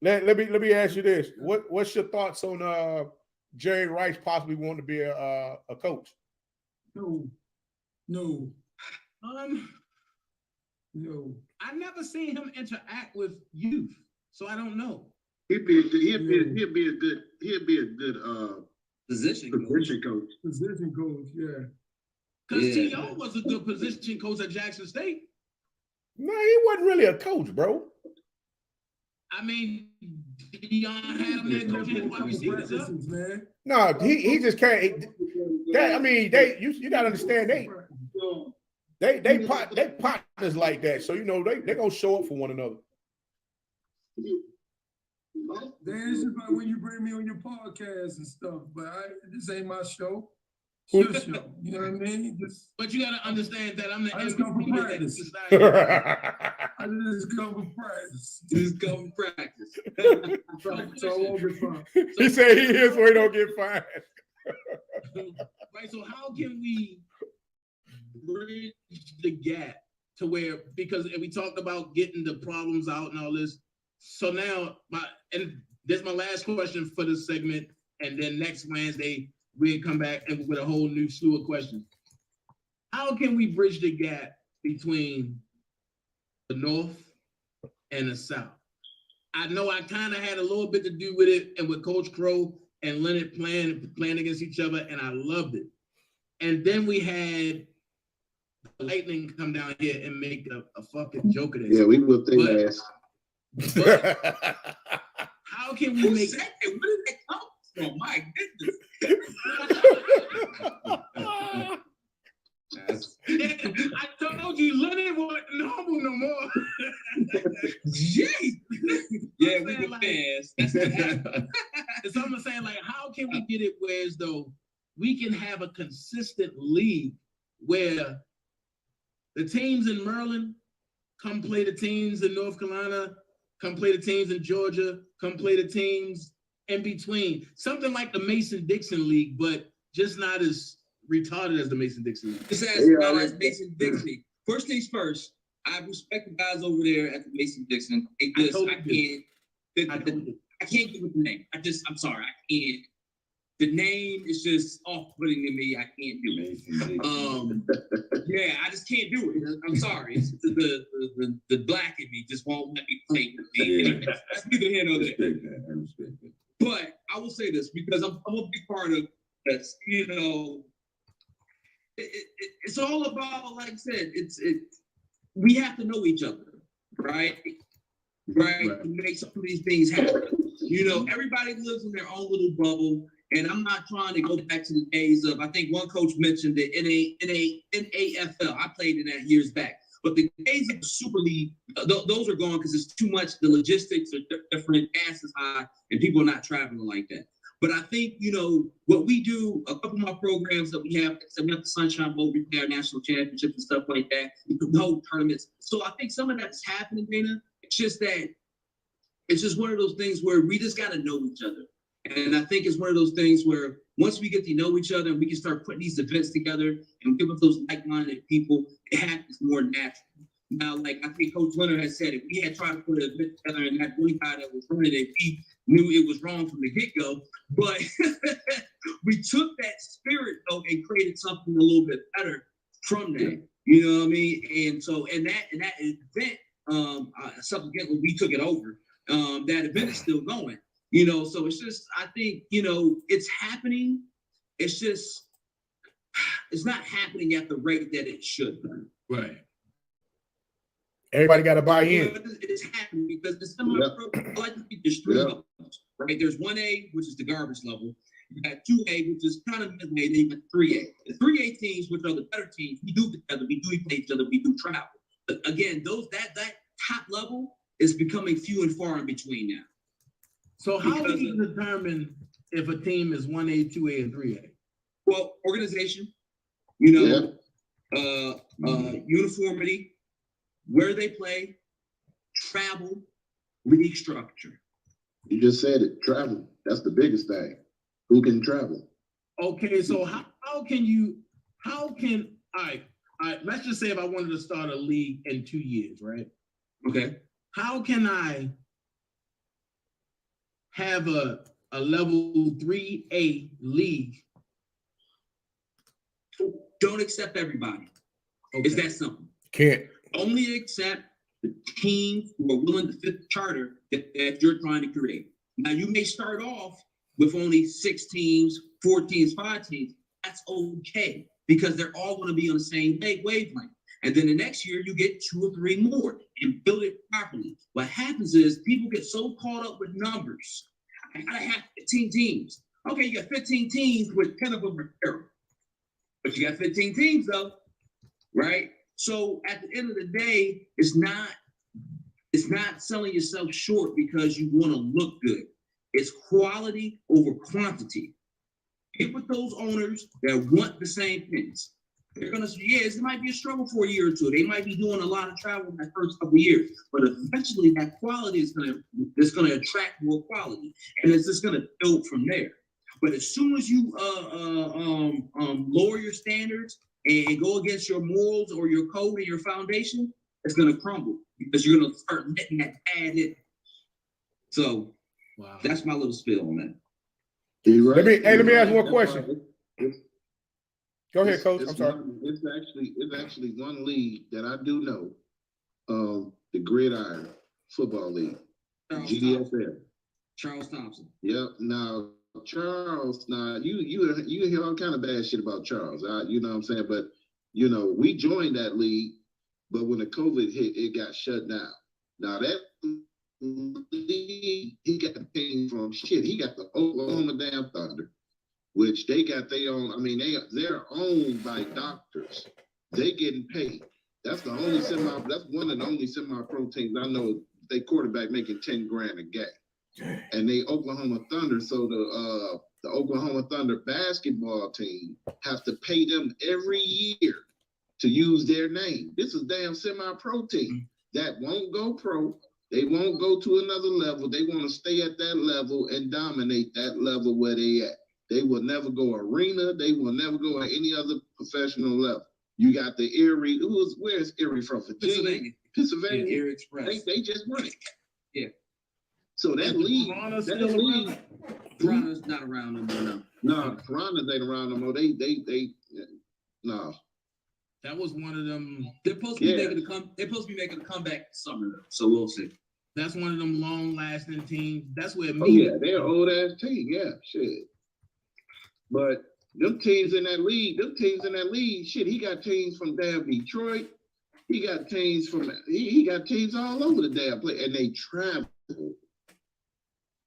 let me ask you this. What's your thoughts on Jerry Rice possibly wanting to be a coach? No. No. I never seen him interact with youth, so I don't know. He'd be a good Position coach. Position coach, yeah. Because T.O. was a good position coach at Jackson State. No, he wasn't really a coach, bro. I mean, Deion had him there coaching his wide receivers up. No, he just can't. I mean, you gotta understand they partners like that, so they gonna show up for one another. This is like when you bring me on your podcast and stuff, but this ain't my show. Show. You know what I mean? But you gotta understand that I'm the I just come for practice. I just come for practice. Just come for practice. So I won't get fined. He said he is so he don't get fined. Right. So how can we bridge the gap to where, because we talked about getting the problems out and all this. So now this is my last question for this segment, and then next Wednesday we'll come back and with a whole new slew of questions. How can we bridge the gap between the North and the South? I know I kind of had a little bit to do with it, and with Coach Crow and Leonard playing against each other, and I loved it. And then we had the Lightning come down here and make a fucking joke of this. Yeah, we will think ass. But how can we make it? Where did that come from? My goodness. I told you, Lennon wasn't normal no more. Jeez. Yeah, we were fans. That's what happened. So I'm saying, like, how can we get it where as though we can have a consistent league where the teams in Maryland come play the teams in North Carolina, come play the teams in Georgia, come play the teams in between. Something like the Mason-Dixon League, but just not as retarded as the Mason-Dixon League. Just as not as Mason-Dixon. First things first, I respect the guys over there at the Mason-Dixon. I can't get with the name. I'm sorry, I can't. The name is just off-putting to me. I can't do it. Yeah, I just can't do it. I'm sorry. It's the black in me just won't let me play with me. Yeah. That's neither here nor there. I respect that. But I will say this because I'm a big part of this. You know, it's all about, like I said, we have to know each other, right? Right? To make some of these things happen. You know, everybody lives in their own little bubble. And I'm not trying to go back to the days of, I think one coach mentioned the NAFL. I played in that years back. But the days of the Super League, those are gone because it's too much. The logistics are different, gas is high, and people are not traveling like that. But I think, you know, what we do, a couple of my programs that we have the Sunshine Bowl, we play our national championships and stuff like that, the whole tournaments. So I think some of that's happening, Dana. It's just one of those things where we just got to know each other. And I think it's one of those things where once we get to know each other and we can start putting these events together and give us those like-minded people, it happens more natural. Now, like I think Coach Leonard has said, if we had tried to put an event together and that one guy that was running it, we knew it was wrong from the get-go. But we took that spirit though and created something a little bit better from that. You know what I mean? And so, and that event, subsequently we took it over. That event is still going. You know, so it's just, I think, you know, it's happening. It's just, it's not happening at the rate that it should. Right. Everybody got to buy in. It's happening because the semi-pro, I like to think there's three levels, right? There's 1A, which is the garbage level. You got 2A, which is kind of mid-A, then you got 3A. The 3A teams, which are the better teams, we do together, we do play each other, we do travel. But again, that top level is becoming few and far in between now. So how do you determine if a team is 1A, 2A, and 3A? Well, organization, you know, uniformity, where they play, travel, league structure. You just said it, travel. That's the biggest thing. Who can travel? Okay, so all right, let's just say if I wanted to start a league in 2 years, right? Okay. How can I have a level 3A league? Don't accept everybody. Okay. It's that simple. Can't. Only accept the teams who are willing to fit the charter that you're trying to create. Now, you may start off with only 6 teams, 4 teams, 5 teams. That's okay because they're all going to be on the same wavelength. And then the next year, you get 2 or 3 more and build it properly. What happens is people get so caught up with numbers. I gotta have 15 teams. Okay, you got 15 teams with 10 of them are terrible. But you got 15 teams though, right? So at the end of the day, it's not selling yourself short because you want to look good. It's quality over quantity. Get with those owners that want the same things. They're gonna say, yes, it might be a struggle for a year or 2. They might be doing a lot of travel in that first couple of years, but eventually that quality is gonna attract more quality, and it's just gonna build from there. But as soon as you lower your standards and go against your morals or your code and your foundation, it's gonna crumble because you're gonna start letting that bad in. So that's my little spill on that. Right. Let me ask one question. Go ahead, Coach. I'm sorry. It's actually one league that I do know, the Gridiron Football League, GDFL. Charles Thompson. Yep. Now Charles, you hear all kind of bad shit about Charles. You know what I'm saying? But you know, we joined that league, but when the COVID hit, it got shut down. Now that league, he got the team from shit. He got the Oklahoma damn Thunder. which they got their own. I mean, they're owned by doctors. They getting paid. That's the only that's one of the only semi-pro teams I know. They quarterback making 10 grand a game, and they Oklahoma Thunder. So the Oklahoma Thunder basketball team have to pay them every year to use their name. This is damn semi-pro team that won't go pro. They won't go to another level. They want to stay at that level and dominate that level where they at. They will never go arena. They will never go at any other professional level. You got the Erie. Where's Erie from? Virginia? Pennsylvania. Yeah, Erie Express. They just won it. Yeah. So that league, Toronto's not around no more now. No, Toronto's ain't around no more. No. That was one of them. They're supposed to be making a comeback this summer, so we'll see. That's one of them long-lasting teams. That's where They're an old-ass team. Yeah, shit. But them teams in that league, shit, he got teams from damn Detroit. He got teams from, he got teams all over the damn place, and they travel.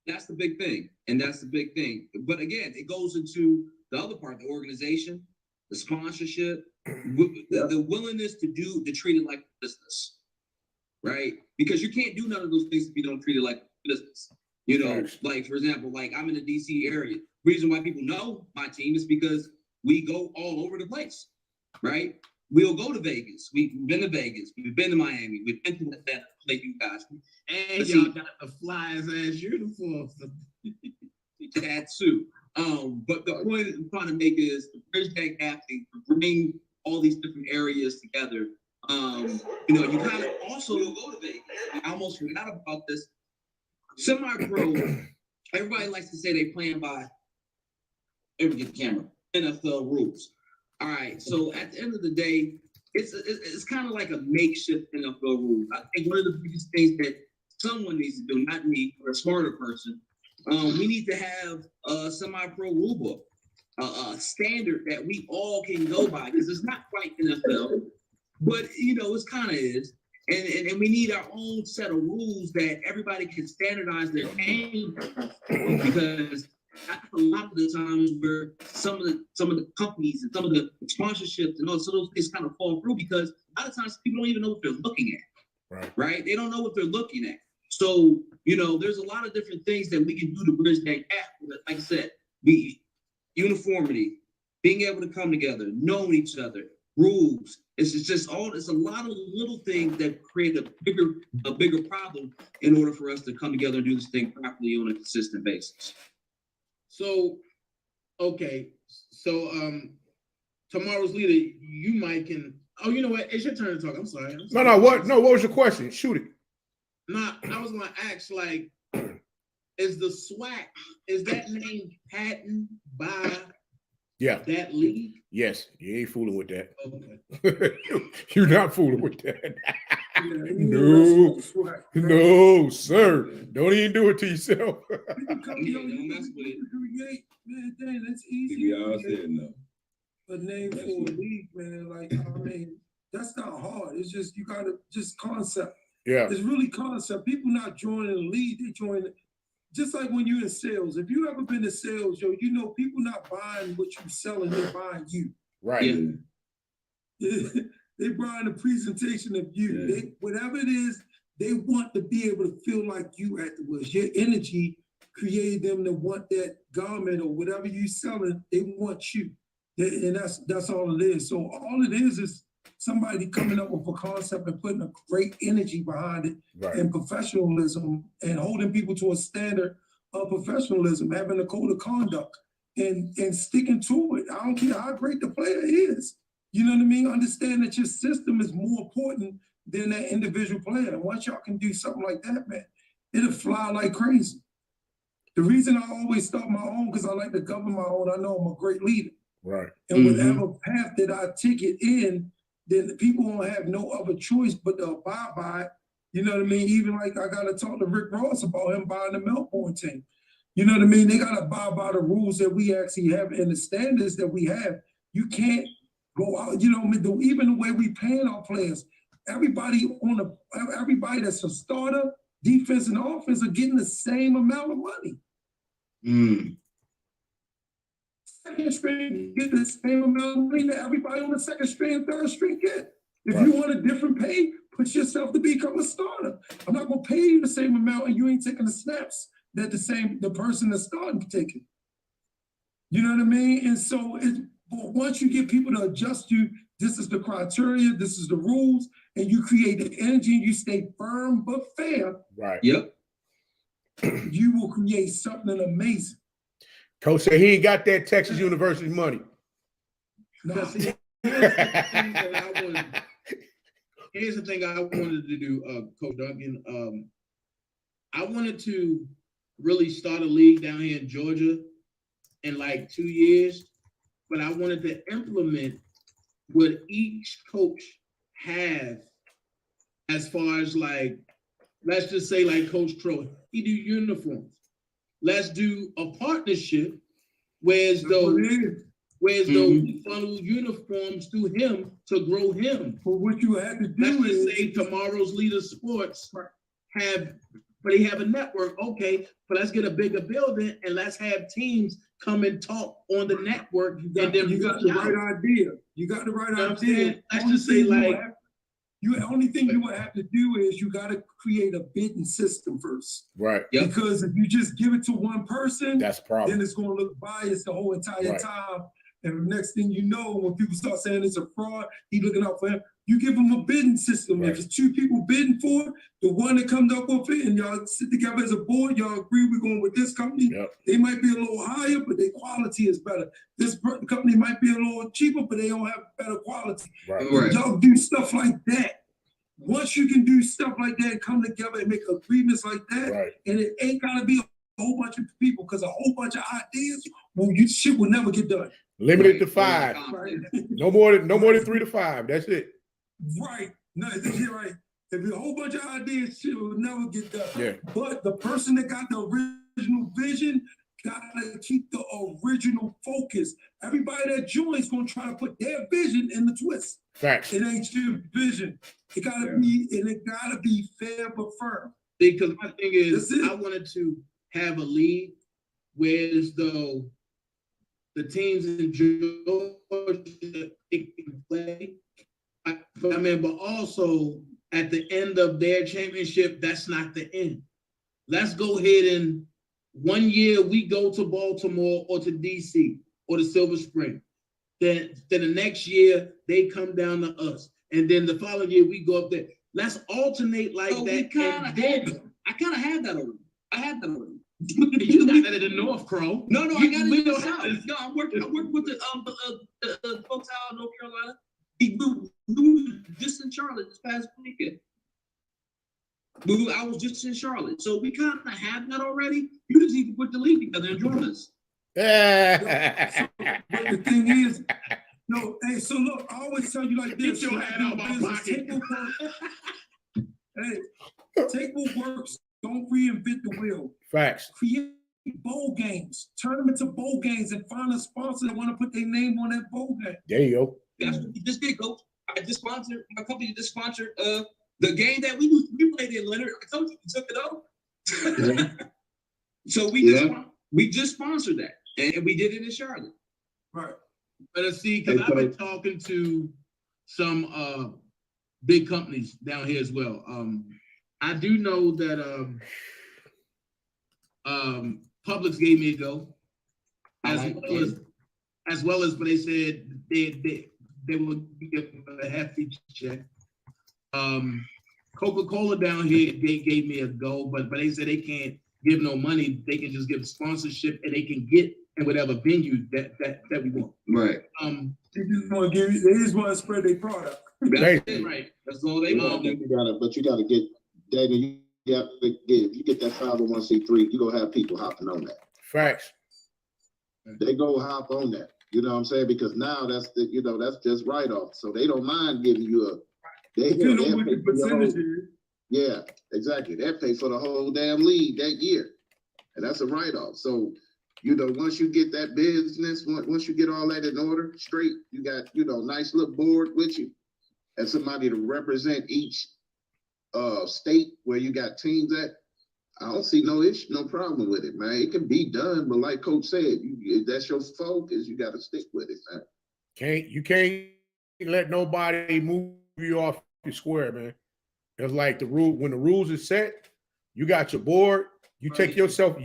That's the big thing. And that's the big thing. But again, it goes into the other part, the organization, the sponsorship, the willingness to treat it like a business, right? Because you can't do none of those things if you don't treat it like a business. You know, like, for example, like I'm in the DC area. Reason why people know my team is because we go all over the place, right? We'll go to Vegas. We've been to Vegas. We've been to Miami. We've been to Atlanta to play you guys. And y'all got the flyers ass uniforms. That too. But the point I'm trying to make is the bridge that gap to bring all these different areas together. You know, you kind of also go to Vegas. I almost forgot about this. Semi-pro, everybody likes to say they playing by get the camera. NFL rules. All right. So at the end of the day, it's kind of like a makeshift NFL rule. I think one of the biggest things that someone needs to do, not me, or a smarter person, we need to have a semi-pro rule book, a standard that we all can go by, because it's not quite NFL, but you know, it's kind of is. And we need our own set of rules that everybody can standardize their game, because a lot of the times where some of the companies and some of the sponsorships and all some of those things kind of fall through, because a lot of times people don't even know what they're looking at. Right? They don't know what they're looking at. So, you know, there's a lot of different things that we can do to bridge that gap. Like I said, uniformity, being able to come together, knowing each other, rules. It's a lot of little things that create a bigger problem in order for us to come together and do this thing properly on a consistent basis. So, okay. So, tomorrow's leader, you might can. Oh, you know what? It's your turn to talk. I'm sorry. No. What was your question? Shoot it. Nah, I was gonna ask, like, is the SWAC, is that name patented by that league? Yes, you ain't fooling with that. Okay. You're not fooling with that. No, sir. Don't even do it to yourself. Don't mess with it. Man, dang, that's easy. We all said no. A name for a league, man. Like, I mean, that's not hard. It's just, you gotta just concept. Yeah. It's really concept. People not joining the league, they join it. Just like when you're in sales. If you ever been in sales, yo, you know people not buying what you're selling, they're buying you. Right. Yeah. They buying a presentation of you. Yeah. Whatever it is, they want to be able to feel like you afterwards. Your energy created them to want that garment or whatever you selling, they want you. And that's all it is. So all it is somebody coming up with a concept and putting a great energy behind it, and professionalism, and holding people to a standard of professionalism, having a code of conduct and sticking to it. I don't care how great the player is. You know what I mean? Understand that your system is more important than that individual player. And once y'all can do something like that, man, it'll fly like crazy. The reason I always start my own, because I like to govern my own. I know I'm a great leader. Right. And whatever path that I take it in, then the people won't have no other choice but to abide by it. You know what I mean? Even like I got to talk to Rick Ross about him buying the Melbourne team. You know what I mean? They got to abide by the rules that we actually have and the standards that we have. You can't go out, you know, even the way we paying our players. Everybody that's a starter, defense and offense are getting the same amount of money. second string get the same amount of money that everybody on the second string, third string get. If Right. you want a different pay, put yourself to become a starter. I'm not gonna pay you the same amount and you ain't taking the snaps that the person that's starting taking. You know what I mean? And so once you get people to adjust you, this is the criteria, this is the rules, and you create the energy and you stay firm but fair, Right. Yep. you will create something amazing. Coach said he ain't got that Texas University money. Nah, Now, see, here's the thing I wanted to do, Coach Duncan. I wanted to really start a league down here in Georgia in like 2 years, but I wanted to implement what each coach have as far as like, let's just say like Coach Troy, he do uniforms. Let's do a partnership, whereas though we funnel uniforms through him to grow him. But what you have to do Let's just is say tomorrow's Leader Sports they have a network. Okay, but let's get a bigger building and let's have teams come and talk on the network. you got the right idea. You got the right You know what I'm idea. saying? Let's just say like, the only thing you would have to do is you got to create a bidding system first. Right. Yep. Because if you just give it to one person, That's a problem. then it's going to look biased the whole entire Right. time. And the next thing you know, when people start saying it's a fraud, he looking out for him. You give him a bidding system. Right. If it's two people bidding for it, the one that comes up with it, and y'all sit together as a board, y'all agree we're going with this company. Yep. They might be a little higher, but their quality is better. This company might be a little cheaper, but they don't have better quality. Right. Right. Y'all do stuff like that. Once you can do stuff like that and come together and make agreements like that, Right. and it ain't gotta be a whole bunch of people, because a whole bunch of ideas, shit will never get done. Limited to 5. Right? No more than 3 to 5. That's it. Right. No, you're right. If a whole bunch of ideas, shit will never get done. Yeah. But the person that got the original vision gotta keep the original focus. Everybody that joins gonna try to put their vision in the twist. Facts. It ain't your vision. It gotta be fair but firm. because my thing is, That's it. I wanted to have a league where as though the teams in Georgia they can play. But also at the end of their championship, that's not the end. Let's go ahead and 1 year we go to Baltimore or to DC or to Silver Spring. Then the next year they come down to us. And then the following year we go up there. Let's alternate like So that. I kind of had that already. I had that already. You got that at the North, Crow. No, I got it in the don't South. have No, I worked with the folks out in North Carolina. We were just in Charlotte this past weekend. I was just in Charlotte. So we kind of have that already. You just need to put the league together and join us. Yeah. But the thing is, no, hey, so look, I always tell you like this. Get your hand out my pocket. Take what works. Don't reinvent the wheel. Facts. Create bowl games. Turn them into bowl games and find a sponsor that want to put their name on that bowl game. There you go. That's what we just did, Coach. My company just sponsored the game that we played in Leonard. I told you we took it up. So we just sponsored that, and we did it in Charlotte. Right. But see, because I've been talking to some big companies down here as well. I do know that Publix gave me a go, as well as, but they said they will give a hefty check. Coca-Cola down here gave me a go, but they said they can't give no money. They can just give sponsorship, and they can get in whatever venue that we want. Right. They just want to spread their product. That's it. Right. That's all they want. But you gotta get, Daniel, you have to get, if you get that 501c3, you gonna have people hopping on that. Facts. They go hop on that. You know what I'm saying? Because now that's just write-off. So they don't mind giving you Depending on what the percentage is. Yeah, exactly. They pay for the whole damn league that year. And that's a write-off. So, once you get that business, once you get all that in order, straight, you got, nice little board with you and somebody to represent each state where you got teams at. I don't see no issue, no problem with it, man. It can be done, but like Coach said, if that's your focus, you got to stick with it, man. You can't let nobody move you off your square, man. It's like the rule when the rules are set, you got your board. You take yourself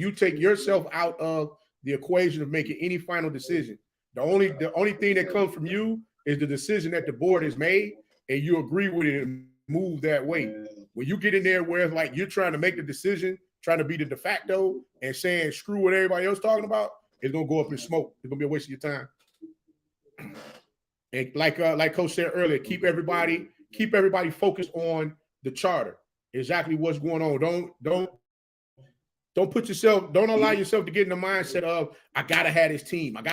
out of the equation of making any final decision. The only thing that comes from you is the decision that the board has made, and you agree with it and move that way. When you get in there where it's like you're trying to make the decision, trying to be the de facto and saying screw what everybody else talking about, it's gonna go up in smoke. It's gonna be a waste of your time. And like Coach said earlier, keep everybody focused on the charter. Exactly what's going on. Don't allow yourself to get in the mindset of I gotta have this team. If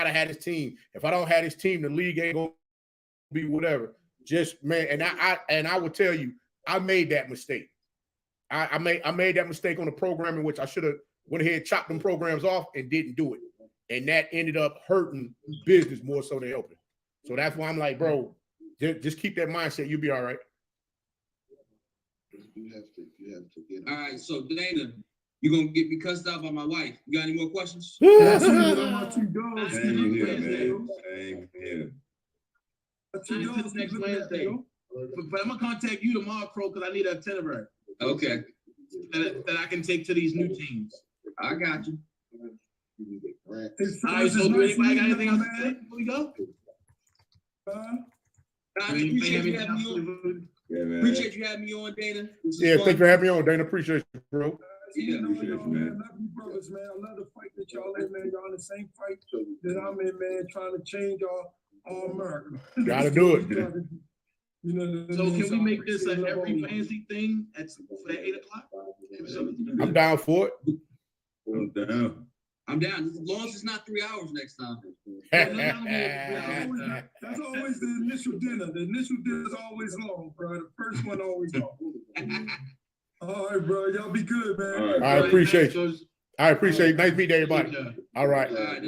I don't have this team, the league ain't gonna be whatever. Just man, and I will tell you, I made that mistake. I made that mistake on the program in which I should have went ahead and chopped them programs off and didn't do it. And that ended up hurting business more so than helping. So that's why I'm like, bro, just keep that mindset. You'll be all right. You have to get All right, so Dana, you're gonna get me cussed out by my wife. You got any more questions? Same here, man. Same here. Until next Wednesday. But I'm gonna contact you tomorrow, Crow, because I need an itinerary Okay, that I can take to these new teams. I got you. All right, so do anybody got anything else to say before we go? I appreciate you having me on. Yeah, man. Appreciate you having me on, Dana. Yeah, thank you for having me on, Dana. Appreciate you, bro. Yeah. Appreciate you, man. I love you brothers, man. I love the fight that y'all in, man. Y'all in the same fight that I'm in, man, trying to change all America. Gotta do it. You know, So can we make this an every fancy thing for 8 o'clock? I'm down for it. I'm down. I'm down. As long as it's not 3 hours next time. That's always the initial dinner. The initial dinner is always long, bro. The first one always long. All right, bro. Y'all be good, man. All right. I appreciate you. I appreciate it. Nice meeting everybody. All right. All right.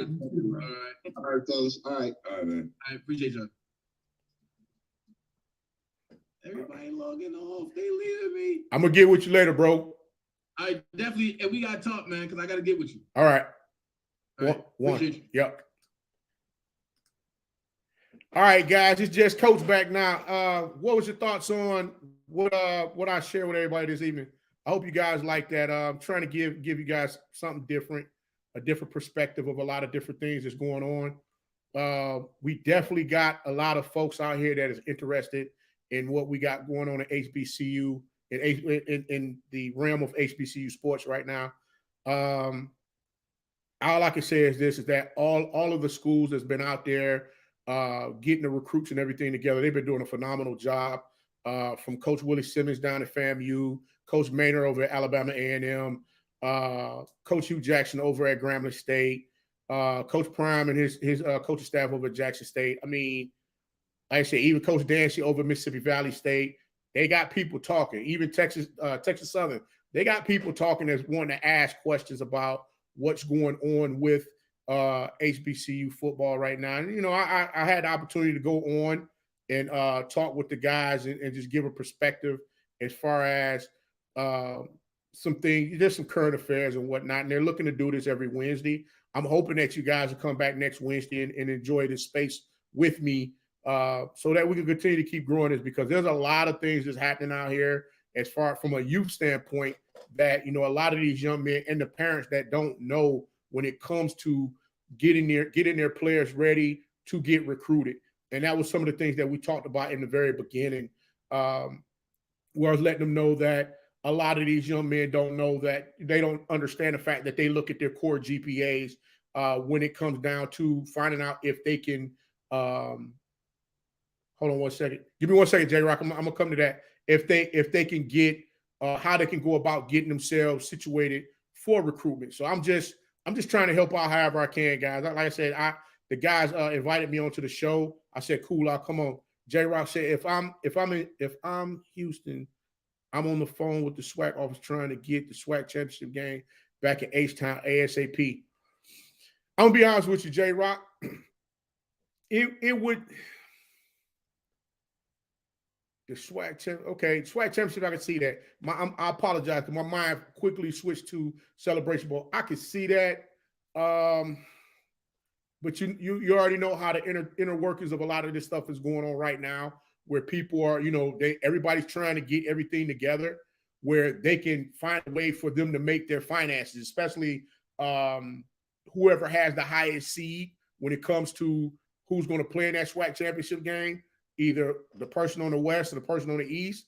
All right, fellas. All right. All right, man. I appreciate you. Everybody logging off. They leaving me. I'm gonna get with you later, bro. I definitely, and we gotta talk, man, because I gotta get with you. All right. All right. Appreciate you. Yep. All right, guys. It's just Coach back now. What was your thoughts on what I shared with everybody this evening? I hope you guys like that. I'm trying to give you guys something different, a different perspective of a lot of different things that's going on. We definitely got a lot of folks out here that is interested in what we got going on at HBCU in the realm of HBCU sports right now. All I can say is this: is that all of the schools that's been out there getting the recruits and everything together, they've been doing a phenomenal job. From Coach Willie Simmons down at FAMU, Coach Maynard over at Alabama A&M, Coach Hugh Jackson over at Grambling State, Coach Prime and his coaching staff over at Jackson State. I mean, like I said, even Coach Dancy over at Mississippi Valley State, they got people talking. Even Texas Southern, they got people talking that's wanting to ask questions about what's going on with HBCU football right now. And, you know, I had the opportunity to go on and talk with the guys and just give a perspective as far as some things. There's some current affairs and whatnot, and they're looking to do this every Wednesday. I'm hoping that you guys will come back next Wednesday and enjoy this space with me so that we can continue to keep growing this, because there's a lot of things that's happening out here as far from a youth standpoint that, you know, a lot of these young men and the parents that don't know when it comes to getting their players ready to get recruited. And that was some of the things that we talked about in the very beginning, where I was letting them know that a lot of these young men don't know that they don't understand the fact that they look at their core GPAs when it comes down to finding out if they can. Hold on 1 second. Give me 1 second, J-Rock. I'm gonna come to that. If they can get how they can go about getting themselves situated for recruitment. So I'm just trying to help out however I can, guys. Like I said, the guys invited me onto the show. I said, cool, I'll come on. J-Rock said, if I'm Houston, I'm on the phone with the SWAC office trying to get the SWAC championship game back in H-Town ASAP. I'm gonna be honest with you, J-Rock. The SWAC champ. Okay, SWAC championship. I can see that. I apologize because my mind quickly switched to Celebration Bowl. I can see that. But you already know how the inner workings of a lot of this stuff is going on right now, where people are, everybody's trying to get everything together, where they can find a way for them to make their finances, especially whoever has the highest seed when it comes to who's going to play in that SWAC championship game. Either the person on the West or the person on the East,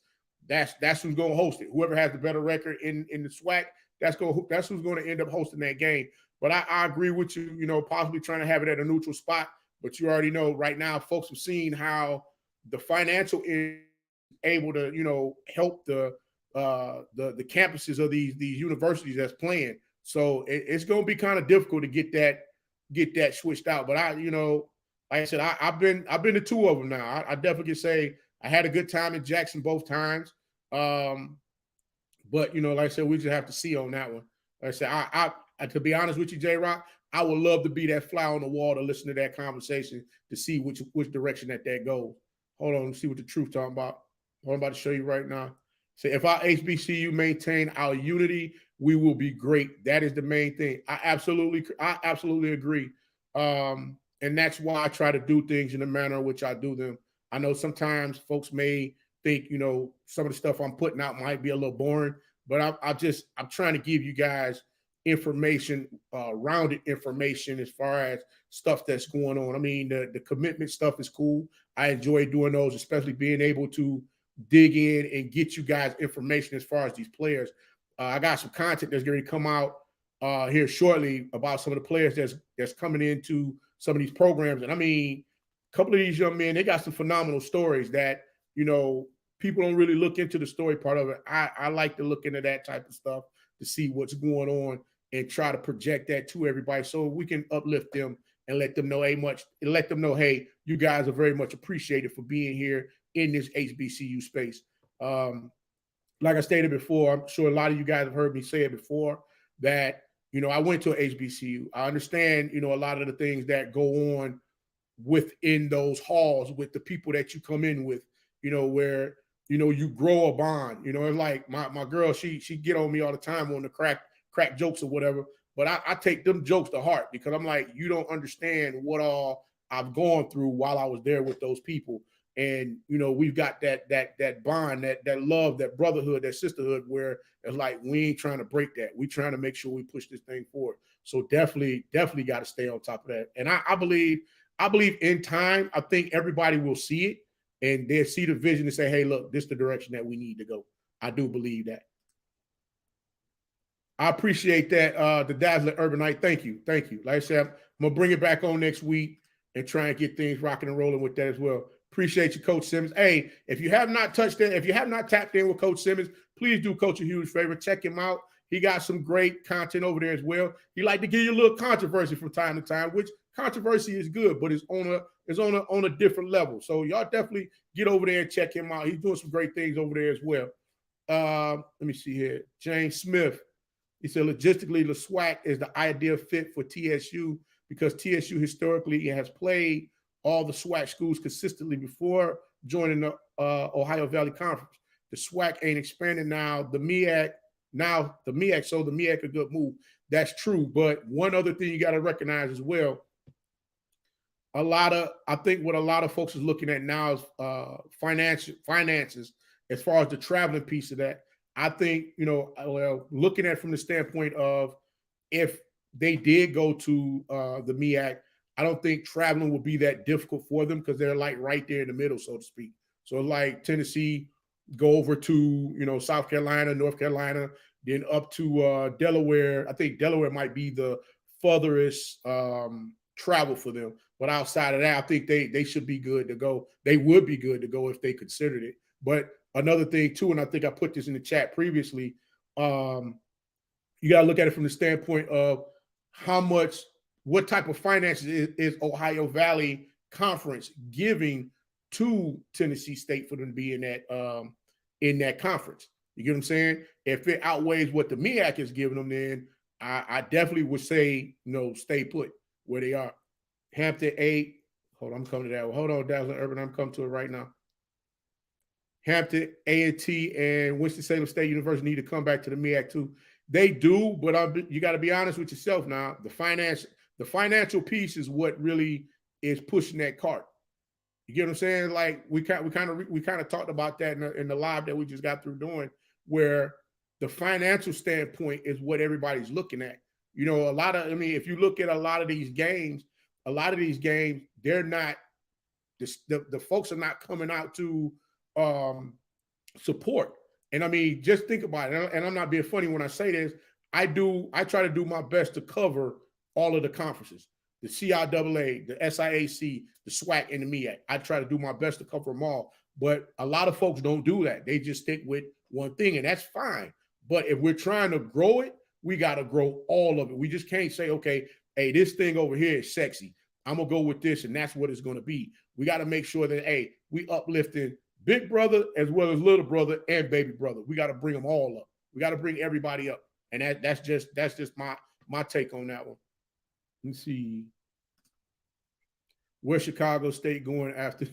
that's who's going to host it. Whoever has the better record in the SWAC, that's who's going to end up hosting that game. But I agree with you, possibly trying to have it at a neutral spot. But you already know right now, folks have seen how the financial is able to, help the campuses of these universities that's playing. So it's going to be kind of difficult to get that switched out. But like I said, I've been to two of them now. I definitely can say I had a good time in Jackson both times. But like I said, we just have to see on that one. Like I said, I to be honest with you, J-Rock, I would love to be that fly on the wall to listen to that conversation to see which direction that goes. Hold on, let's see what the truth talking about. What I'm about to show you right now. So if our HBCU maintain our unity, we will be great. That is the main thing. I absolutely agree. And that's why I try to do things in the manner in which I do them. I know sometimes folks may think, some of the stuff I'm putting out might be a little boring, but I'm trying to give you guys information, rounded information as far as stuff that's going on. I mean, the commitment stuff is cool. I enjoy doing those, especially being able to dig in and get you guys information as far as these players. I got some content that's going to come out here shortly about some of the players that's coming into some of these programs. And I mean, a couple of these young men, they got some phenomenal stories that, people don't really look into the story part of it. I like to look into that type of stuff to see what's going on and try to project that to everybody so we can uplift them and let them know hey, you guys are very much appreciated for being here in this HBCU space. Like I stated before, I'm sure a lot of you guys have heard me say it before that, I went to an HBCU. I understand, a lot of the things that go on within those halls with the people that you come in with, where, you grow a bond, it's like my girl, she get on me all the time on the crack jokes or whatever, but I take them jokes to heart because I'm like, you don't understand what all I've gone through while I was there with those people. And, we've got that bond, that love, that brotherhood, that sisterhood where it's like, we ain't trying to break that. We trying to make sure we push this thing forward. So definitely got to stay on top of that. And I believe in time, I think everybody will see it and they'll see the vision and say, hey, look, this is the direction that we need to go. I do believe that. I appreciate that, the Dazzler Urbanite. Thank you. Like I said, I'm going to bring it back on next week and try and get things rocking and rolling with that as well. Appreciate you, Coach Simmons. Hey, if you have not tapped in with Coach Simmons, please do Coach a huge favor. Check him out. He got some great content over there as well. He like to give you a little controversy from time to time, which controversy is good, but it's on a different level. So y'all definitely get over there and check him out. He's doing some great things over there as well. Let me see here. James Smith. He said, logistically, the SWAC is the ideal fit for TSU because TSU historically has played all the SWAC schools consistently before joining the Ohio Valley Conference. The SWAC ain't expanding now. The MEAC, so the MEAC a good move. That's true. But one other thing you got to recognize as well, I think what a lot of folks is looking at now is finances as far as the traveling piece of that. I think, looking at it from the standpoint of if they did go to the MEAC, I don't think traveling will be that difficult for them because they're like right there in the middle, so to speak. So like Tennessee, go over to, South Carolina, North Carolina, then up to Delaware. I think Delaware might be the furthest travel for them. But outside of that, I think they should be good to go. They would be good to go if they considered it. But another thing too, and I think I put this in the chat previously, you got to look at it from the standpoint of what type of finances is Ohio Valley Conference giving to Tennessee State for them to be in that conference. You get what I'm saying? If it outweighs what the MEAC is giving them, then I definitely would say, stay put where they are. Hampton 8. Hold on, I'm coming to that one. Hold on, Dazzler Urban. I'm coming to it right now. Hampton, A&T, and Winston-Salem State University need to come back to the MEAC too. They do, but you got to be honest with yourself now. The financial piece is what really is pushing that cart. You get what I'm saying? Like we kind of talked about that in the live that we just got through doing, where the financial standpoint is what everybody's looking at. You know, if you look at a lot of these games, they're not, the folks are not coming out to support. And I mean, just think about it. And I'm not being funny when I say this. I try to do my best to cover all of the conferences, the CIAA, the SIAC, the SWAC, and the MEAC. I try to do my best to cover them all. But a lot of folks don't do that. They just stick with one thing, and that's fine. But if we're trying to grow it, we got to grow all of it. We just can't say, okay, hey, this thing over here is sexy. I'm going to go with this, and that's what it's going to be. We got to make sure that, hey, we uplifting big brother as well as little brother and baby brother. We got to bring them all up. We got to bring everybody up. And that's just my take on that one. Let's see. Where's Chicago State going after?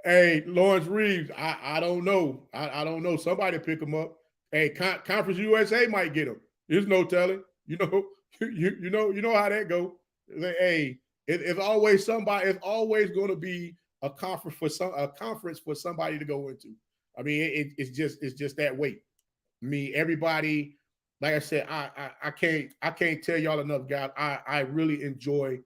Hey, Lawrence Reeves, I don't know. I don't know. Somebody pick him up. Hey, Conference USA might get him. There's no telling. You know how that go. Hey, it's always somebody. It's always going to be a conference for somebody to go into. I mean, it's just that way. I mean, everybody. Like I said, I can't tell y'all enough, guys. I really enjoy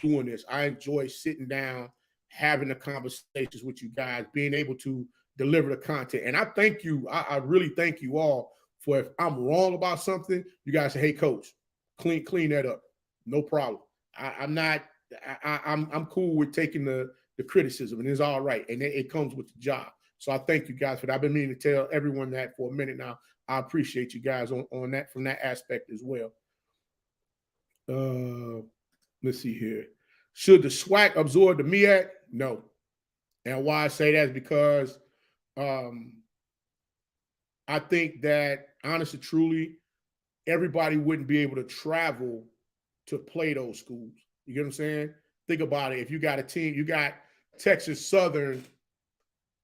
doing this. I enjoy sitting down, having the conversations with you guys, being able to deliver the content. And I thank you. I really thank you all for, if I'm wrong about something, you guys say, hey, coach, clean that up. No problem. I'm cool with taking the criticism, and it's all right. And it comes with the job. So I thank you guys for that. I've been meaning to tell everyone that for a minute now. I appreciate you guys on that, from that aspect as well. Let's see here. Should the SWAC absorb the MEAC? No. And why I say that is because I think that, honestly, truly, everybody wouldn't be able to travel to play those schools. You get what I'm saying? Think about it. If you got a team, you got Texas Southern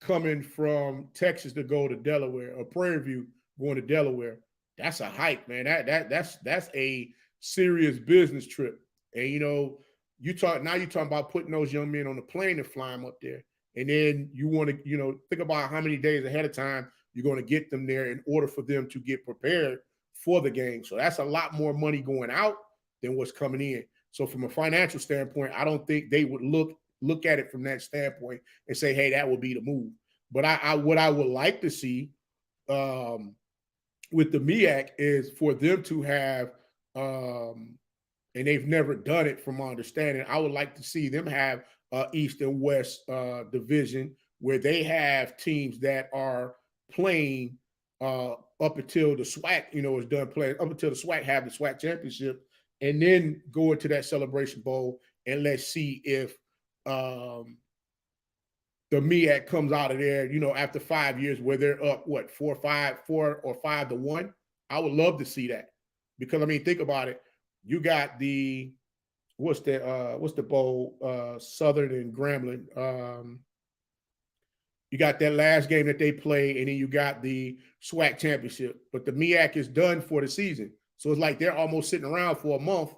coming from Texas to go to Delaware, or Prairie View going to Delaware. That's a hike, man. That's a serious business trip. And you're talking about putting those young men on the plane and fly them up there. And then you want to, think about how many days ahead of time you're going to get them there in order for them to get prepared for the game. So that's a lot more money going out than what's coming in. So from a financial standpoint, I don't think they would look at it from that standpoint and say, hey, that would be the move. But what I would like to see with the MEAC is for them to have, and they've never done it from my understanding, I would like to see them have East and West division where they have teams that are playing up until the SWAC, is done playing, up until the SWAC have the SWAC championship, and then go into that Celebration Bowl, and let's see if the MEAC comes out of there, after 5 years where they're up, 4 or 5-1. I would love to see that, because I mean, think about it. You got the what's the bowl? Southern and Grambling. You got that last game that they play, and then you got the SWAC championship. But the MEAC is done for the season, so it's like they're almost sitting around for a month,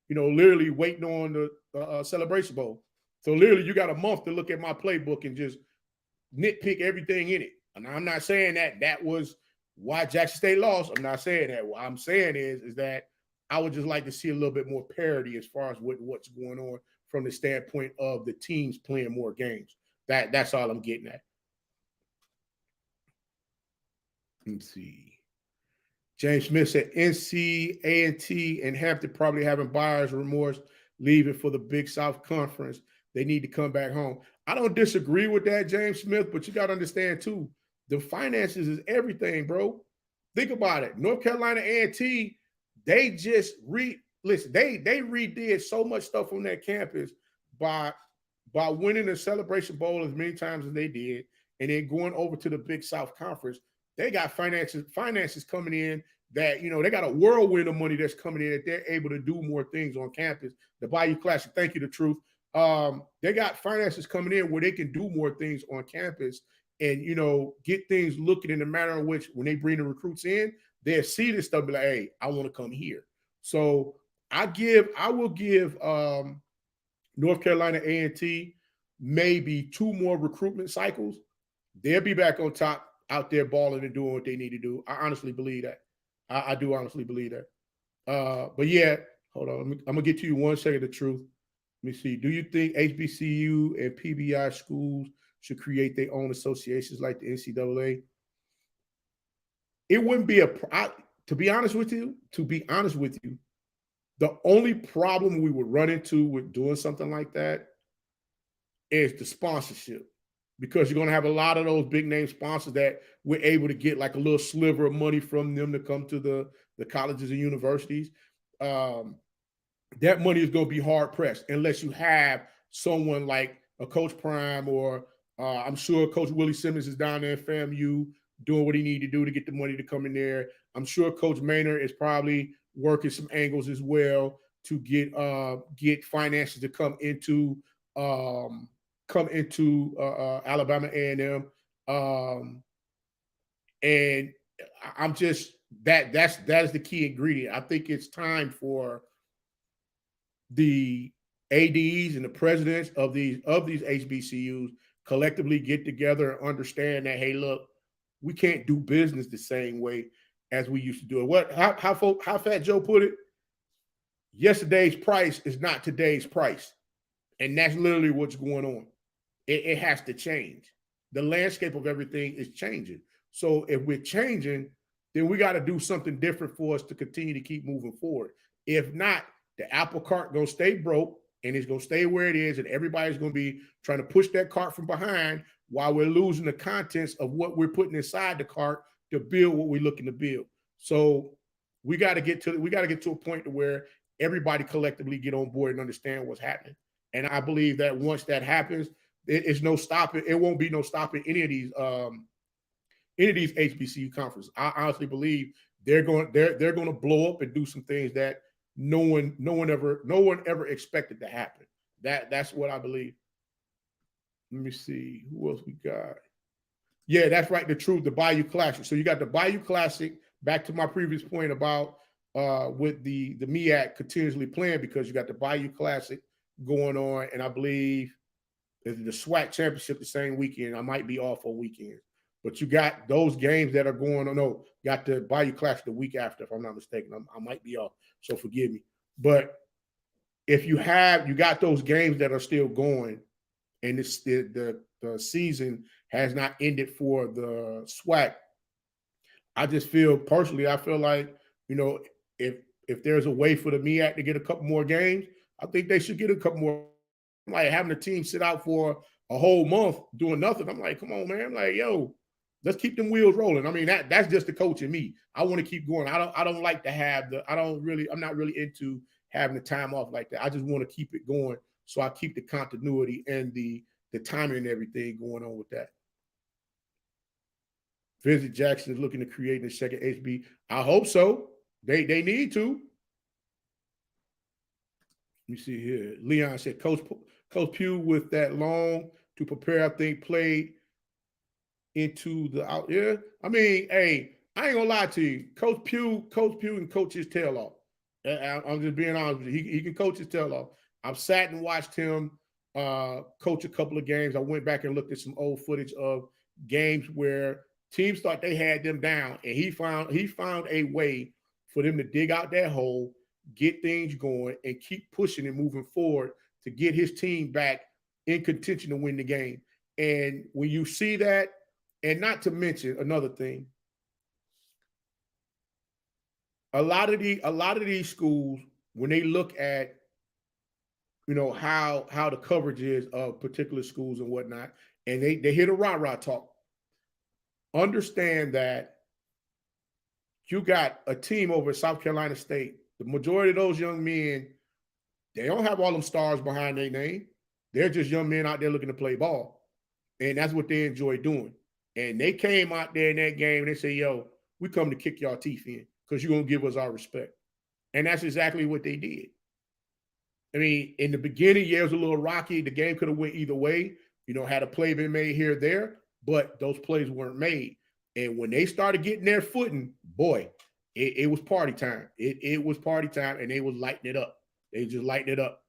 literally waiting on the Celebration Bowl. So literally, you got a month to look at my playbook and just nitpick everything in it. And I'm not saying that was why Jackson State lost. I'm not saying that. What I'm saying is that I would just like to see a little bit more parity as far as what's going on from the standpoint of the teams playing more games. That's all I'm getting at. Let's see. James Smith said NC, A&T, and Hampton probably having buyer's remorse leaving for the Big South Conference. They need to come back home. I don't disagree with that, James Smith, but you got to understand, too, the finances is everything, bro. Think about it. North Carolina A&T, they just they redid so much stuff on that campus by winning the Celebration Bowl as many times as they did, and then going over to the Big South Conference. They got finances coming in that, they got a whirlwind of money that's coming in that they're able to do more things on campus. The Bayou Classic, thank you, The Truth. they got finances coming in where they can do more things on campus and, you know, get things looking in the manner in which when they bring the recruits in, they'll see this stuff and be like, hey, I want to come here. So I will give North Carolina A&T maybe 2 more recruitment cycles. They'll be back on top out there balling and doing what they need to do. I honestly believe that. I do honestly believe that. But yeah, hold on. I'm gonna get to you 1 second of truth. Let me see. Do you think HBCU and PBI schools should create their own associations like the NCAA? It wouldn't be to be honest with you, the only problem we would run into with doing something like that is the sponsorship. Because you're going to have a lot of those big name sponsors that we're able to get like a little sliver of money from them to come to the colleges and universities. That money is going to be hard pressed unless you have someone like a Coach Prime or I'm sure Coach Willie Simmons is down there at FAMU doing what he need to do to get the money to come in there. I'm sure Coach Maynard is probably working some angles as well to get finances to come into Alabama A&M. And I'm just that is the key ingredient. I think it's time for the ADs and the presidents of these HBCUs collectively get together and understand that, hey, look, we can't do business the same way as we used to do it. How Fat Joe put it? Yesterday's price is not today's price. And that's literally what's going on. It has to change. The landscape of everything is changing. So if we're changing, then we got to do something different for us to continue to keep moving forward. If not, the apple cart going to stay broke and it's going to stay where it is. And everybody's going to be trying to push that cart from behind while we're losing the contents of what we're putting inside the cart to build what we're looking to build. So we got to get to a point to where everybody collectively get on board and understand what's happening. And I believe that once that happens, it's no stopping. It won't be no stopping any of these HBCU conferences. I honestly believe they're going to blow up and do some things that no one ever expected to happen. That's what I believe. Let me see who else we got. Yeah, that's right. The Bayou Classic. So you got the Bayou Classic. Back to my previous point about with the MEAC continuously playing, because you got the Bayou Classic going on, and I believe the SWAC championship the same weekend. I might be off on weekends, but you got those games that are going on. No, got the Bayou Classic the week after, if I'm not mistaken. I might be off, so forgive me. But if you got those games that are still going, and the season has not ended for the SWAC, I just feel personally, I feel like, you know, if there's a way for the MEAC to get a couple more games, I think they should get a couple more. Like having a team sit out for a whole month doing nothing. I'm like, come on, man. I'm like, yo, let's keep them wheels rolling. I mean, that's just the coach in me. I want to keep going. I don't like to have I'm not really into having the time off like that. I just want to keep it going. So I keep the continuity and the timing and everything going on with that. Visit Jackson is looking to create a second HB. I hope so. They need to. Let me see here. Leon said, Coach Pugh with that long to prepare, I think, played into the out. Yeah. I mean, hey, I ain't gonna lie to you. Coach Pugh can coach his tail off. I'm just being honest with you. He can coach his tail off. I've sat and watched him coach a couple of games. I went back and looked at some old footage of games where teams thought they had them down, and he found a way for them to dig out that hole, get things going, and keep pushing and moving forward to get his team back in contention to win the game. And when you see that, and not to mention another thing, a lot of these schools, when they look at, you know, how the coverage is of particular schools and whatnot, and they hear the rah-rah talk, understand that you got a team over at South Carolina State. The majority of those young men, they don't have all them stars behind their name. They're just young men out there looking to play ball. And that's what they enjoy doing. And they came out there in that game and they say, yo, we come to kick y'all teeth in because you're going to give us our respect. And that's exactly what they did. I mean, in the beginning, yeah, it was a little rocky. The game could have went either way. You know, had a play been made here or there, but those plays weren't made. And when they started getting their footing, boy, it was party time. It was party time, and they was lighting it up. They just lighting it up.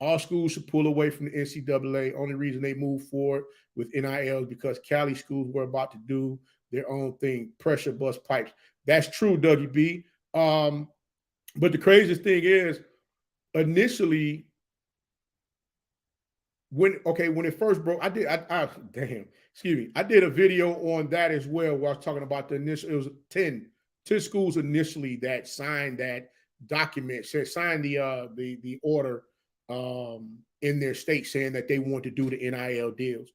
All schools should pull away from the NCAA. Only reason they moved forward with NIL is because Cali schools were about to do their own thing, pressure bust pipes. That's true, Dougie B. But the craziest thing is, initially, when it first broke, I did a video on that as well, where I was talking about the initial. It was 10 schools initially that signed that document, signed the order in their state saying that they want to do the NIL deals.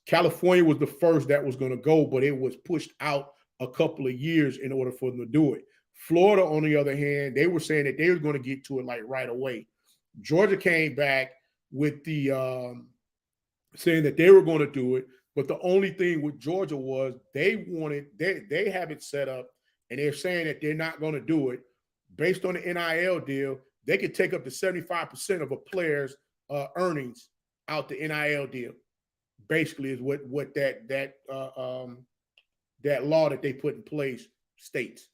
California was the first that was going to go, but it was pushed out a couple of years in order for them to do it. Florida, on the other hand, they were saying that they were going to get to it like right away. Georgia came back with the saying that they were going to do it, but the only thing with Georgia was they have it set up, and they're saying that they're not going to do it based on the NIL deal. They could take up to 75% of a player's earnings out the NIL deal. Basically, is what that law that they put in place states,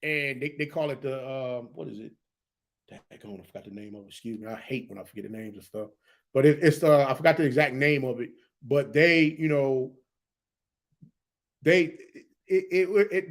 and they call it the what is it? I forgot the name of it. Excuse me. I hate when I forget the names of stuff. But it's I forgot the exact name of it. But the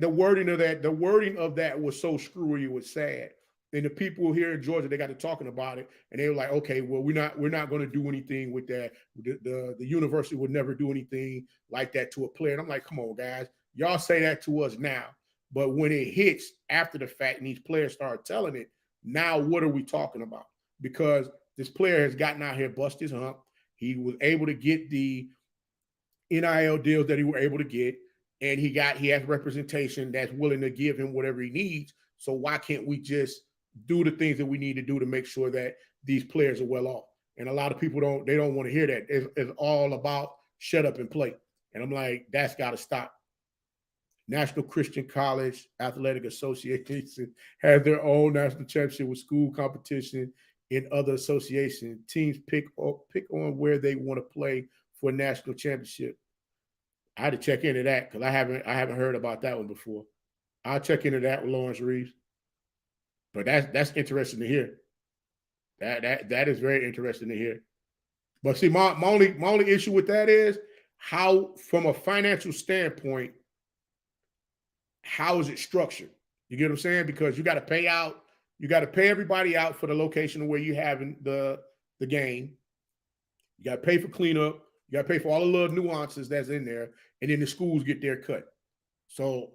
wording of that was so screwy, it was sad. And the people here in Georgia, they got to talking about it, and they were like, okay, well, we're not going to do anything with that. The university would never do anything like that to a player. And I'm like, come on, guys, y'all say that to us now, but when it hits after the fact and these players start telling it, now what are we talking about? Because this player has gotten out here, bust his hump. He was able to get the NIL deals that he were able to get, and he has representation that's willing to give him whatever he needs. So why can't we just do the things that we need to do to make sure that these players are well off? And a lot of people don't want to hear that. It's all about shut up and play. And I'm like, that's got to stop. National Christian College Athletic Association has their own national championship with school competition in other associations. Teams pick on where they want to play for a national championship. I had to check into that because I haven't heard about that one before. I'll check into that with Lawrence Reeves. But that's interesting to hear. That is very interesting to hear. But see, my only issue with that is how, from a financial standpoint, how is it structured? You get what I'm saying? Because you got to pay everybody out for the location where you having the game. You got to pay for cleanup. You got to pay for all the little nuances that's in there, and then the schools get their cut. So,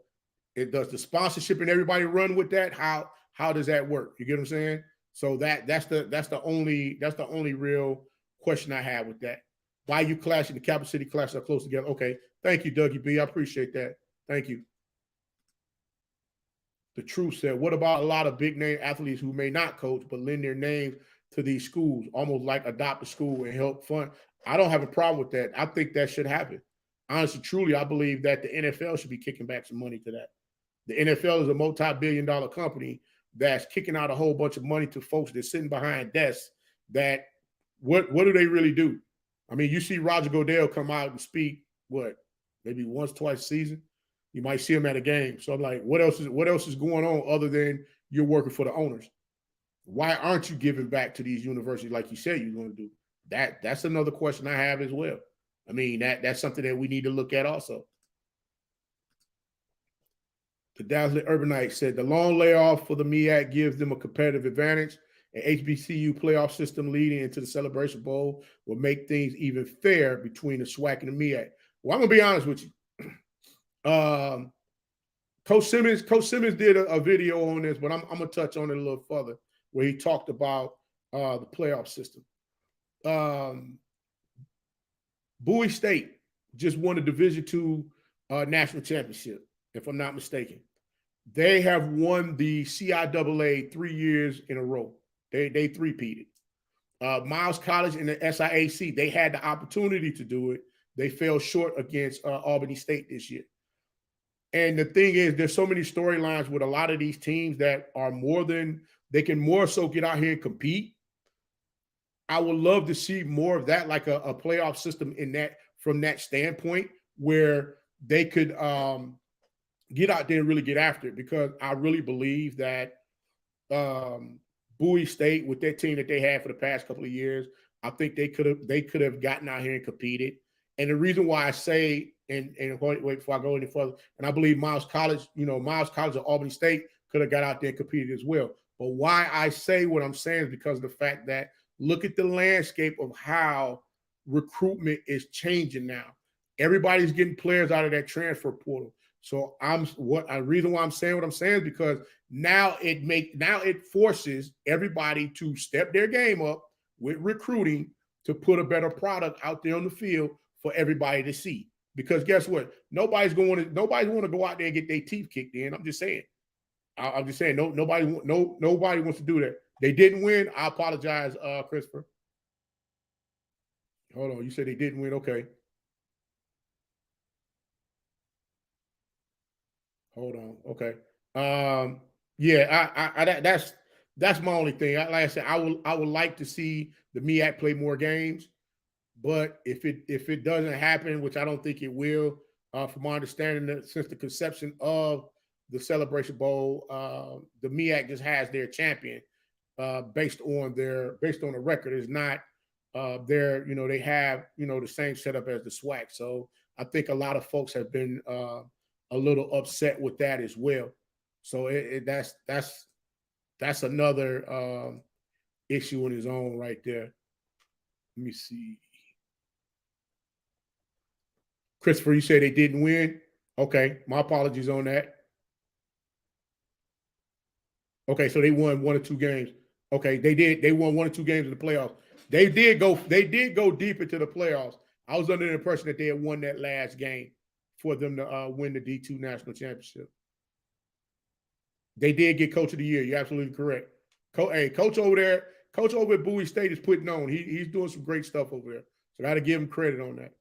does the sponsorship and everybody run with that? How does that work? You get what I'm saying? So that's the only real question I have with that. Why you clashing? The capital city clash are close together. Okay, thank you, Dougie B. I appreciate that. Thank you. The Truth said, what about a lot of big name athletes who may not coach but lend their names to these schools, almost like adopt a school and help fund? I don't have a problem with that. I think that should happen. Honestly, truly, I believe that the NFL should be kicking back some money to that. The NFL is a multi-billion-dollar company that's kicking out a whole bunch of money to folks that's sitting behind desks that what do they really do? I mean, you see Roger Goodell come out and speak, maybe once, twice a season? You might see him at a game. So I'm like, what else is going on other than you're working for the owners? Why aren't you giving back to these universities like you said you're going to do? That's another question I have as well. I mean, that's something that we need to look at also. The Dallas Urbanite said the long layoff for the MEAC gives them a competitive advantage. An HBCU playoff system leading into the Celebration Bowl will make things even fair between the SWAC and the MEAC. Well, I'm going to be honest with you. Coach Simmons did a video on this, but I'm going to touch on it a little further, where he talked about the playoff system. Bowie State just won the Division II national championship, if I'm not mistaken. They have won the CIAA 3 years in a row. They three-peated. Miles College and the SIAC, they had the opportunity to do it. They fell short against Albany State this year. And the thing is, there's so many storylines with a lot of these teams that are they can more so get out here and compete. I would love to see more of that, like a playoff system in that, from that standpoint, where they could get out there and really get after it, because I really believe that Bowie State, with that team that they had for the past couple of years, I think they could have gotten out here and competed. And the reason why I say, and wait before I go any further, and I believe Miles College of Albany State could have got out there and competed as well. But why I say what I'm saying is because of the fact that look at the landscape of how recruitment is changing now. Everybody's getting players out of that transfer portal. So reason why I'm saying what I'm saying is because now it forces everybody to step their game up with recruiting to put a better product out there on the field for everybody to see. Because guess what? Nobody's want to go out there and get their teeth kicked in. I'm just saying. I'm just saying. Nobody wants to do that. They didn't win. I apologize, Christopher. Hold on. You said they didn't win. Okay. Hold on. Okay. Yeah. That's my only thing. Like I said, I would like to see the MEAC play more games, but if it doesn't happen, which I don't think it will, from my understanding, since the conception of the Celebration Bowl, the MEAC just has their champion based on the record. Is not they have the same setup as the SWAC. So I think a lot of folks have been a little upset with that as well. So that's another issue in his own right there. Let me see. Christopher, you said they didn't win. Okay, my apologies on that. Okay, so they won 1 or 2 games. Okay, they did. They won 1 or 2 games in the playoffs. They did go deep into the playoffs. I was under the impression that they had won that last game for them to win the D2 national championship. They did get Coach of the Year. You're absolutely correct. Coach over there, Coach over at Bowie State is putting on. He's doing some great stuff over there. So I got to give him credit on that.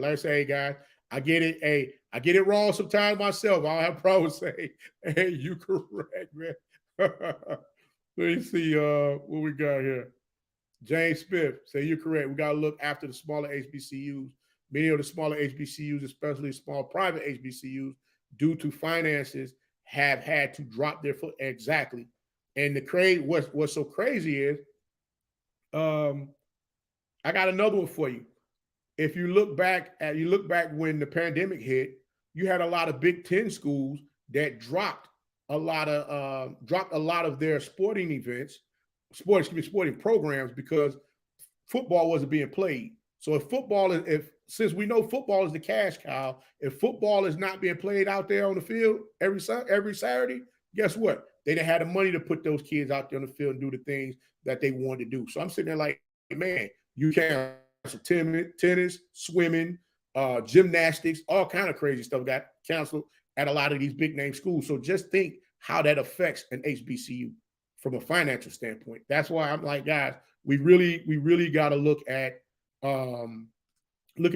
Like I say, hey, guys, I get it. Hey, I get it wrong sometimes myself. I don't have a problem saying, hey, you correct, man. Let me see what we got here. James Smith say you're correct. We got to look after the smaller HBCUs. Many of the smaller HBCUs, especially small private HBCUs, due to finances, have had to drop their foot. Exactly. And what's so crazy is, I got another one for you. If you look back when the pandemic hit, you had a lot of Big Ten schools that dropped a lot of their sporting events, sporting programs, because football wasn't being played. So since we know football is the cash cow, if football is not being played out there on the field every Saturday, guess what? They didn't have the money to put those kids out there on the field and do the things that they wanted to do. So I'm sitting there like, man, you can't tennis, swimming, gymnastics, all kind of crazy stuff got canceled at a lot of these big name schools. So just think how that affects an HBCU from a financial standpoint. That's why I'm like, guys, we really got to look at the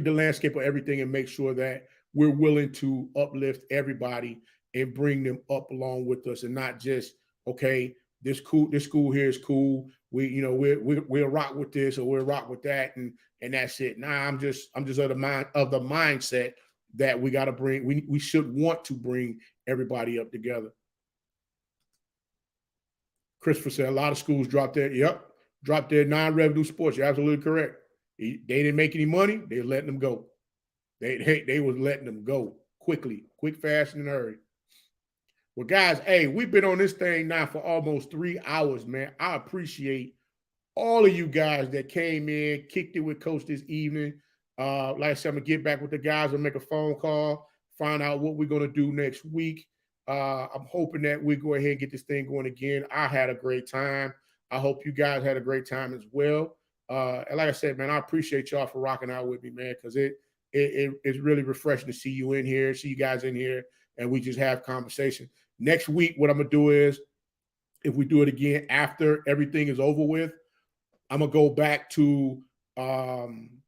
landscape of everything and make sure that we're willing to uplift everybody and bring them up along with us, and not just, okay, this school here is cool. We'll rock with this or we'll rock with that, and that's it. Nah, I'm just of the mindset that we got to bring. We should want to bring everybody up together. Christopher said a lot of schools dropped their non-revenue sports. You're absolutely correct. They didn't make any money. They were letting them go. They was letting them go quick, fast, and in a hurry. Well, guys, hey, we've been on this thing now for almost 3 hours, man. I appreciate all of you guys that came in, kicked it with Coach this evening. Like I said, I'm going to get back with the guys and make a phone call, find out what we're going to do next week. I'm hoping that we go ahead and get this thing going again. I had a great time. I hope you guys had a great time as well. And like I said, man, I appreciate y'all for rocking out with me, man, because it's really refreshing to see you in here, see you guys in here, and we just have conversation. Next week, what I'm going to do is, if we do it again after everything is over with, I'm going to go back to, I'm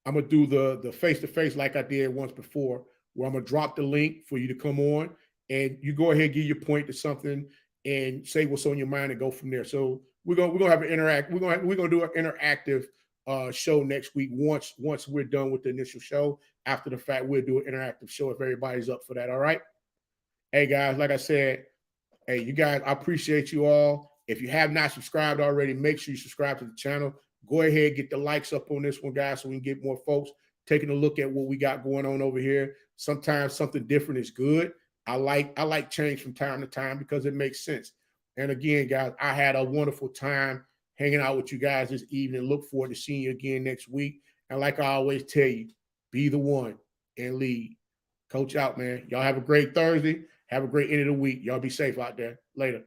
going to do the face-to-face like I did once before, where I'm going to drop the link for you to come on, and you go ahead and give your point to something and say what's on your mind and go from there. So we're gonna have an we're gonna do an interactive show next week. Once we're done with the initial show, after the fact, we'll do an interactive show if everybody's up for that. All right. Hey guys, like I said, hey, you guys, I appreciate you all. If you have not subscribed already, make sure you subscribe to the channel. Go ahead, get the likes up on this one, guys, so we can get more folks taking a look at what we got going on over here. Sometimes something different is good. I like change from time to time because it makes sense. And again, guys, I had a wonderful time hanging out with you guys this evening. Look forward to seeing you again next week. And like I always tell you, be the one and lead. Coach out, man. Y'all have a great Thursday. Have a great end of the week. Y'all be safe out there. Later.